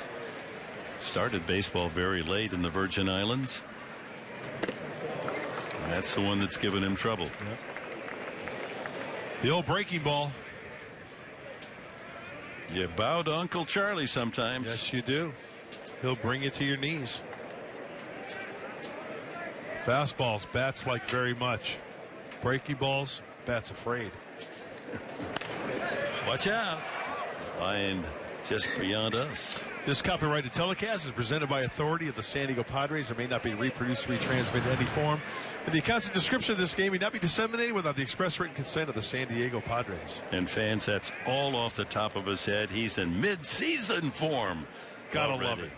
Started baseball very late in the Virgin Islands. That's the one that's given him trouble. Yep. The old breaking ball. You bow to Uncle Charlie sometimes. Yes, you do. He'll bring you to your knees. Fastballs, bats like very much. Breaking balls, bats afraid. Watch out. Line just beyond us. This copyrighted telecast is presented by authority of the San Diego Padres. It may not be reproduced, retransmitted in any form. And the accounts and description of this game may not be disseminated without the express written consent of the San Diego Padres. And fans, that's all off the top of his head. He's in mid-season form. Gotta love it.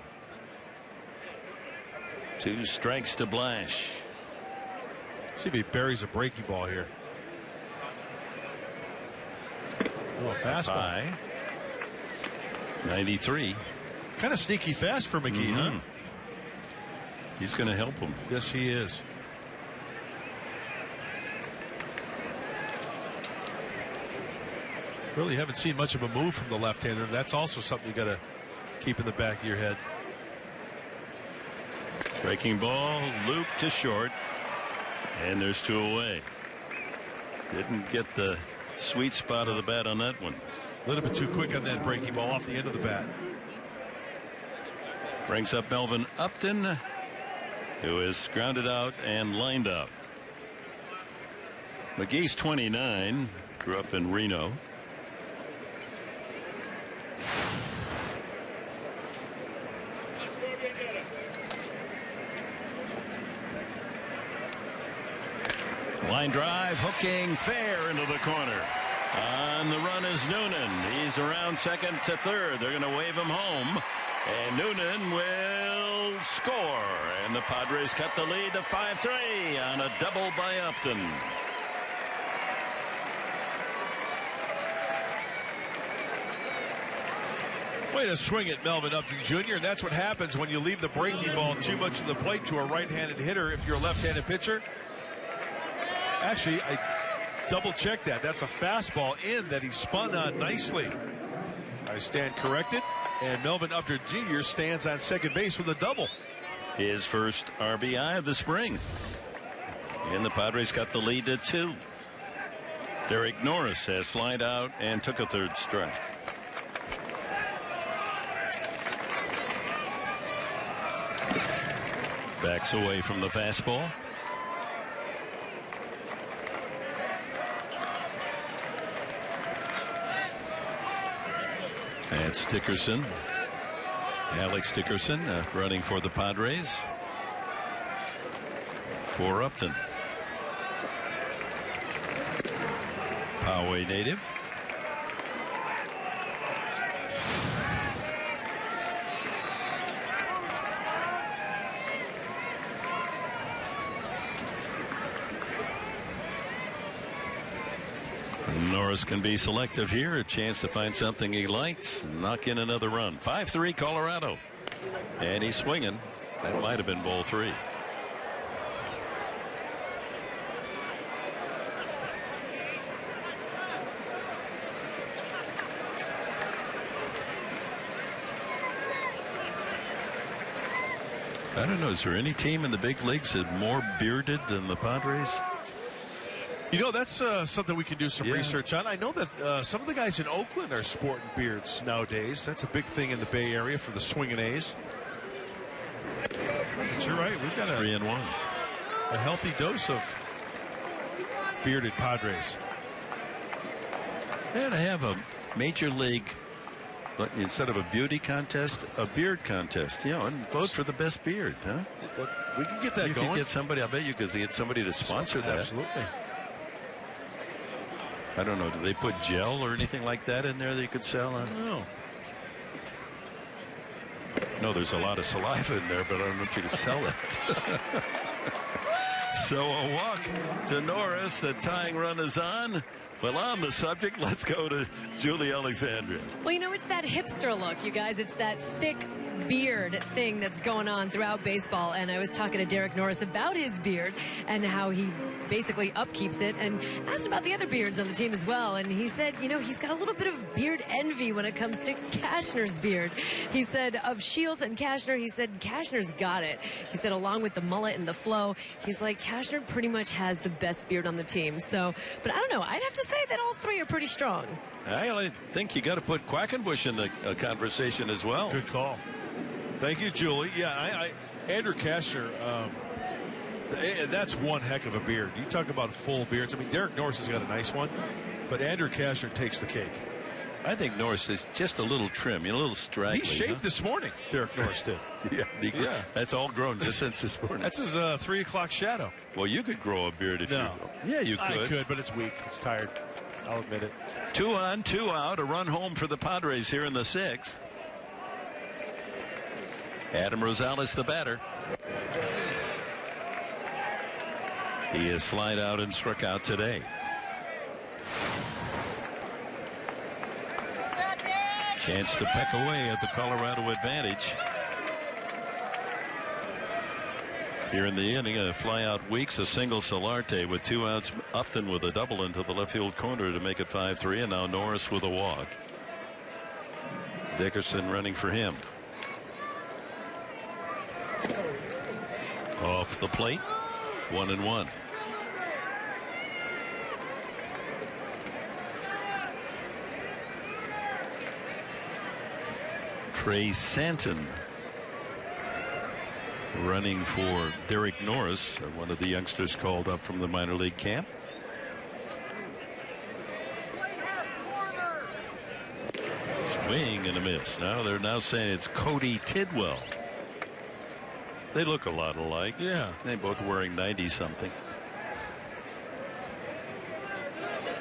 2 strikes to Blash. See if he buries a breaking ball here. Oh, fastball. High. 93. Kind of sneaky fast for McGee, huh? He's going to help him. Yes, he is. Really haven't seen much of a move from the left-hander. That's also something you got to keep in the back of your head. Breaking ball, loop to short, and there's 2 away. Didn't get the sweet spot of the bat on that one. A little bit too quick on that breaking ball off the end of the bat. Brings up Melvin Upton, who is grounded out and lined up. McGee's 29, grew up in Reno. Line drive, hooking fair into the corner. On the run is Noonan. He's around second to third. They're going to wave him home. And Noonan will score. And the Padres cut the lead to 5-3 on a double by Upton. Way to swing it, Melvin Upton Jr. And that's what happens when you leave the breaking ball too much of the plate to a right-handed hitter if you're a left-handed pitcher. Actually, I double-checked that. That's a fastball in that he spun on nicely. I stand corrected, and Melvin Upton Jr. stands on second base with a double. His first RBI of the spring. And the Padres got the lead to 2. Derek Norris has flied out and took a 3rd strike. Backs away from the fastball. That's Dickerson. Alex Dickerson running for the Padres. For Upton. Poway native. Norris can be selective here. A chance to find something he likes. Knock in another run. 5-3 Colorado. And he's swinging. That might have been ball 3. I don't know. Is there any team in the big leagues that more bearded than the Padres? You know, that's something we can do some research on. I know that some of the guys in Oakland are sporting beards nowadays. That's a big thing in the Bay Area for the swinging A's. But you're right. We've got 3-1. A healthy dose of bearded Padres. And I have a major league, but instead of a beauty contest, a beard contest. You know, and vote for the best beard, huh? We can get that going. You could get somebody. I bet you could get somebody to sponsor that. Absolutely. I don't know. Do they put gel or anything like that in there that you could sell? I don't know. No, there's a lot of saliva in there, but I don't know if you can sell it. So a walk to Norris. The tying run is on. Well, on the subject, let's go to Julie Alexandria. Well, you know, it's that hipster look, you guys. It's that thick beard thing that's going on throughout baseball. And I was talking to Derek Norris about his beard and how he basically upkeeps it, and asked about the other beards on the team as well. And he said, you know, he's got a little bit of beard envy when it comes to Cashner's beard. He said of Shields and Cashner, he said Cashner's got it. He said along with the mullet and the flow, he's like, Cashner pretty much has the best beard on the team. So, but I don't know. I'd have to say that all three are pretty strong. I think you got to put Quackenbush in the conversation as well. Good call. Thank you, Julie. Yeah, Andrew Cashner, that's one heck of a beard. You talk about full beards. I mean, Derek Norris has got a nice one, but Andrew Cashner takes the cake. I think Norris is just a little trim, a little straggly. He shaved this morning, Derek Norris did. Yeah, that's all grown just since this morning. That's his 3 o'clock shadow. Well, you could grow a beard if you... Yeah, you could. I could, but it's weak. It's tired. I'll admit it. 2 on, 2 out. A run home for the Padres here in the 6th. Adam Rosales, the batter. He has flied out and struck out today. Chance to peck away at the Colorado advantage. Here in the inning, a flyout Weeks, a single Solarte with 2 outs. Upton with a double into the left field corner to make it 5-3, and now Norris with a walk. Dickerson running for him. Off the plate, 1-1. Trey Santon running for Derek Norris, one of the youngsters called up from the minor league camp. Swing and a miss. Now they're now saying it's Cody Tidwell. They look a lot alike. Yeah. They're both wearing 90-something.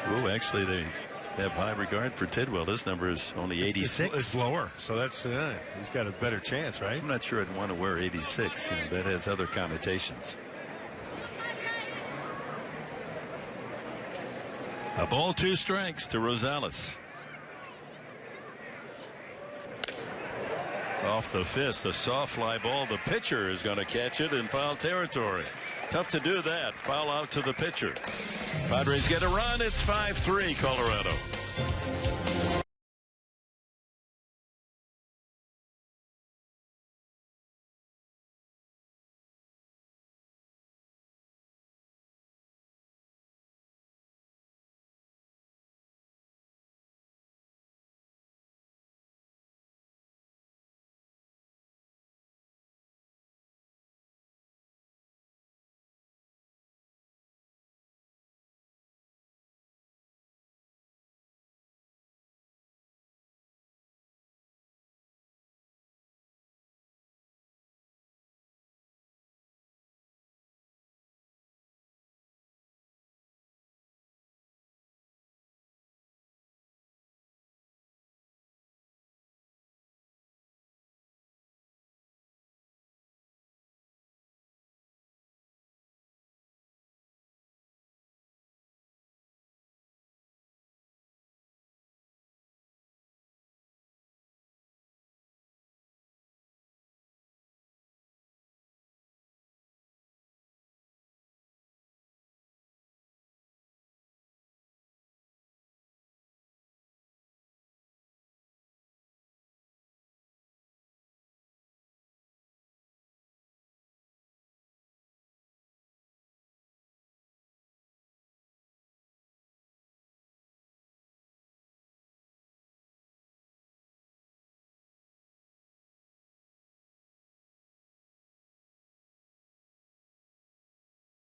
Oh, actually, they have high regard for Tidwell. His number is only 86. It's lower, so that's he's got a better chance, right? I'm not sure I'd want to wear 86. You know, that has other connotations. A ball, 2 strikes to Rosales. Off the fist, a soft fly ball. The pitcher is going to catch it in foul territory. Tough to do that. Foul out to the pitcher. Padres get a run. It's 5-3 Colorado.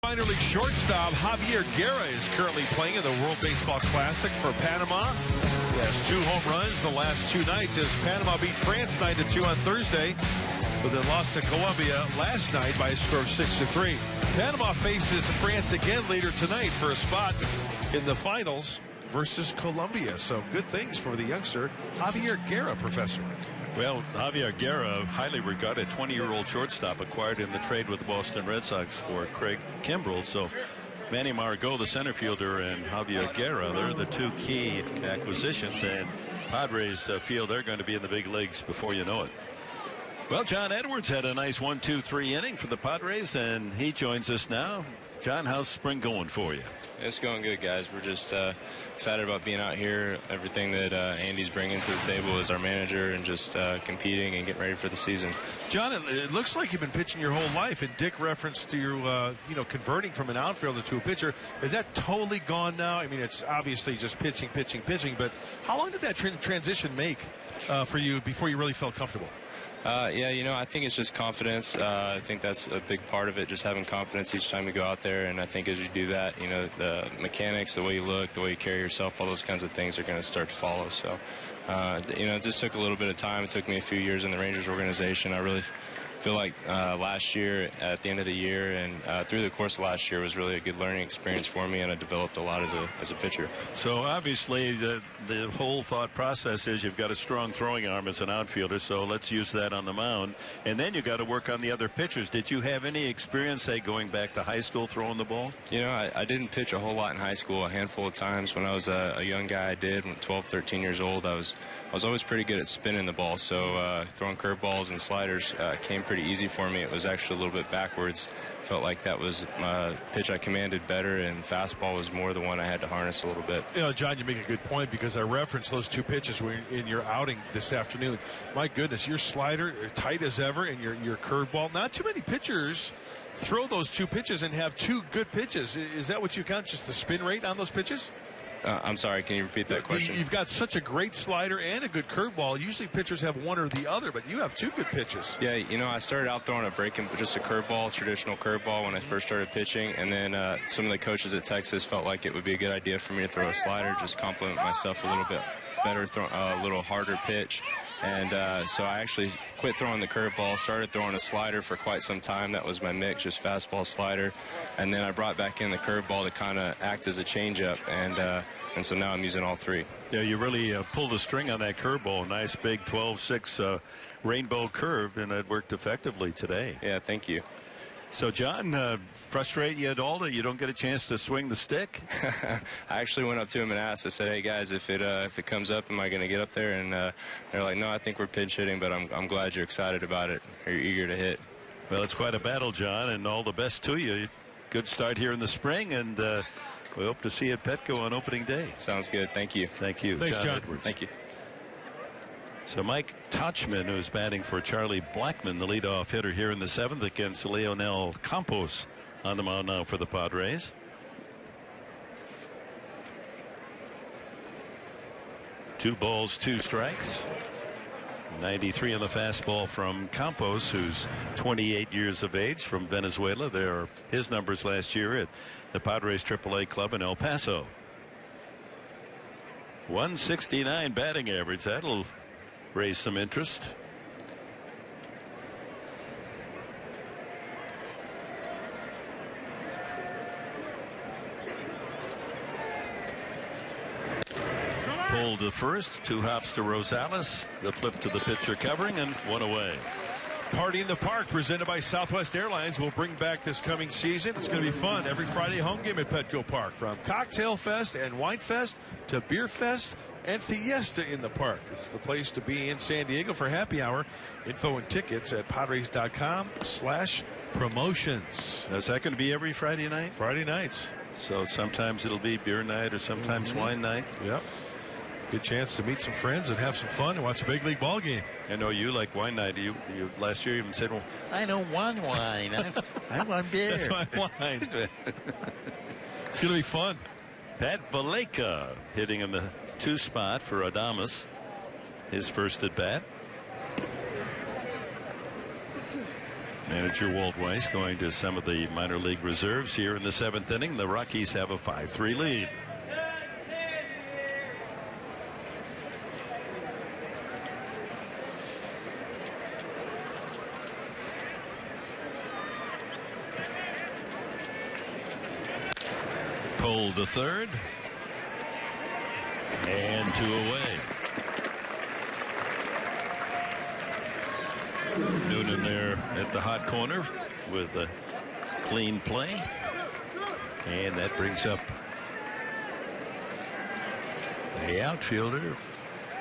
minor league shortstop Javier Guerra is currently playing in the World Baseball Classic for Panama. He has 2 home runs the last 2 nights as Panama beat France 9-2 on Thursday, but then lost to Colombia last night by a score of 6-3. Panama faces France again later tonight for a spot in the finals versus Colombia. So good things for the youngster Javier Guerra, Professor. Well, Javier Guerra, highly regarded 20-year-old shortstop, acquired in the trade with the Boston Red Sox for Craig Kimbrell. So Manny Margot, the center fielder, and Javier Guerra, they're the 2 key acquisitions, and Padres feel they're going to be in the big leagues before you know it. Well, John Edwards had a nice 1-2-3 inning for the Padres, and he joins us now. John, how's spring going for you? It's going good, guys. We're just excited about being out here. Everything that Andy's bringing to the table as our manager, and just competing and getting ready for the season. John, it looks like you've been pitching your whole life, and Dick referenced to your, converting from an outfielder to a pitcher. Is that totally gone now? I mean, it's obviously just pitching, but how long did that transition make for you before you really felt comfortable? Yeah, I think it's just confidence. I think that's a big part of it, just having confidence each time you go out there. And I think as you do that, the mechanics, the way you look, the way you carry yourself, all those kinds of things are going to start to follow. So, it just took a little bit of time. It took me a few years in the Rangers organization. I really feel like last year, at the end of the year and through the course of last year, was really a good learning experience for me, and I developed a lot as a pitcher. So obviously the whole thought process is you've got a strong throwing arm as an outfielder, so let's use that on the mound, and then you got to work on the other pitchers. Did you have any experience, say, going back to high school throwing the ball? I didn't pitch a whole lot in high school. A handful of times when I was a young guy, I did. When 12, 13 years old, I was always pretty good at spinning the ball, so throwing curveballs and sliders came pretty easy for me. It was actually a little bit backwards. Felt like that was my pitch I commanded better, and fastball was more the one I had to harness a little bit. John, you make a good point, because I referenced those 2 pitches in your outing this afternoon. My goodness, your slider tight as ever, and your curveball. Not too many pitchers throw those 2 pitches and have 2 good pitches. Is that what you count, just the spin rate on those pitches? I'm sorry, can you repeat that question? You've got such a great slider and a good curveball. Usually pitchers have one or the other, but you have 2 good pitches. Yeah, I started out throwing just a curveball, traditional curveball when I first started pitching, and then some of the coaches at Texas felt like it would be a good idea for me to throw a slider, just complement myself a little bit better, throw a little harder pitch. And so I actually quit throwing the curveball, started throwing a slider for quite some time. That was my mix, just fastball, slider. And then I brought back in the curveball to kind of act as a changeup. And so now I'm using all 3. Yeah, you really pulled the string on that curveball. Nice big 12-6 rainbow curve, and it worked effectively today. Yeah, thank you. So, John, frustrate you at all that you don't get a chance to swing the stick? I actually went up to him and asked. I said, "Hey guys, if it comes up, am I going to get up there?" And they're like, "No, I think we're pinch hitting, but I'm glad you're excited about it. Or you're eager to hit." Well, it's quite a battle, John, and all the best to you. Good start here in the spring, and we hope to see you at Petco on opening day. Sounds good. Thank you. Thank you, Thanks, John. Edwards. Thank you. So Mike Tauchman, who's batting for Charlie Blackmon, the leadoff hitter here in the 7th against Leonel Campos on the mound now for the Padres. Two balls, 2 strikes. 93 on the fastball from Campos, who's 28 years of age, from Venezuela. There are his numbers last year at the Padres AAA club in El Paso. 169 batting average. That'll raise some interest. Pulled to first, 2 hops to Rosales, the flip to the pitcher covering, and 1 away. Party in the Park, presented by Southwest Airlines, will bring back this coming season. It's going to be fun. Every Friday home game at Petco Park, from Cocktail Fest and Wine Fest to Beer Fest and Fiesta in the Park. It's the place to be in San Diego for happy hour. Info and tickets at Padres.com/promotions. Is that going to be every Friday night? Friday nights. So sometimes it'll be beer night or sometimes wine night. Yep. Good chance to meet some friends and have some fun and watch a big league ball game. I know you like wine night. You last year even said, "Well, I don't want wine. I want beer." That's my wine. It's going to be fun. Pat Valleca hitting in the 2 spot for Adames. His first at bat. Manager Walt Weiss going to some of the minor league reserves here in the 7th inning. The Rockies have a 5-3 lead. Pulled to third. And 2 away. Noonan there at the hot corner with a clean play. And that brings up the outfielder,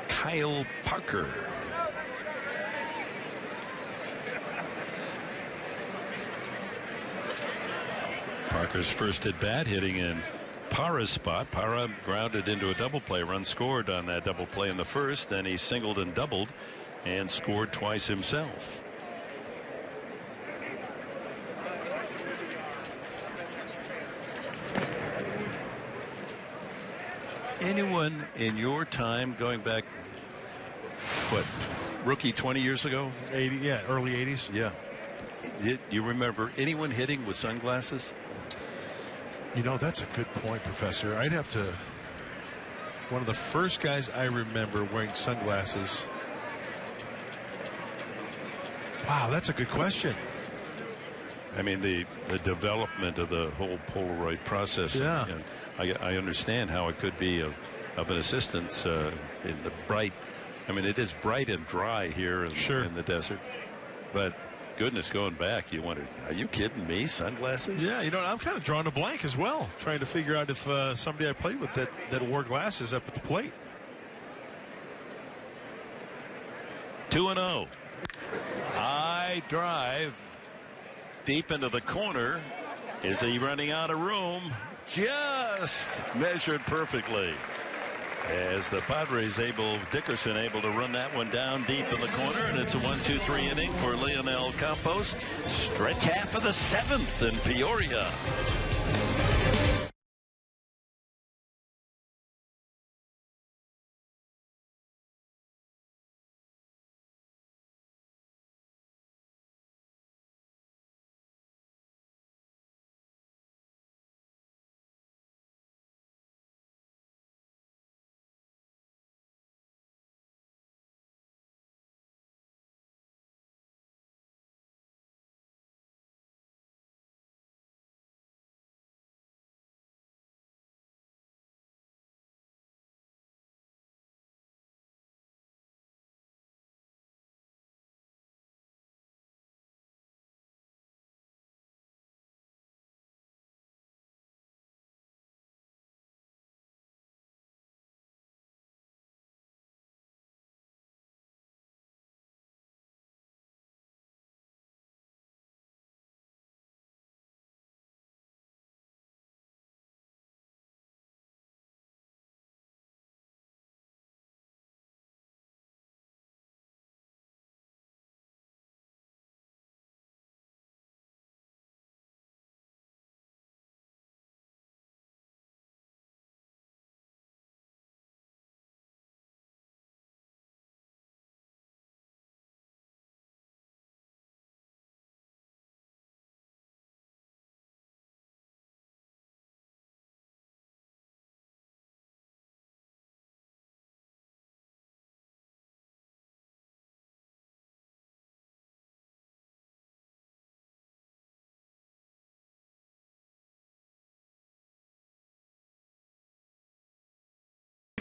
Kyle Parker. Parker's first at bat, hitting in Parra's spot. Parra grounded into a double play. Run scored on that double play in the first. Then he singled and doubled and scored twice himself. Anyone in your time going back, what, rookie 20 years ago? 80, yeah, early 80s. Yeah. Do you remember anyone hitting with sunglasses? You know, that's a good point, Professor. I'd have to. One of the first guys I remember wearing sunglasses. Wow, that's a good question. I mean, the development of the whole Polaroid process. Yeah. And I understand how it could be of an assistance in the bright. I mean, it is bright and dry here in the desert. But goodness, going back, you wondered, are you kidding me? Sunglasses? Yeah, you know, I'm kind of drawing a blank as well, trying to figure out if somebody I played with that wore glasses up at the plate. 2-0. High drive deep into the corner. Is he running out of room? Just measured perfectly. As the Padres Dickerson able to run that one down deep in the corner, and it's a 1-2-3 inning for Leonel Campos. Stretch half of the 7th in Peoria.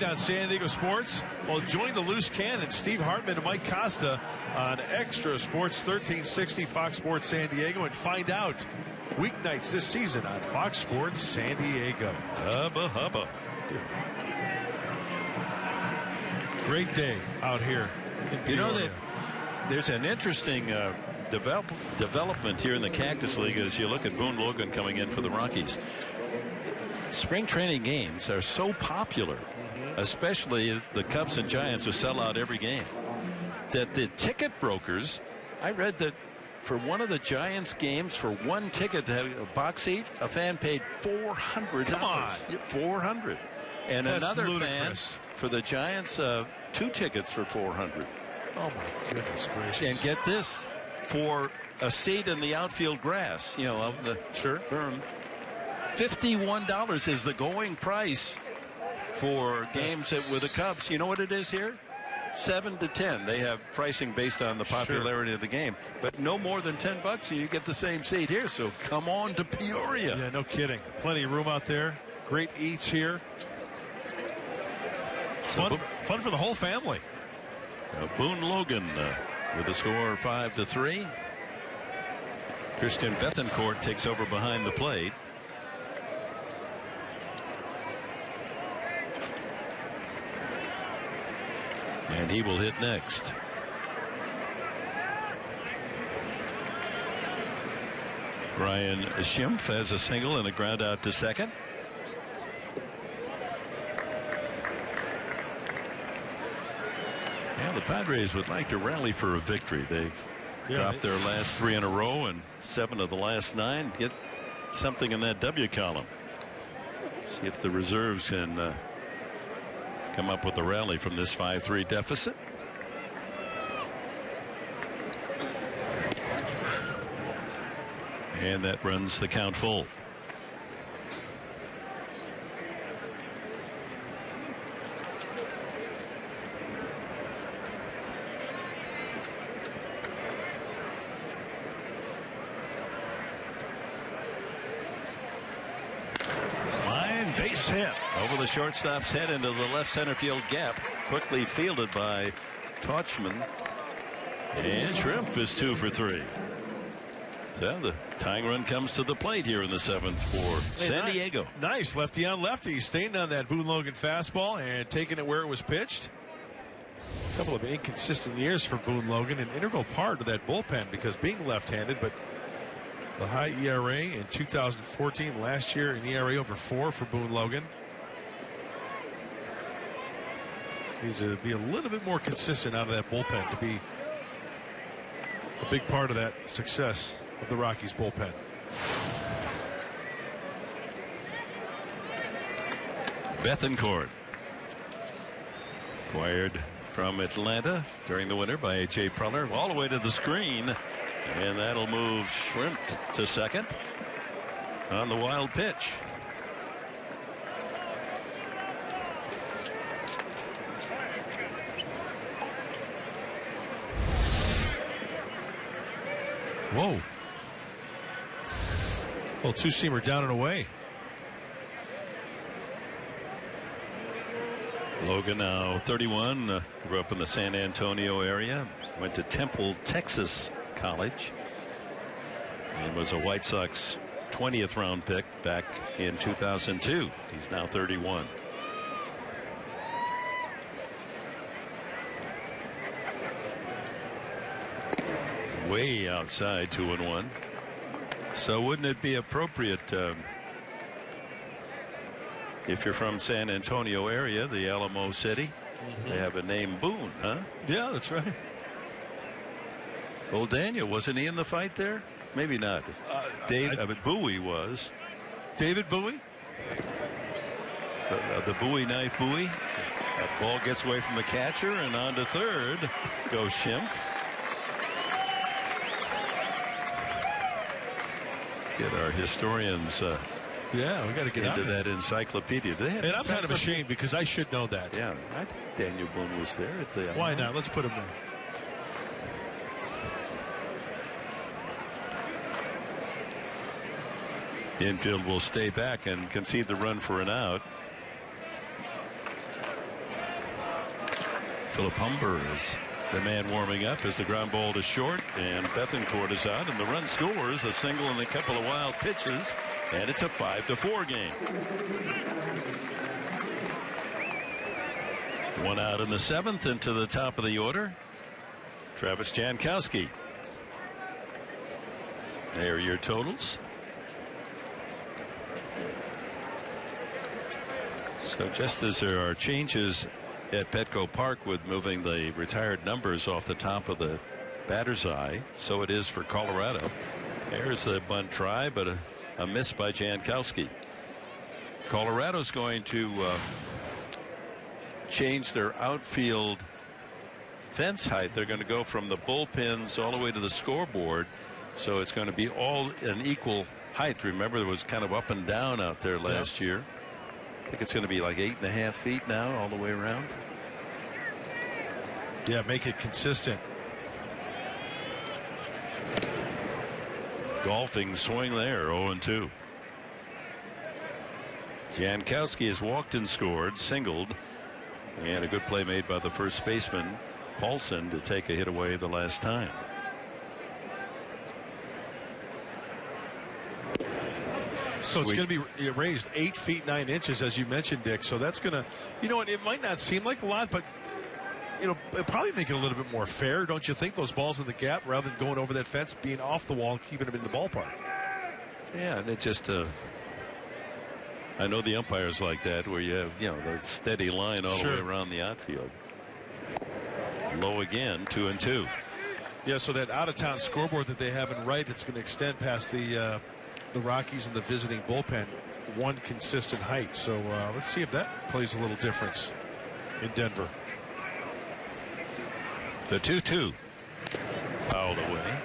On San Diego Sports, well, join the loose cannon Steve Hartman and Mike Costa on Extra Sports 1360 Fox Sports San Diego, and find out weeknights this season on Fox Sports San Diego. Hubba hubba. Great day out here in Peoria. You know that there's an interesting development here in the Cactus League as you look at Boone Logan coming in for the Rockies. Spring training games are so popular, especially the Cubs and Giants who sell out every game, that the ticket brokers, I read that for one of the Giants games, for one ticket to have a box seat, a fan paid $400. Come on. $400. And That's another ludicrous. fan for the Giants, 2 tickets for $400. Oh my goodness gracious. And get this, for a seat in the outfield grass, of the berm. $51 is the going price for games with the Cubs. You know what it is here? 7 to 10. They have pricing based on the popularity of the game, but no more than $10 and you get the same seat here. So come on to Peoria. Yeah, no kidding. Plenty of room out there. Great eats here. Fun for the whole family. Boone Logan with a score 5-3. Christian Bethencourt takes over behind the plate. And he will hit next. Ryan Schimpf has a single and a ground out to second. And the Padres would like to rally for a victory. They've dropped their last 3 in a row and 7 of the last 9. Get something in that W column. See if the reserves can come up with a rally from this 5-3 deficit. And that runs the count full. Hit over the shortstop's head into the left center field gap, quickly fielded by Tauchman, and Shrimp is 2 for 3. So the tying run comes to the plate here in the 7th for San Diego. Nice lefty on lefty, staying on that Boone Logan fastball and taking it where it was pitched. A couple of inconsistent years for Boone Logan, an integral part of that bullpen because being left-handed, but the high ERA in 2014, last year an ERA over 4 for Boone Logan. Needs to be a little bit more consistent out of that bullpen to be a big part of that success of the Rockies bullpen. Bethencourt, acquired from Atlanta during the winter by A.J. Preller, all the way to the screen. And that'll move Shrimp to second on the wild pitch. Whoa. Well, two-seamer down and away. Logan now 31, grew up in the San Antonio area, went to Temple, Texas College, and was a White Sox 20th round pick back in 2002. He's now 31. Way outside, 2-1. So wouldn't it be appropriate if you're from San Antonio area, the Alamo City, they have a name Boone, huh? Yeah, that's right. Old Daniel, wasn't he in the fight there? Maybe not. Bowie was. David Bowie? The Bowie knife Bowie. That ball gets away from the catcher and on to third goes Schimpf. Get our historians yeah, we got to get into that encyclopedia. And I'm kind of ashamed because I should know that. Yeah, I think Daniel Boone was there at the. Why not? Let's put him there. The infield will stay back and concede the run for an out. Philip Humber is the man warming up as the ground ball to short, and Bethencourt is out, and the run scores a single and a couple of wild pitches, and it's a 5-4 game. One out in the 7th, into the top of the order, Travis Jankowski. There are your totals. So just as there are changes at Petco Park with moving the retired numbers off the top of the batter's eye, so it is for Colorado. There's the bunt try, but a miss by Jankowski. Colorado's going to change their outfield fence height. They're going to go from the bullpens all the way to the scoreboard So it's going to be all an equal height. Remember, there was kind of up and down out there last year. I think it's going to be like 8.5 feet now all the way around. Yeah, make it consistent. Golfing swing there, 0-2. Jankowski has walked and scored, singled, and a good play made by the first baseman, Paulson, to take a hit away the last time. So it's going to be raised 8 feet 9 inches, as you mentioned, Dick. So that's going to, you know, it might not seem like a lot, but it'll probably make it a little bit more fair, don't you think? Those balls in the gap, rather than going over that fence, being off the wall and keeping them in the ballpark. Yeah, and it just, I know the umpires like that, where you have, you know, the steady line all the way around the outfield. Low again, 2-2. Yeah, so that out-of-town scoreboard that they have in right, it's going to extend past the Rockies and the visiting bullpen, one consistent height. So let's see if that plays a little difference in Denver. The 2-2 fouled away.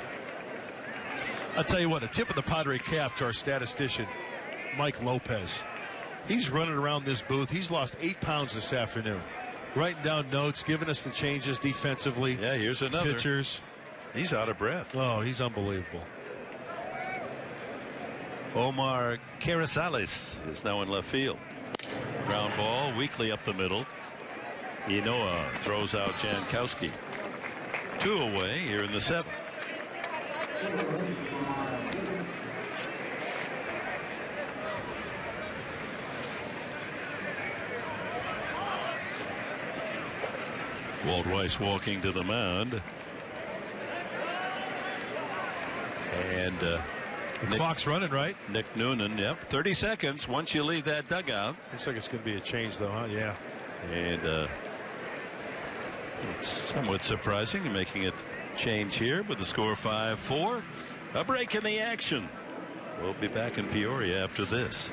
I'll tell you what, a tip of the Padre cap to our statistician, Mike Lopez. He's running around this booth. He's lost 8 pounds this afternoon. Writing down notes, giving us the changes defensively. Yeah, here's another. Pitchers. He's out of breath. Oh, he's unbelievable. Omar Carrizales is now in left field. Ground ball weakly up the middle. Inoa throws out Jankowski. 2 away here in the 7th. Walt Weiss walking to the mound. And the clock's running, right? Nick Noonan, yep. 30 seconds once you leave that dugout. Looks like it's going to be a change, though, huh? Yeah. And it's somewhat surprising, making it change here with the score 5-4. A break in the action. We'll be back in Peoria after this.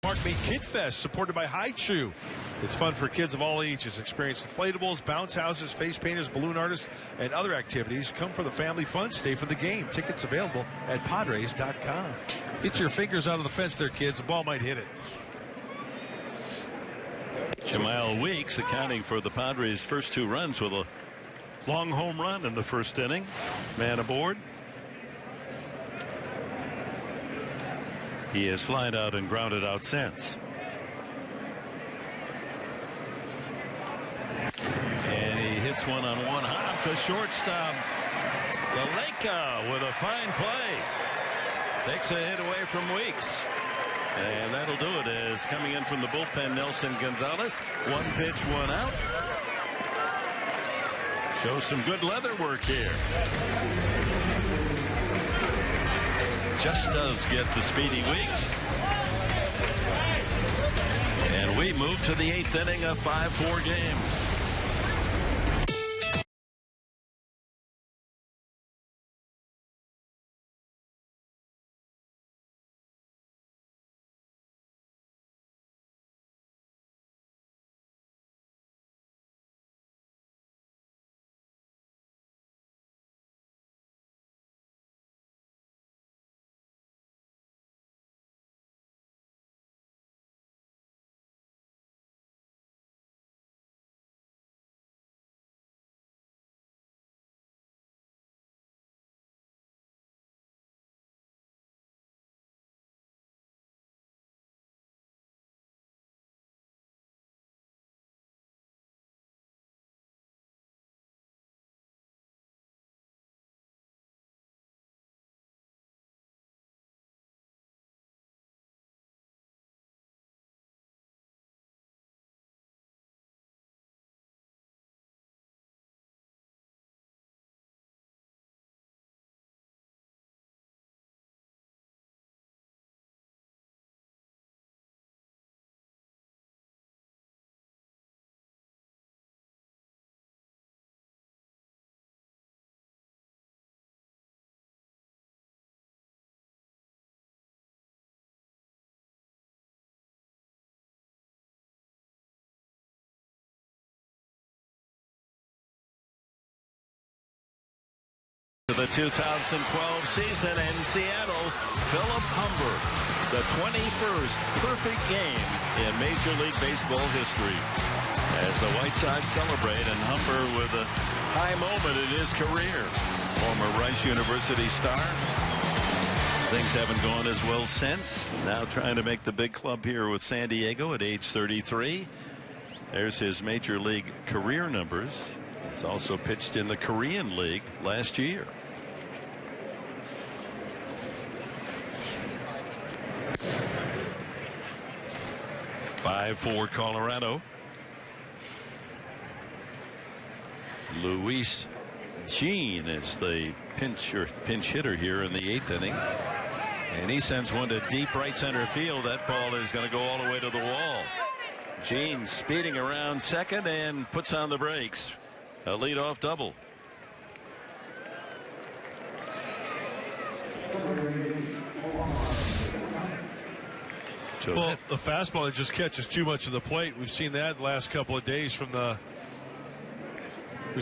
Mark Me Kid Fest, supported by High Chew. It's fun for kids of all ages. Experience inflatables, bounce houses, face painters, balloon artists, and other activities. Come for the family fun. Stay for the game. Tickets available at Padres.com. Get your fingers out of the fence there, kids. The ball might hit it. Jamal Weeks accounting for the Padres' first 2 runs with a long home run in the first inning. Man aboard. He has flied out and grounded out since. And he hits one-on-one hop to shortstop. Galeka with a fine play. Takes a hit away from Weeks. And that'll do it, as coming in from the bullpen, Nelson Gonzalez. 1 pitch, 1 out. Shows some good leather work here. Just does get the speedy Weeks. We move to the 8th inning, a 5-4 game. The 2012 season in Seattle, Philip Humber, the 21st perfect game in Major League Baseball history. As the White Sox celebrate, and Humber with a high moment in his career. Former Rice University star. Things haven't gone as well since. Now trying to make the big club here with San Diego at age 33. There's his Major League career numbers. He's also pitched in the Korean League last year. For Colorado. Luis Jean is the pinch hitter here in the 8th inning. And he sends one to deep right center field. That ball is going to go all the way to the wall. Jean speeding around second and puts on the brakes. A leadoff double. Well, the fastball, it just catches too much of the plate. We've seen that the last couple of days we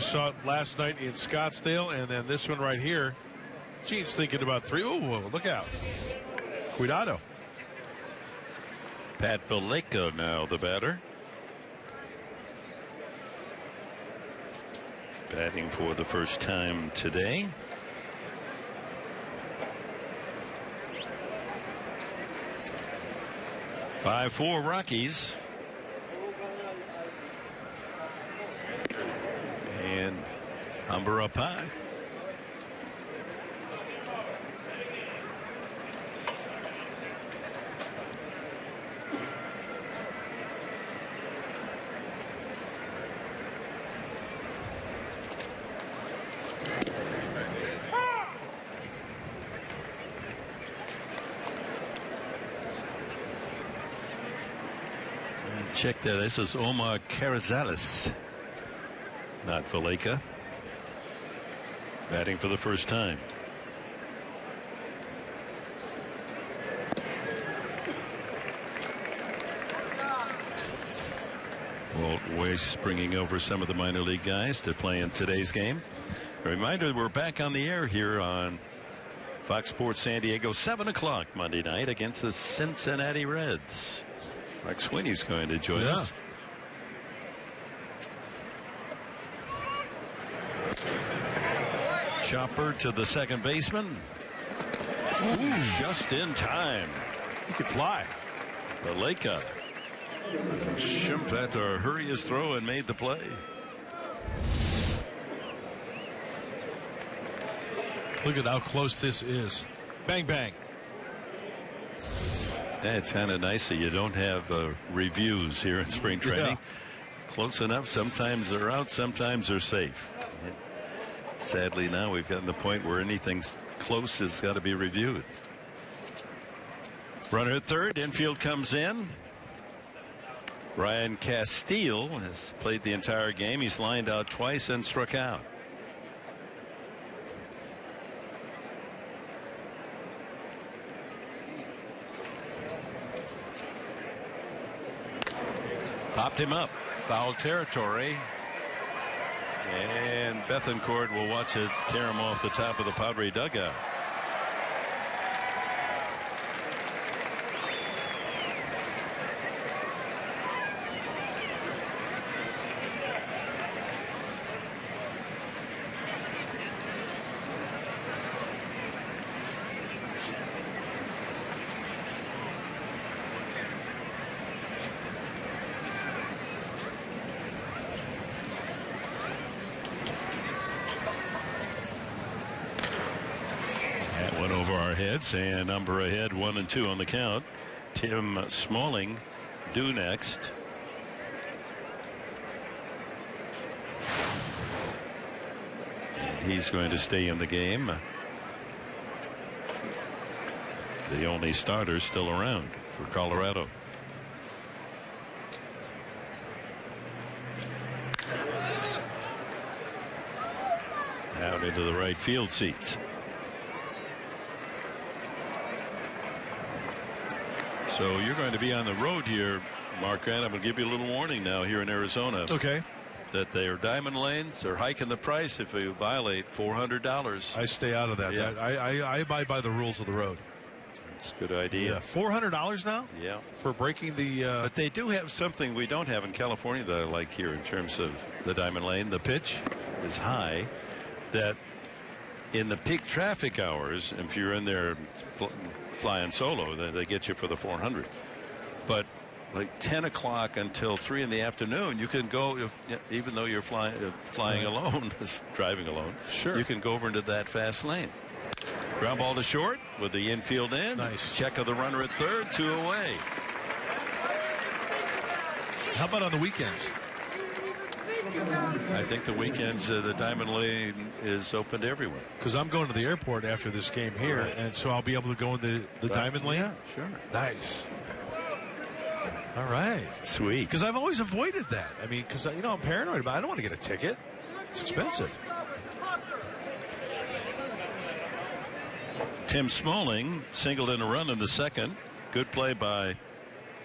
saw it last night in Scottsdale, and then this one right here. Gene's thinking about 3. Oh, look out. Cuidado. Pat Vallejo now the batter. Batting for the first time today. Five-4 Rockies. And Humber up high. Check that. This is Omar Carrizales, not Vallejo. Batting for the first time. Walt Weiss bringing over some of the minor league guys to play in today's game. A reminder, we're back on the air here on Fox Sports San Diego, 7 o'clock Monday night against the Cincinnati Reds. Mark Sweeney's going to join us. Chopper to the second baseman. Ooh, just in time. He could fly. Vallejo. Schimpf had to hurry his throw and made the play. Look at how close this is. Bang, bang. It's kind of nice that you don't have reviews here in spring training. Close enough. Sometimes they're out, sometimes they're safe. And sadly, now we've gotten to the point where anything close has got to be reviewed. Runner at third. Infield comes in. Ryan Castile has played the entire game. He's lined out twice and struck out. Popped him up. Foul territory. And Bethancourt will watch it tear him off the top of the Padre dugout. And number ahead 1-2 on the count. Tim Smalling due next. And he's going to stay in the game. The only starter still around for Colorado. Out into the right field seats. So you're going to be on the road here, Mark Grant. I'm going to give you a little warning now here in Arizona. Okay. That their diamond lanes are hiking the price if you violate $400. I stay out of that. Yeah. I abide by the rules of the road. That's a good idea. Yeah. $400 now? Yeah. For breaking the... But they do have something we don't have in California that I like here in terms of the diamond lane. The pitch is high. That in the peak traffic hours, if you're in there flying solo, then they get you for the 400. But like 10 o'clock until 3 in the afternoon, you can go, even though you're flying alone, driving alone. Sure. You can go over into that fast lane. Ground ball to short with the infield in. Nice. Check of the runner at third, 2 away. How about on the weekends? I think the weekends the diamond lane is open to everyone. Because I'm going to the airport after this game here, right. And so I'll be able to go in the diamond lane. Yeah, sure. Nice. All right. Sweet. Because I've always avoided that. I mean, because I'm paranoid about it. I don't want to get a ticket. It's expensive. Tim Smalling singled in a run in the second. Good play by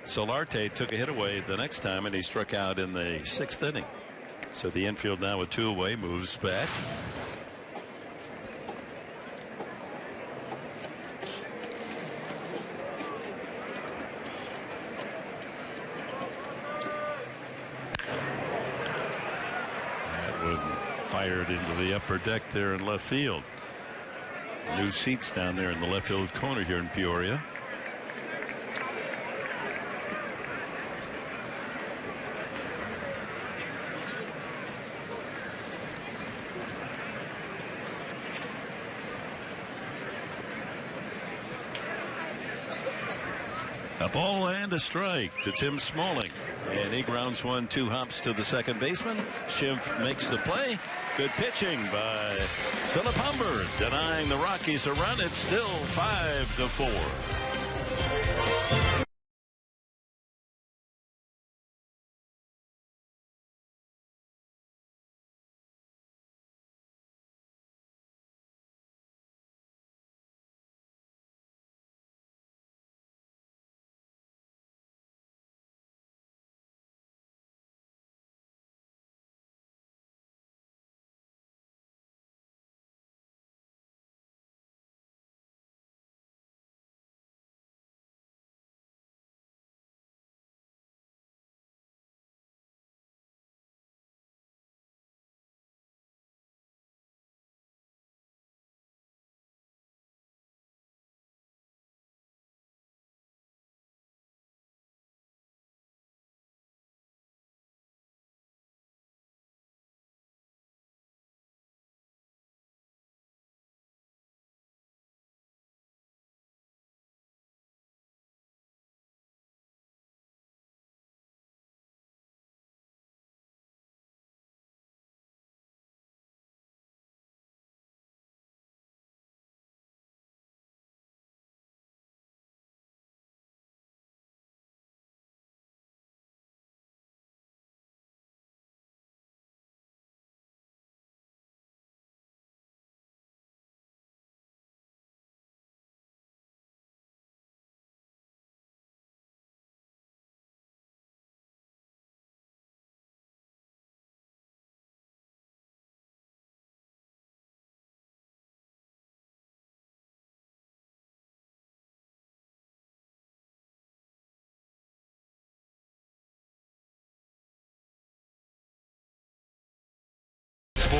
Solarte. Took a hit away the next time, and he struck out in the 6th inning. So the infield now with 2 away moves back. That one fired into the upper deck there in left field. New seats down there in the left field corner here in Peoria. A ball and a strike to Tim Smalling. And he grounds 1, 2 hops to the second baseman. Schimpf makes the play. Good pitching by Philip Humber, denying the Rockies a run. It's still 5-4.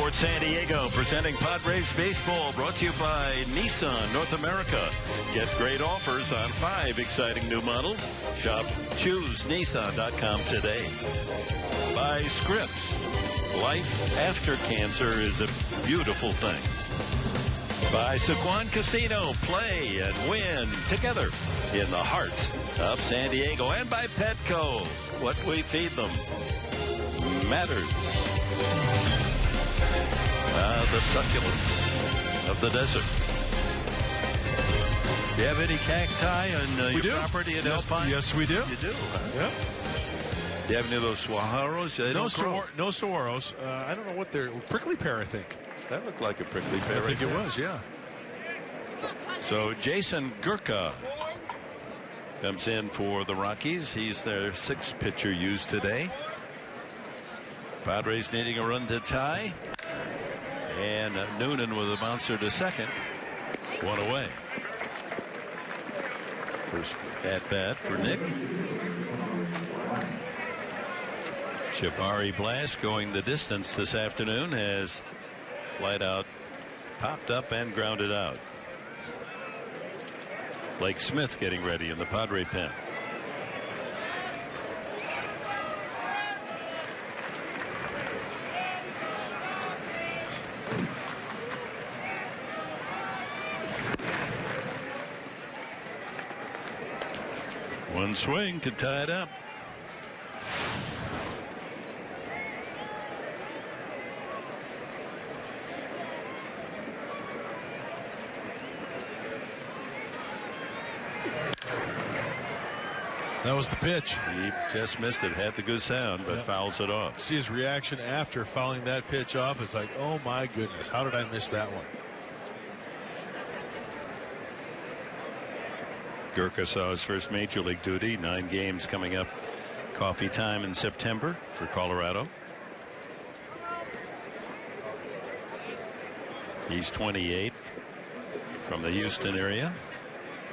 Sports San Diego presenting Padres baseball, brought to you by Nissan North America. Get great offers on 5 exciting new models. Shop ChooseNissan.com today. By Scripps. Life after cancer is a beautiful thing. By Sequan Casino. Play and win together in the heart of San Diego. And by Petco. What we feed them matters. The succulence of the desert. Do you have any cacti on your property in Alpine? Yes, we do. You do? Huh? Yep. Do you have any of those saguaros? No saguaros. I don't know what they're. Prickly pear, I think. That looked like a prickly pear. I think it was, yeah. So Jason Gurka comes in for the Rockies. He's their 6th pitcher used today. Padres needing a run to tie. And Noonan with a bouncer to second. 1 away. First at bat for Nick. Jabari Blast going the distance this afternoon has flight out, popped up and grounded out. Blake Smith getting ready in the Padre pen. One swing could tie it up. That was the pitch. He just missed it. Had the good sound, but fouls it off. See his reaction after fouling that pitch off. It's like, oh my goodness, how did I miss that one? Gurka saw his first major league duty. 9 games coming up. Coffee time in September for Colorado. He's 28 from the Houston area.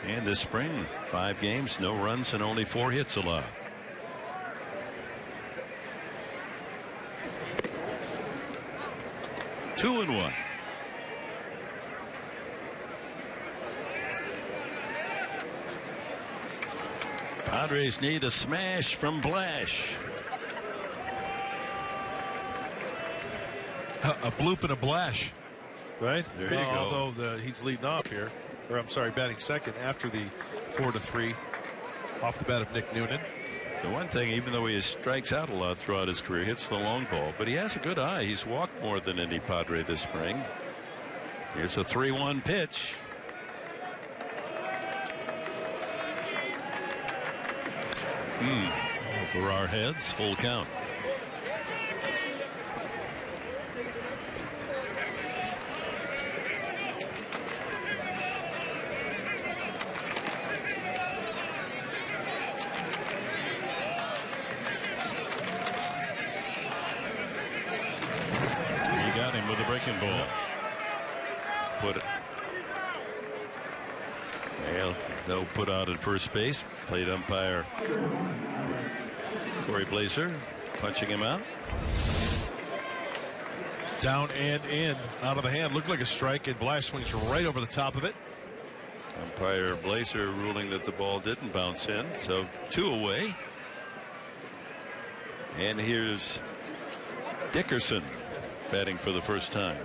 And this spring, 5 games, no runs, and only 4 hits allowed. Two and 1. Padres need a smash from Blash. A bloop and a Blash, right? There you go. Although he's leading off here, or I'm sorry, batting second after the 4-3 off the bat of Nick Noonan. The one thing, even though he strikes out a lot throughout his career, hits the long ball, but he has a good eye. He's walked more than any Padre this spring. Here's a 3-1 pitch. Over our heads, full count. He got him with a breaking ball. Put it. Well, no put out at first base. Plate umpire Corey Blazer punching him out. Down and in, out of the hand. Looked like a strike, and Blash swings right over the top of it. Umpire Blazer ruling that the ball didn't bounce in, so 2 away. And here's Dickerson batting for the first time.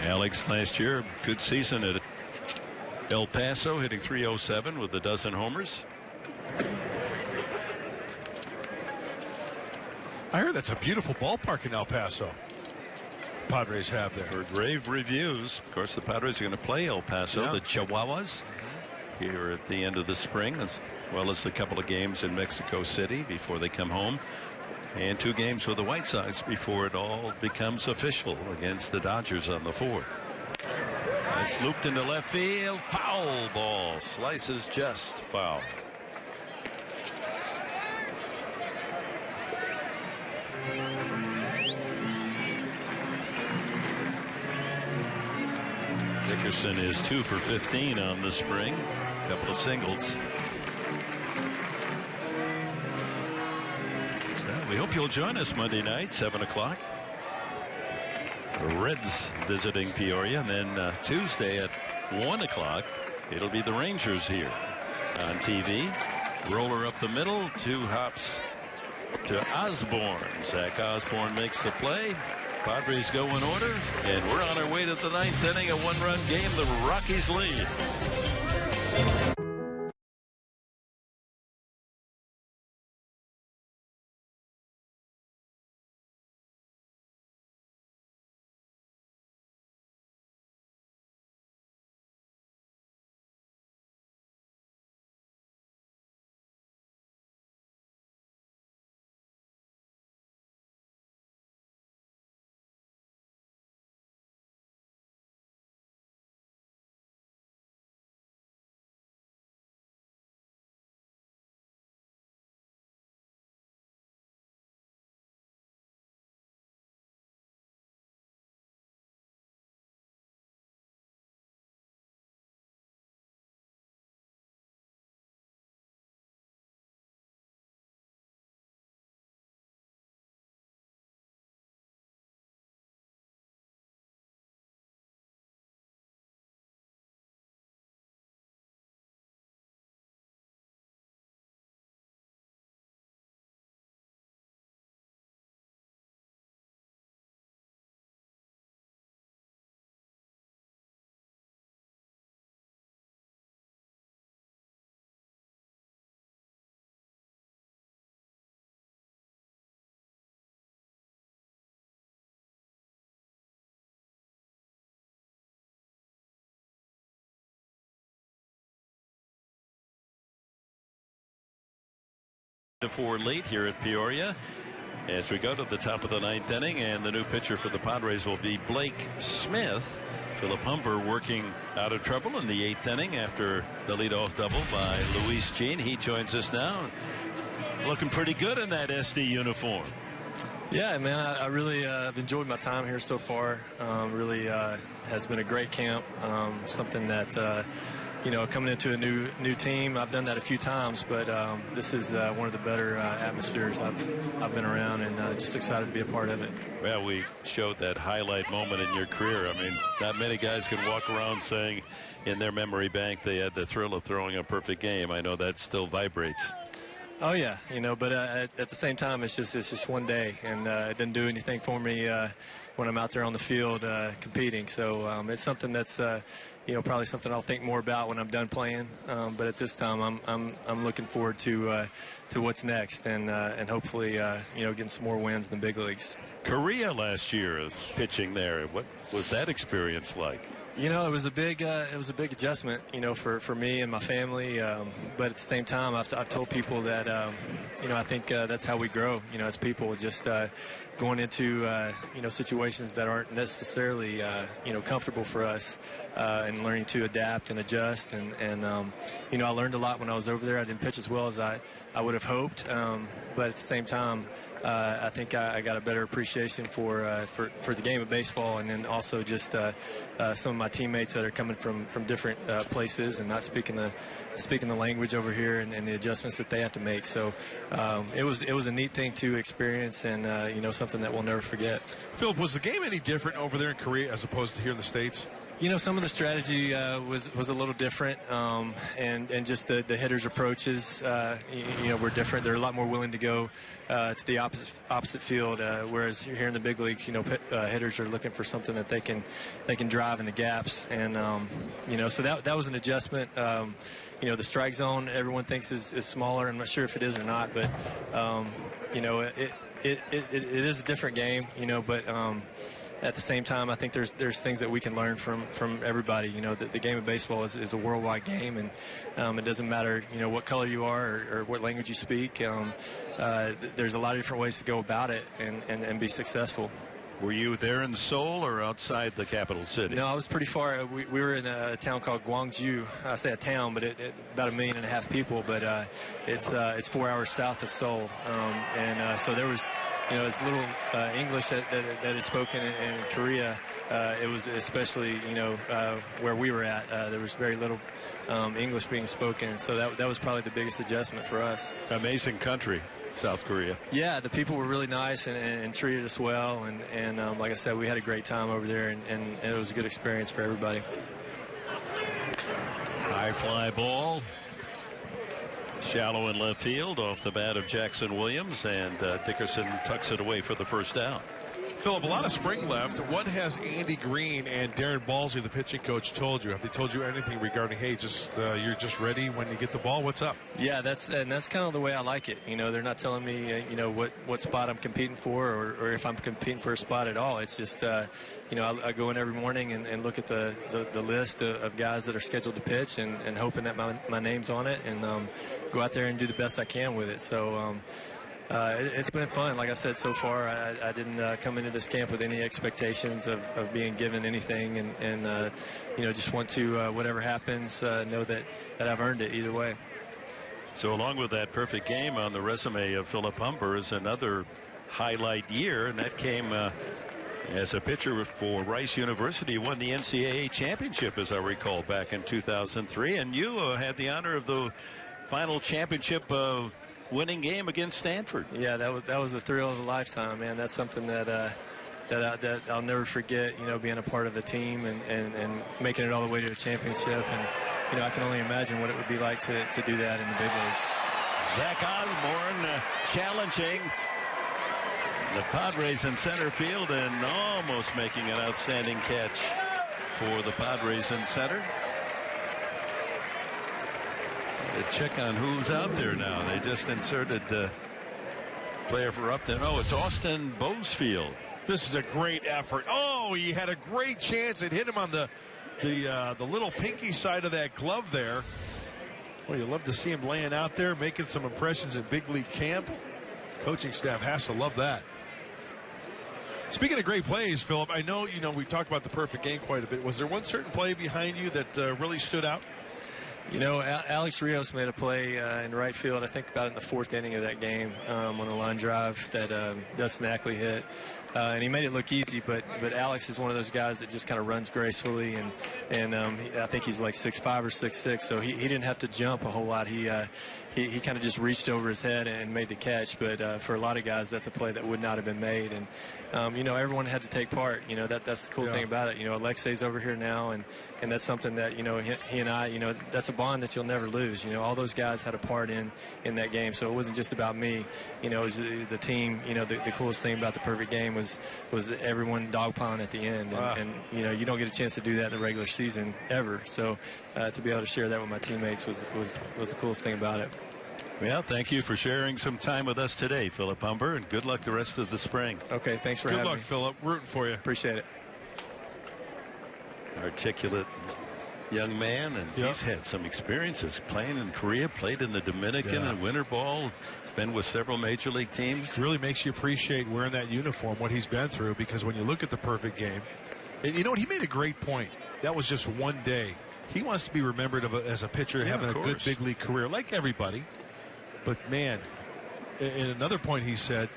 Alex last year, good season at El Paso, hitting .307 with a dozen homers. I heard that's a beautiful ballpark in El Paso. Padres have there. For rave reviews. Of course, the Padres are going to play El Paso, the Chihuahuas, here at the end of the spring, as well as a couple of games in Mexico City before they come home. And 2 games with the White Sox before it all becomes official against the Dodgers on the 4th. It's looped into left field. Foul ball. Slices just foul. Dickerson is 2 for 15 on the spring. A couple of singles. So we hope you'll join us Monday night, 7 o'clock. The Reds visiting Peoria, and then Tuesday at 1 o'clock, it'll be the Rangers here on TV. Roller up the middle, 2 hops to Osborne. Zach Osborne makes the play. Padres go in order, and we're on our way to the 9th inning. A 1-run game. The Rockies lead. For late here at Peoria as we go to the top of the 9th inning, and the new pitcher for the Padres will be Blake Smith. Philip Humber working out of trouble in the 8th inning after the leadoff double by Luis Jean. He joins us now, looking pretty good in that SD uniform. Yeah, man, I really have enjoyed my time here so far. Really has been a great camp. Something that you know, coming into a new team, I've done that a few times, but this is one of the better atmospheres I've been around, and just excited to be a part of it. Well, we showed that highlight moment in your career. I mean, not many guys can walk around saying in their memory bank they had the thrill of throwing a perfect game. I know that still vibrates. Oh yeah, you know, but at the same time, it's just one day, and it didn't do anything for me when I'm out there on the field competing. So it's something that's you know, probably something I'll think more about when I'm done playing. But at this time, I'm looking forward to what's next, and hopefully you know, getting some more wins in the big leagues. Korea last year is pitching there. What was that experience like? You know, it was a big adjustment, you know, for me and my family. But at the same time, I've told people that, you know, I think that's how we grow, you know, as people, just going into, you know, situations that aren't necessarily, you know, comfortable for us, and learning to adapt and adjust. And you know, I learned a lot when I was over there. I didn't pitch as well as I would have hoped. But at the same time, I think I got a better appreciation for the game of baseball, and then also just some of my teammates that are coming from different places and not speaking the language over here, and the adjustments that they have to make. So it was a neat thing to experience, and you know, something that we'll never forget. Philip, was the game any different over there in Korea as opposed to here in the States? You know, some of the strategy was a little different, and just the hitters' approaches, you know, were different. They're a lot more willing to go to the opposite field, whereas here in the big leagues, you know, hitters are looking for something that they can drive in the gaps, and you know, so that was an adjustment. You know, the strike zone everyone thinks is smaller. I'm not sure if it is or not, but you know, it is a different game, you know, but at the same time, I think there's things that we can learn from everybody. You know, the game of baseball is a worldwide game, and it doesn't matter, you know, what color you are or what language you speak. There's a lot of different ways to go about it and be successful. Were you there in Seoul or outside the capital city? No, I was pretty far. We were in a town called Gwangju. I say a town, but it about 1.5 million people. But it's 4 hours south of Seoul, and so there was as little English that is spoken in Korea, it was especially, where we were at, there was very little English being spoken. So that was probably the biggest adjustment for us. Amazing country, South Korea. Yeah, the people were really nice and treated us well. And like I said, we had a great time over there, and it was a good experience for everybody. High fly ball. Shallow in left field off the bat of Jackson Williams, and Dickerson tucks it away for the first down. Philip, a lot of spring left. What has Andy Green and Darren Balsley, the pitching coach, told you? Have they told you anything regarding, hey, you're just ready when you get the ball? What's up? Yeah, that's kind of the way I like it. They're not telling me, what spot I'm competing for, or if I'm competing for a spot at all. It's just, I go in every morning and look at the list of guys that are scheduled to pitch, and hoping that my name's on it, and go out there and do the best I can with it. So. It's been fun. Like I said, so far, I didn't come into this camp with any expectations of being given anything, and just want to, whatever happens, know that I've earned it either way. So along with that perfect game on the resume of Philip Humber is another highlight year, and that came as a pitcher for Rice University. Won the NCAA championship, as I recall, back in 2003, and you had the honor of the final championship winning game against Stanford. Yeah, that was the thrill of a lifetime, man. That's something that I'll never forget, being a part of the team and making it all the way to a championship. And, I can only imagine what it would be like to do that in the big leagues. Zach Osborne challenging the Padres in center field and almost making an outstanding catch for the Padres in center. Check on who's out there now. They just inserted the player for Upton. Oh, it's Austin Boesfield. This is a great effort. Oh, he had a great chance. It hit him on the little pinky side of that glove there. Well, you love to see him laying out there, making some impressions in big league camp. Coaching staff has to love that. Speaking of great plays, Philip, I know, we talked about the perfect game quite a bit. Was there one certain play behind you that really stood out? Alex Rios made a play in right field, I think about in the fourth inning of that game, on a line drive that Dustin Ackley hit. And he made it look easy, but Alex is one of those guys that just kind of runs gracefully, and I think he's like 6'5" or 6'6", so he didn't have to jump a whole lot. He kind of just reached over his head and made the catch, but for a lot of guys, that's a play that would not have been made. And everyone had to take part. That's the cool thing about it. Alexei's over here now, and that's something that he and I, that's a bond that you'll never lose. All those guys had a part in that game, so it wasn't just about me. It was the team. The coolest thing about the perfect game was everyone dogpiling at the end, and you don't get a chance to do that in the regular season ever. So to be able to share that with my teammates was the coolest thing about it. Well, thank you for sharing some time with us today, Philip Humber, and good luck the rest of the spring. Okay, thanks for having me. Good luck, Philip. Rooting for you. Appreciate it. Articulate young man, and he's had some experiences playing in Korea, played in the Dominican and winter ball. He's been with several major league teams. It really makes you appreciate wearing that uniform, what he's been through, because when you look at the perfect game, and he made a great point. That was just one day. He wants to be remembered as a pitcher having a good big league career, like everybody. But man, in another point he said,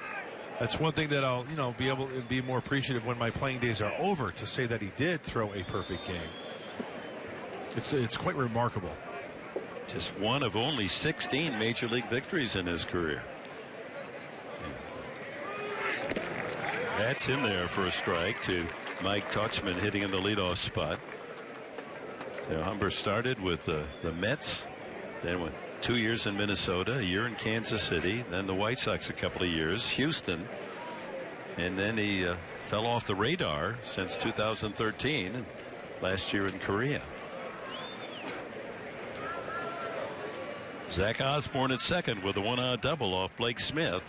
that's one thing that I'll be able to be more appreciative when my playing days are over, to say that he did throw a perfect game. It's quite remarkable. Just one of only 16 major league victories in his career. That's in there for a strike to Mike Touchman, hitting in the leadoff spot. So Humber started with the Mets, then went 2 years in Minnesota, a year in Kansas City, then the White Sox a couple of years, Houston, and then he fell off the radar since 2013, and last year in Korea. Zach Osborne at second with a one-out double off Blake Smith.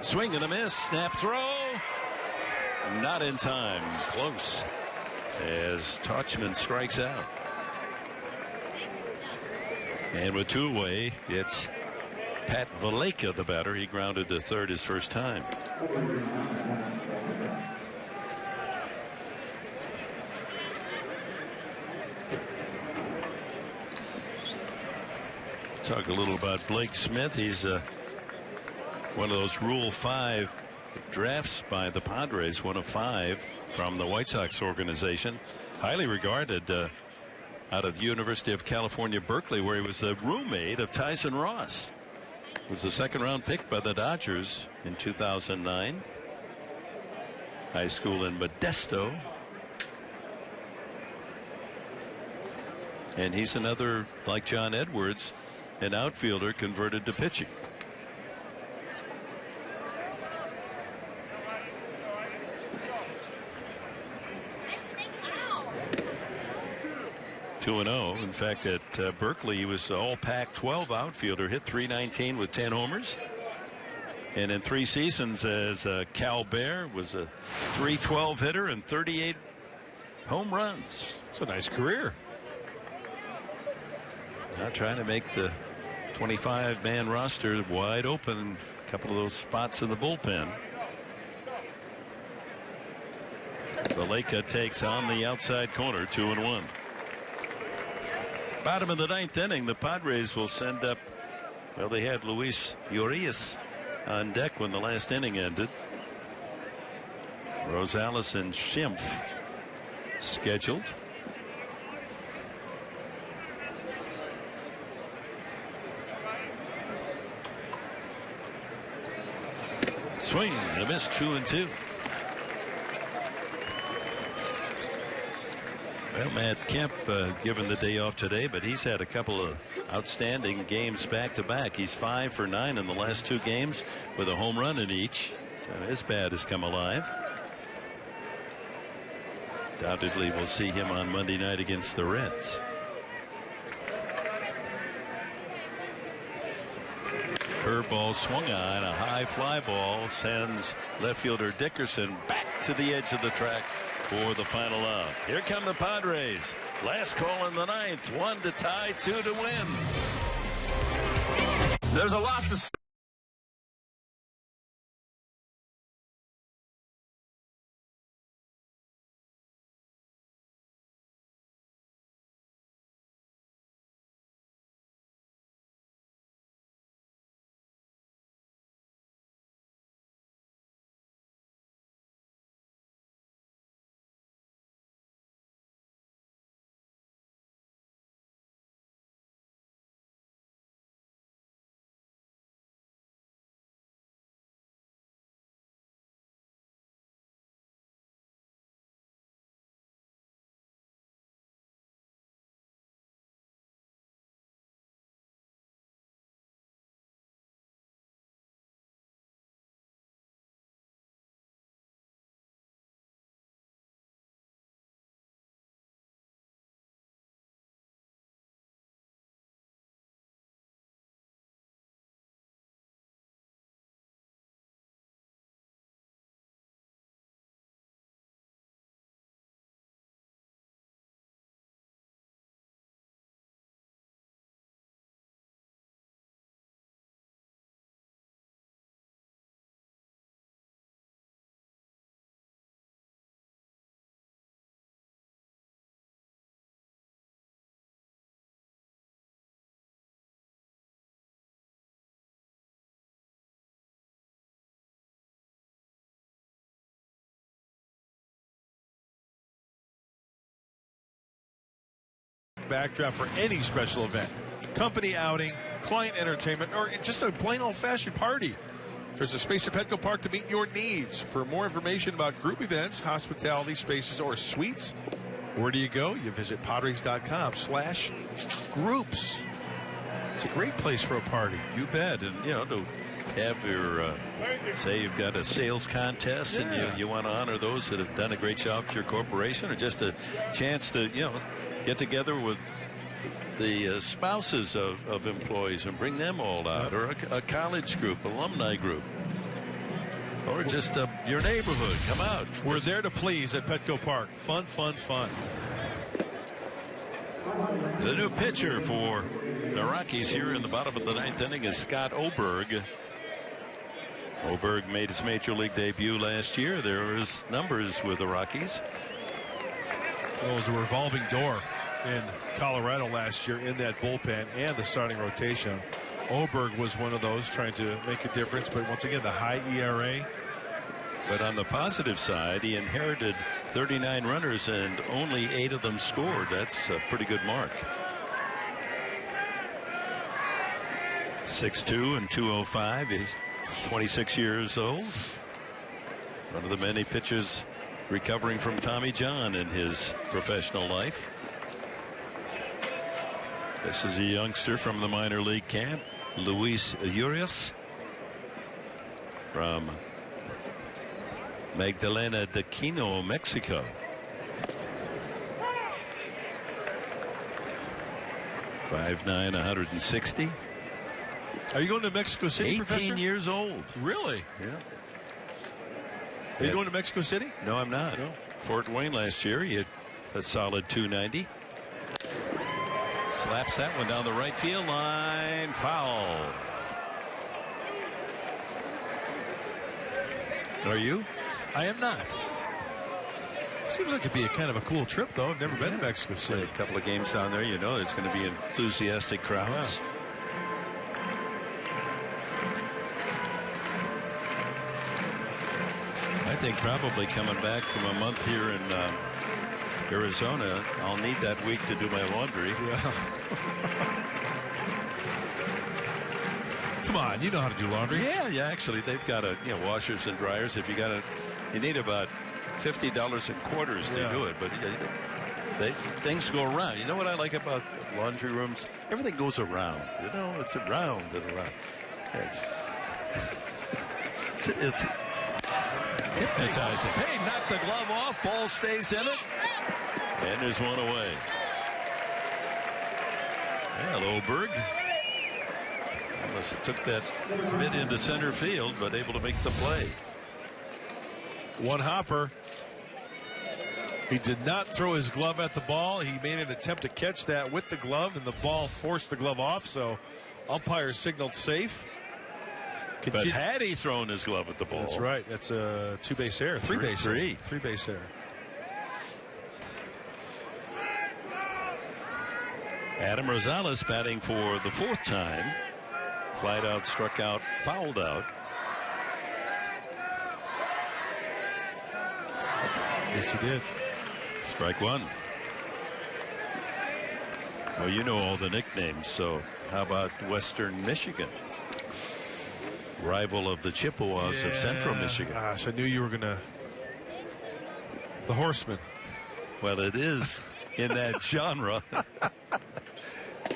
Swing and a miss, snap throw. Not in time, close, as Touchman strikes out. And with two away, it's Pat Valleca, the batter. He grounded to third his first time. Talk a little about Blake Smith. He's one of those Rule 5 drafts by the Padres, one of 5 from the White Sox organization. Highly regarded out of the University of California, Berkeley, where he was a roommate of Tyson Ross. Was a second-round pick by the Dodgers in 2009. High school in Modesto. And he's another, like John Edwards, an outfielder converted to pitching. .2-0. In fact, at Berkeley, he was all Pac-12 outfielder, hit .319 with 10 homers. And in 3 seasons as Cal Bear, was a .312 hitter and 38 home runs. It's a nice career. Now trying to make the 25-man roster wide open. A couple of those spots in the bullpen. Valleca takes on the outside corner, 2-1. Bottom of the 9th inning, the Padres will send up, well, they had Luis Urias on deck when the last inning ended. Rosales and Schimpf scheduled. Swing and a miss, 2-2. Well, Matt Kemp given the day off today, but he's had a couple of outstanding games back-to-back. He's 5 for 9 in the last 2 games with a home run in each. So his bat has come alive. Undoubtedly, we'll see him on Monday night against the Reds. Curveball swung on, a high fly ball sends left fielder Dickerson back to the edge of the track for the final out. Here come the Padres. Last call in the 9th. 1 to tie, 2 to win. There's a lot to backdrop for any special event, company outing, client entertainment, or just a plain old-fashioned party. There's a space at Petco Park to meet your needs. For more information about group events, hospitality spaces, or suites, where do you go? You visit Padres.com/groups. It's a great place for a party. You bet. And, you know, to have your, say you've got a sales contest and you want to honor those that have done a great job for your corporation, or just a chance to, you know, get together with the spouses of employees and bring them all out, or a college group, alumni group, or just your neighborhood. Come out. We're there to please at Petco Park. Fun, fun, fun. The new pitcher for the Rockies here in the bottom of the 9th inning is Scott Oberg. Oberg made his major league debut last year. There are his numbers with the Rockies. Well, it was a revolving door in Colorado last year in that bullpen and the starting rotation. Oberg was one of those trying to make a difference, but once again, the high ERA But on the positive side, he inherited 39 runners and only 8 of them scored. That's a pretty good mark. 6'2" and 205. He's 26 years old. One of the many pitchers recovering from Tommy John in his professional life. This is a youngster from the minor league camp, Luis Urias, from Magdalena de Quino, Mexico. .59", 160. Are you going to Mexico City, 18 Professor? years old. Really? Yeah. Are you going to Mexico City? No, I'm not. No. Fort Wayne last year, he had a solid 290. Slaps that one down the right field line. Foul. Are you? I am not. Seems like it'd be a kind of a cool trip, though. I've never been to Mexico City. A couple of games down there, you know, there's going to be enthusiastic crowds. Yeah. I think probably coming back from a month here in Arizona, I'll need that week to do my laundry. Yeah. Come on, you know how to do laundry. Yeah, actually, they've got washers and dryers. If you need about $50 in quarters to do it, but things go around. You know what I like about laundry rooms? Everything goes around. You know, it's around and around. It's hypnotizing. Hey, knock the glove off. Ball stays in it. And there's one away. Well, Oberg almost took that mid into center field, but able to make the play. One hopper. He did not throw his glove at the ball. He made an attempt to catch that with the glove, and the ball forced the glove off, so umpire signaled safe. But had he thrown his glove at the ball. That's right. That's a two-base error. Three-base error. Three-base error. Adam Rosales batting for the 4th time. Flied out, struck out, fouled out. Yes, he did. Strike one. Well, you know all the nicknames, so how about Western Michigan? Rival of the Chippewas of Central Michigan. Gosh, I knew you were going to. The Horsemen. Well, it is in that genre.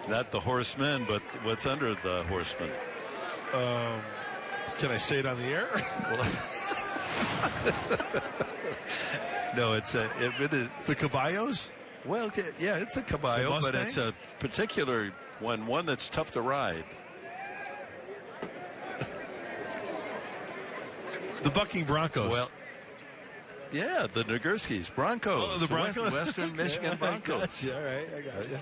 Not the Horsemen, but what's under the Horsemen. Can I say it on the air? No, it is the Caballos. Well, yeah, it's a caballo, but it's a particular one that's tough to ride. The Bucking Broncos. Well, yeah, the Nagurskis, Broncos. Oh, the Broncos, Western Michigan Broncos. All right, I got you.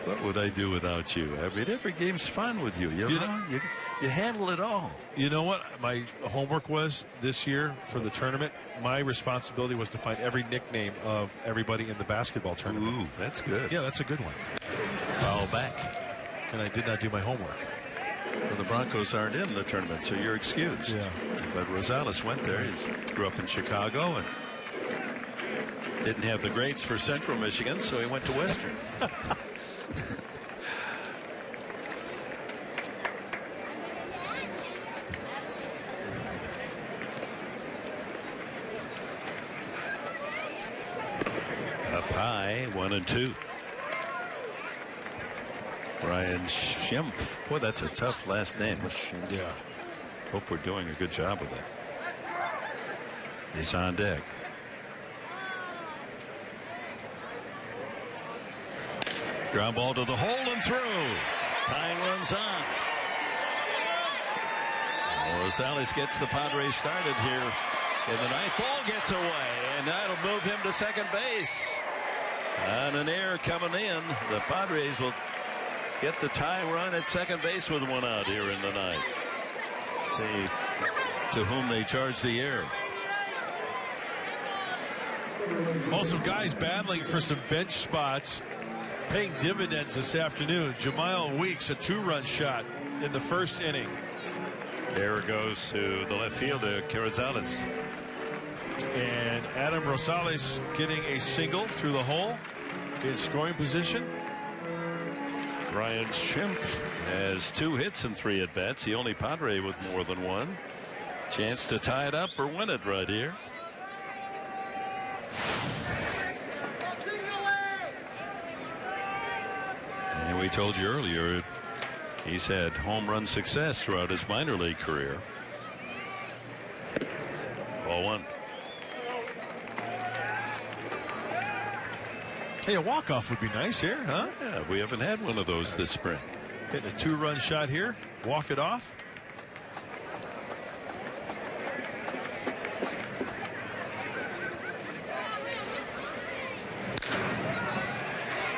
What would I do without you? I mean, every game's fun with you. You handle it all. You know what my homework was this year for the tournament? My responsibility was to find every nickname of everybody in the basketball tournament. Ooh, that's good. Yeah, that's a good one. Foul back. And I did not do my homework. Well, the Broncos aren't in the tournament, so you're excused. Yeah. But Rosales went there. He grew up in Chicago and didn't have the grades for Central Michigan, so he went to Western. Up high, 1-2. Brian Schimpf. Boy, that's a tough last name. Yeah. Hope we're doing a good job of it. He's on deck. Ground ball to the hole and through. Time runs on. Rosales gets the Padres started here in the ninth. Ball gets away, and that'll move him to second base. On an error coming in, the Padres will get the tie run at second base with one out here in the ninth. See to whom they charge the error. Also, guys battling for some bench spots, paying dividends this afternoon. Jemile Weeks, a 2-run shot in the first inning. Error goes to the left fielder, Carrizales. And Adam Rosales getting a single through the hole in scoring position. Ryan Schimpf has 2 hits and 3 at-bats. The only Padre with more than 1. Chance to tie it up or win it right here. And we told you earlier, he's had home run success throughout his minor league career. Ball 1. Hey, a walk-off would be nice here, huh? Yeah, we haven't had one of those this spring. Hitting a 2-run shot here. Walk it off.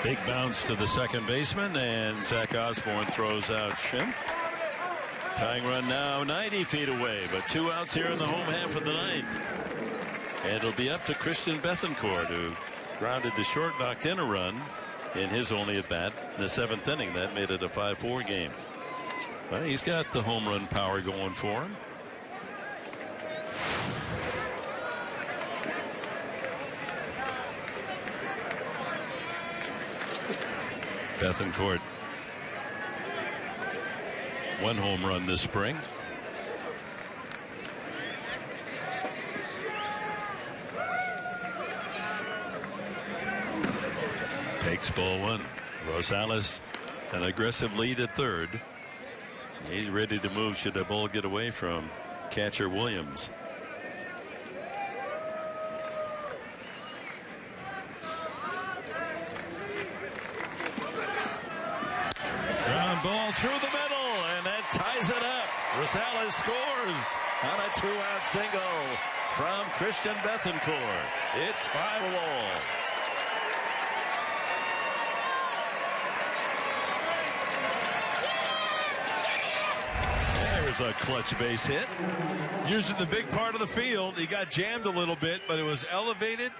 Big bounce to the second baseman, and Zach Osborne throws out Schimpf. Tying run now 90 feet away, but 2 outs here in the home half of the 9th. And it'll be up to Christian Bethancourt, who grounded to short, knocked in a run in his only at bat in the 7th inning. That made it a 5-4 game. Well, he's got the home run power going for him. Bethancourt, 1 home run this spring. Takes ball 1. Rosales, an aggressive lead at third. He's ready to move should the ball get away from catcher Williams. Ground ball through the middle, and that ties it up. Rosales scores on a 2-out single from Christian Bethancourt. It's 5-all. There's a clutch base hit. Using the big part of the field. He got jammed a little bit, but it was elevated.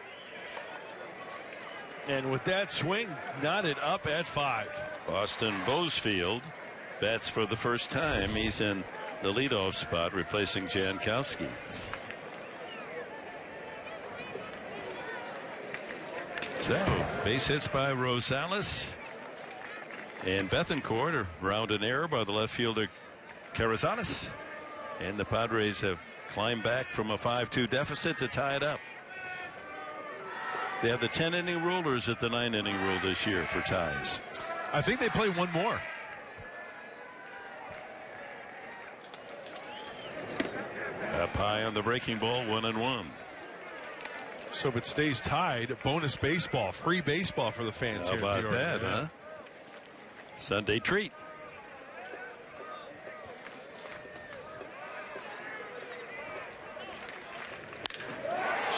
And with that swing, knotted up at 5. Austin Boesfield bats for the first time. He's in the leadoff spot, replacing Jankowski. So, base hits by Rosales. And Bethancourt around an error by the left fielder Carrizales. And the Padres have climbed back from a 5-2 deficit to tie it up. They have the 10-inning rule, or is it the 9-inning rule this year for ties? I think they play one more. Up high on the breaking ball, 1-1. So if it stays tied, bonus baseball, free baseball for the fans. How here about in New York, that, huh? Sunday treat.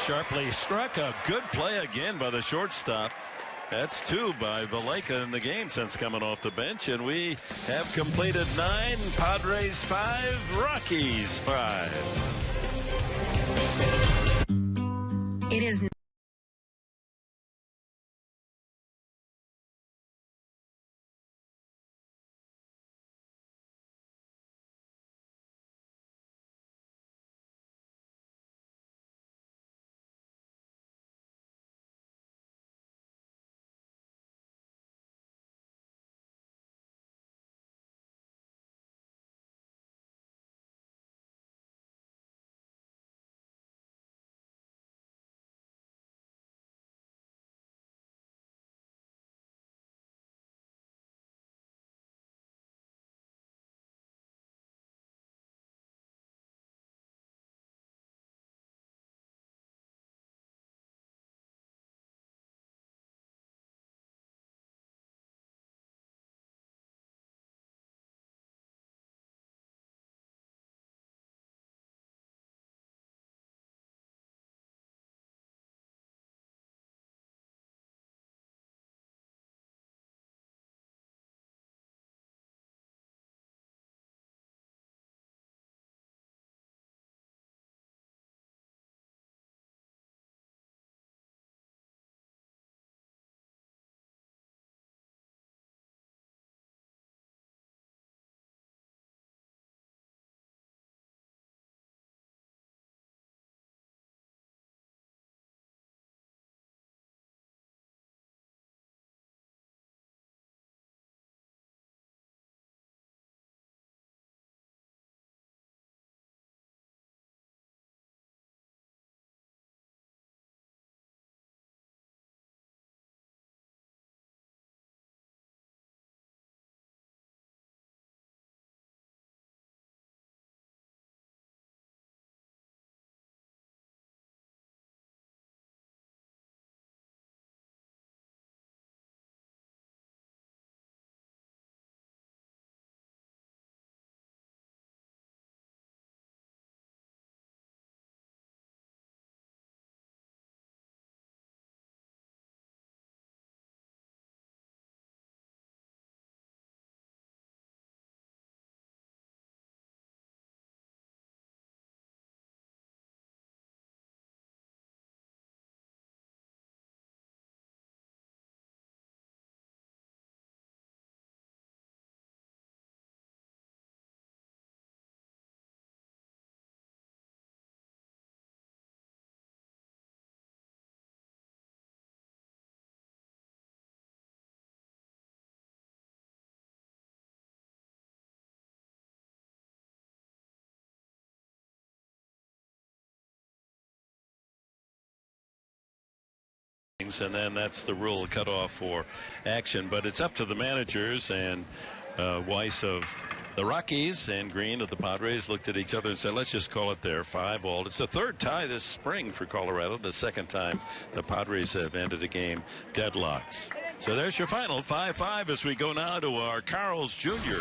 Sharply struck. A good play again by the shortstop. That's 2 by Valaika in the game since coming off the bench. And we have completed 9. Padres 5. Rockies 5. It is innings, and then that's the rule cutoff for action. But it's up to the managers, and Weiss of the Rockies and Green of the Padres looked at each other and said, let's just call it there, 5-all. It's the third tie this spring for Colorado, the second time the Padres have ended a game deadlocks. So there's your final, 5-5, as we go now to our Carl's Jr.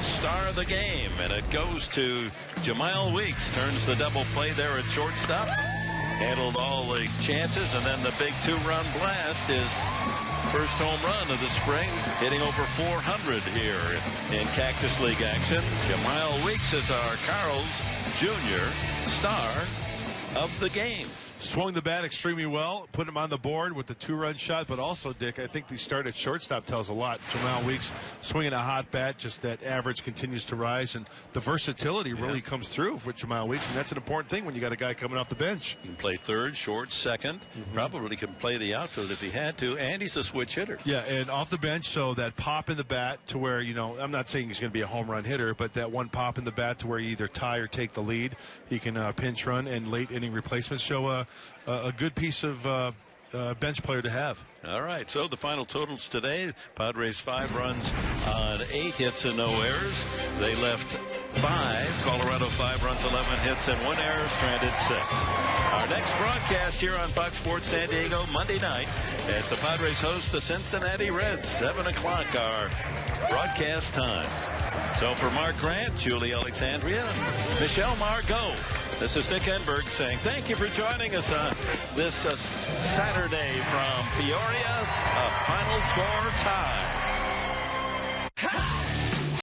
star of the game, and it goes to Jemile Weeks. Turns the double play there at shortstop, handled all the chances, and then the big 2-run blast is first home run of the spring, hitting over 400 here in Cactus League action. Jemile Weeks is our Carl's Jr. star of the game. Swung the bat extremely well, put him on the board with the 2-run shot, but also, Dick, I think the start at shortstop tells a lot. Jemile Weeks swinging a hot bat, just that average continues to rise, and the versatility really comes through with Jemile Weeks, and that's an important thing when you got a guy coming off the bench. He can play third, short, second, probably can play the outfield if he had to, and he's a switch hitter. Yeah, and off the bench, so that pop in the bat to where, you know, I'm not saying he's going to be a home run hitter, but that one pop in the bat to where you either tie or take the lead. He can pinch run, and late inning replacements show a good piece of bench player to have. All right, so the final totals today: Padres 5 runs on 8 hits and no errors. They left 5. Colorado 5 runs, 11 hits and 1 error, stranded 6. Our next broadcast here on Fox Sports San Diego Monday night as the Padres host the Cincinnati Reds. 7 o'clock our broadcast time. So for Mark Grant, Julie Alexandria, and Michelle Margot, this is Dick Enberg saying thank you for joining us on this Saturday from Peoria, a final score tie.